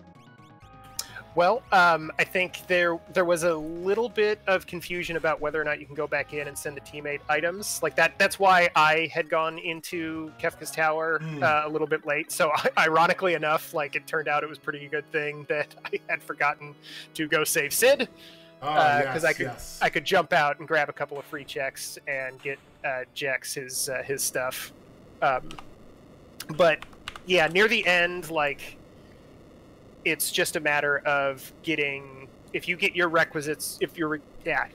Well, I think there was a little bit of confusion about whether or not you can go back in and send the teammate items. Like that's why I had gone into Kefka's Tower a little bit late. So ironically enough, like, it turned out it was a pretty good thing that I had forgotten to go save Sid. Because I could jump out and grab a couple of free checks and get Jex his stuff. But yeah, near the end, like, it's just a matter of getting, if you get your requisites, your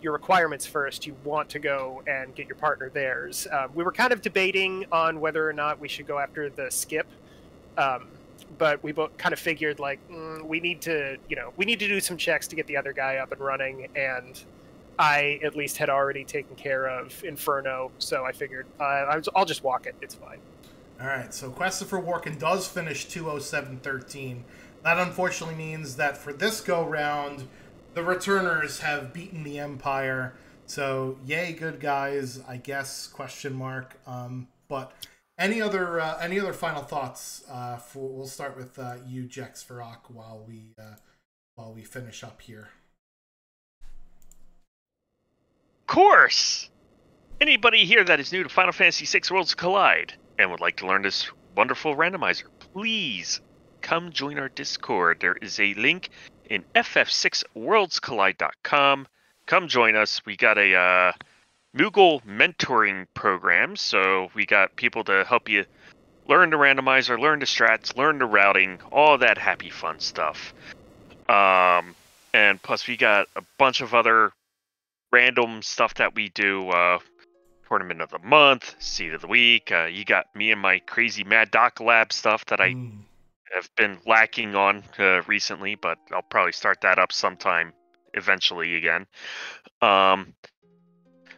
requirements first, you want to go and get your partner theirs. We were kind of debating on whether or not we should go after the skip, but we both kind of figured, like, we need to do some checks to get the other guy up and running, and I at least had already taken care of Inferno, so I figured I'll just walk it. It's fine. All right, so Christopher Warkin does finish 207.13. That unfortunately means that for this go-round, the returners have beaten the Empire. So, yay, good guys, I guess, question mark. But any other final thoughts? We'll start with you, Jex Farrak, while we finish up here. Of course! Anybody here that is new to Final Fantasy VI Worlds Collide and would like to learn this wonderful randomizer, please come join our Discord. There is a link in ff6worldscollide.com. Come join us. We got a Moogle mentoring program, so we got people to help you learn the randomizer, learn the strats, learn the routing, all that happy fun stuff. And plus we got a bunch of other random stuff that we do. Tournament of the month, seed of the week. You got me and my crazy Mad Doc Lab stuff that I have been lacking on recently, but I'll probably start that up sometime eventually again.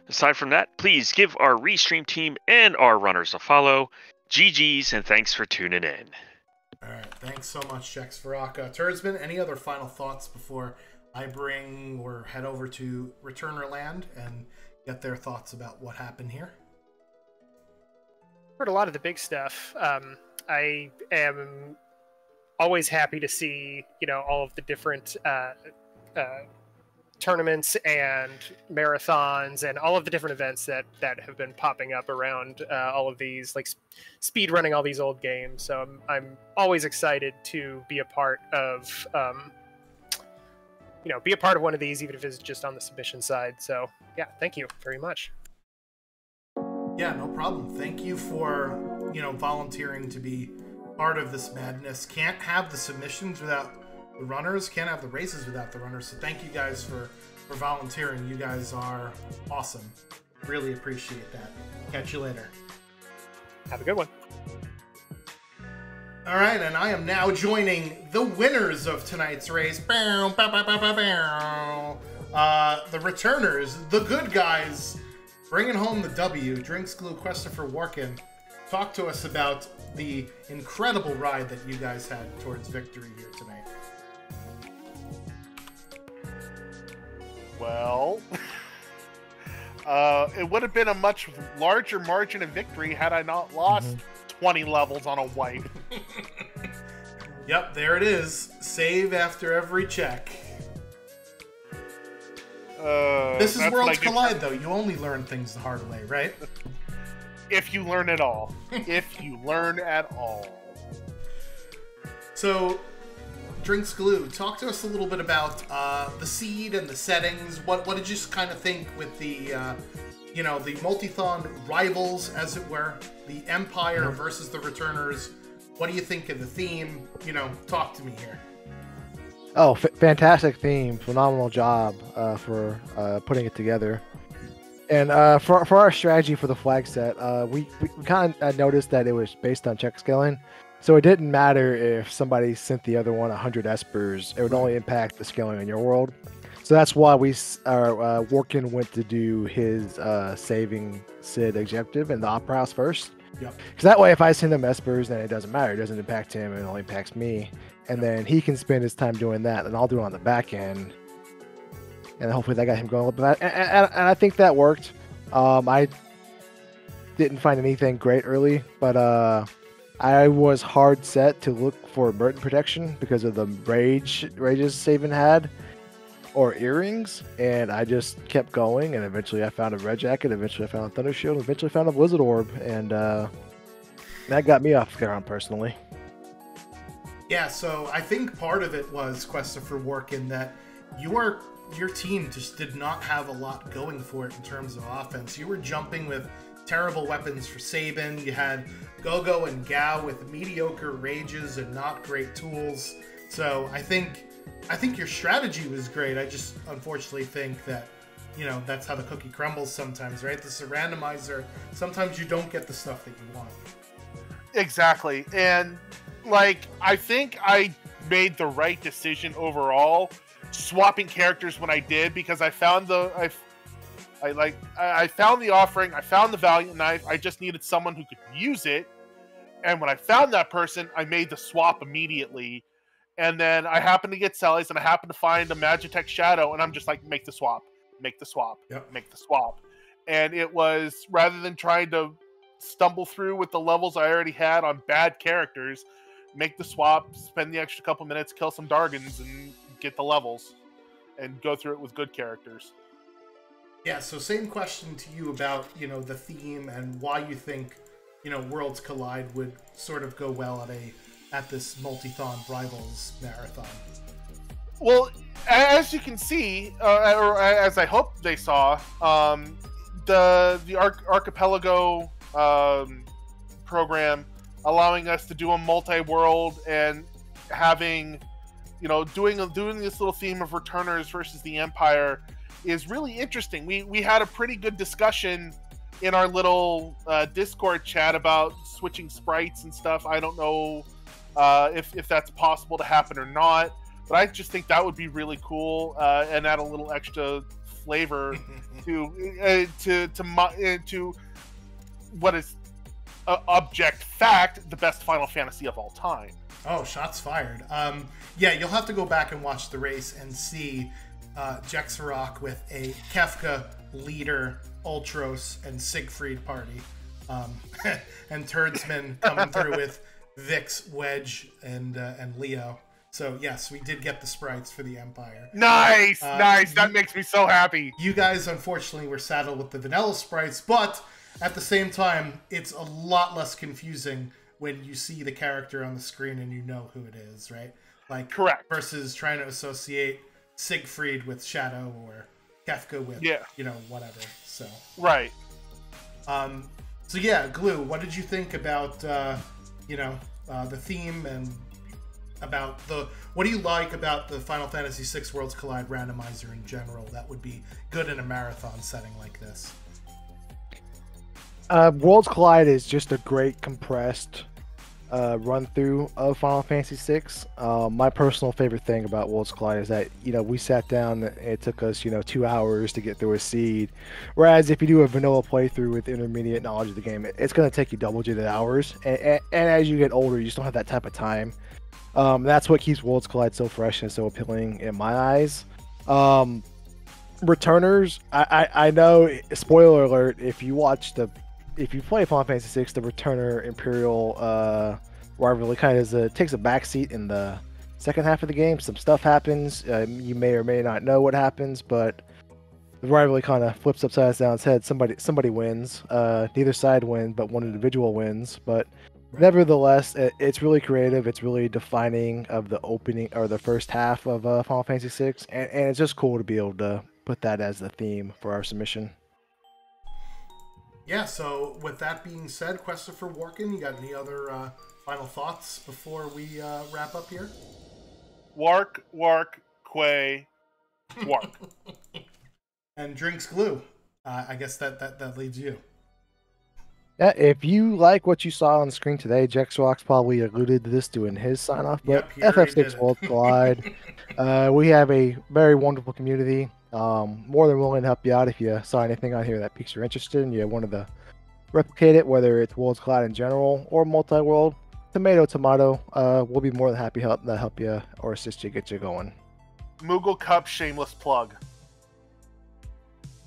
Aside from that, please give our Restream team and our runners a follow. GG's, and thanks for tuning in. All right, thanks so much, Jex Farrak. Tursman, any other final thoughts before I bring or head over to Returner Land and get their thoughts about what happened here? Heard a lot of the big stuff. I am always happy to see, all of the different tournaments and marathons and all of the different events that have been popping up around all of these, like speed running all these old games. So I'm always excited to be a part of be a part of one of these, even if it's just on the submission side. So yeah, thank you very much. Yeah, no problem. Thank you for, volunteering to be part of this madness. Can't have the submissions without the runners, can't have the races without the runners. So thank you guys for volunteering. You guys are awesome. Really appreciate that. Catch you later. Have a good one. All right, and I am now joining the winners of tonight's race. The returners, the good guys, bringing home the W, Drinks Glue, Christopher Warkin. Talk to us about the incredible ride that you guys had towards victory here tonight. Well, it would have been a much larger margin of victory had I not lost 20 levels on a wipe. Yep, there it is. Save after every check. This is Worlds Collide, though. You only learn things the hard way, right? If you learn at all. If you learn at all. So, Drinks Glue, talk to us a little bit about the seed and the settings. What did you kind of think with the, the Multithon rivals, as it were, the Empire versus the Returners? What do you think of the theme? Talk to me here. Oh, fantastic theme! Phenomenal job for putting it together. And for our strategy for the flag set, we kind of noticed that it was based on check scaling. So it didn't matter if somebody sent the other one 100 espers. It would only impact the scaling in your world. So that's why Workin went to do his saving Sid objective in the Opera House first. Yep. Because that way, if I send him espers, then it doesn't matter. It doesn't impact him. It only impacts me. And then he can spend his time doing that, and I'll do it on the back end. And hopefully that got him going a little bit. And I think that worked. I didn't find anything great early, but I was hard set to look for Merton protection because of the rages Saban had, or earrings, and I just kept going, and eventually I found a red jacket, eventually I found a thunder shield, eventually I found a blizzard orb, and that got me off the ground personally. Yeah, so I think part of it was, Christopher Warkin, that your team just did not have a lot going for it in terms of offense. You were jumping with terrible weapons for Saban. You had Gogo and Gao with mediocre rages and not great tools. So I think your strategy was great. I just unfortunately think that, that's how the cookie crumbles sometimes, right? This is a randomizer. Sometimes you don't get the stuff that you want. Exactly. And I think I made the right decision overall, swapping characters when I did, because I found I found the offering, I found the Valiant Knife, I just needed someone who could use it, and when I found that person, I made the swap immediately, and then I happened to get Sally's, and I happened to find a Magitech Shadow, and I'm just like, make the swap, make the swap, make the swap, and it was, rather than trying to stumble through with the levels I already had on bad characters, make the swap, spend the extra couple minutes, kill some Dargans, and get the levels, and go through it with good characters. Yeah, so same question to you about, the theme and why you think, Worlds Collide would sort of go well at this Multithon Rivals Marathon. Well, as you can see, or as I hope they saw, the Archipelago program allowing us to do a multi-world and having, doing this little theme of Returners versus the Empire is really interesting. We had a pretty good discussion in our little Discord chat about switching sprites and stuff. I don't know if that's possible to happen or not, but I just think that would be really cool and add a little extra flavor to what is object fact the best Final Fantasy of all time. Oh, shots fired. Yeah, you'll have to go back and watch the race and see Jexarok with a Kefka, Leader, Ultros, and Siegfried party. And Turdsman coming through with Vix, Wedge, and Leo. So, yes, we did get the sprites for the Empire. Nice! Nice! That makes me so happy. You guys, unfortunately, were saddled with the vanilla sprites, but at the same time, it's a lot less confusing when you see the character on the screen and you know who it is, right? Correct. Versus trying to associate Siegfried with Shadow or Kefka with, whatever. So right. So yeah, Glue, what did you think about the theme and about what do you like about the Final Fantasy VI Worlds Collide randomizer in general that would be good in a marathon setting like this? Worlds Collide is just a great compressed run through of Final Fantasy VI. My personal favorite thing about Worlds Collide is that we sat down. It took us 2 hours to get through a seed, whereas if you do a vanilla playthrough with intermediate knowledge of the game, it's going to take you double-digit hours. And as you get older, you just don't have that type of time. That's what keeps Worlds Collide so fresh and so appealing in my eyes. Returners, I know. Spoiler alert: if you play Final Fantasy VI, the Returner Imperial rivalry kind of takes a backseat in the second half of the game. Some stuff happens. You may or may not know what happens, but the rivalry kind of flips upside down its head. Somebody wins. Neither side wins, but one individual wins. But nevertheless, it's really creative. It's really defining of the opening or the first half of Final Fantasy VI, and it's just cool to be able to put that as the theme for our submission. Yeah, so with that being said, Christopher Warkin, you got any other final thoughts before we wrap up here? Wark, Quay, Wark. And Drinks Glue. I guess that leaves you. Yeah, if you like what you saw on screen today, Jexrox probably alluded to this doing his sign-off, but Yep, FF6 World Collide, we have a very wonderful community. More than willing to help you out if you saw anything on here that piques your interest and you wanted to replicate it, whether it's Worlds Collide in general or multi-world. Tomato. We'll be more than happy to help you or assist you, get you going. Moogle Cup shameless plug.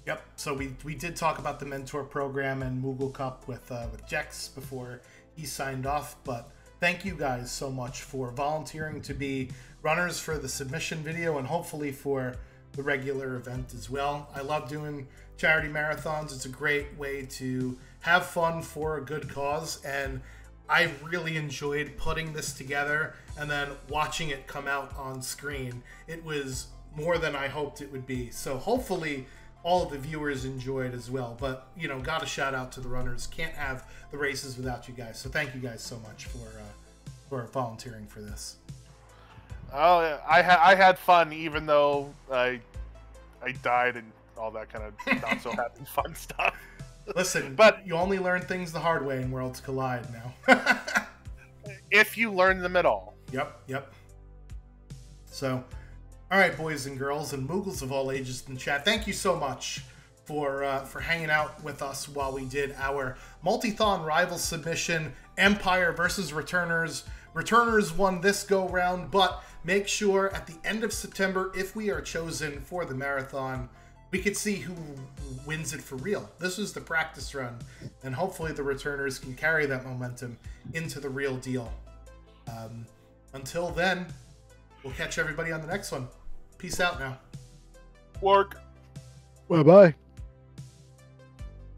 Yep. So we did talk about the mentor program and Moogle Cup with Jex before he signed off. But thank you guys so much for volunteering to be runners for the submission video and hopefully for the regular event as well. I love doing charity marathons. It's a great way to have fun for a good cause, and I really enjoyed putting this together and then watching it come out on screen. It was more than I hoped it would be. So hopefully all of the viewers enjoyed as well. But, got a shout out to the runners. Can't have the races without you guys. So thank you guys so much for volunteering for this. Oh, yeah. I had fun, even though I died and all that kind of not so happy fun stuff. Listen, but you only learn things the hard way in Worlds Collide now. If you learn them at all. Yep. So, all right, boys and girls and Moogles of all ages in chat, thank you so much for hanging out with us while we did our Multithon rival submission, Empire versus Returners. Returners won this go-round, but make sure at the end of September, if we are chosen for the marathon, we could see who wins it for real. This was the practice run, and hopefully the Returners can carry that momentum into the real deal. Until then, we'll catch everybody on the next one. Peace out now. Work. Bye-bye.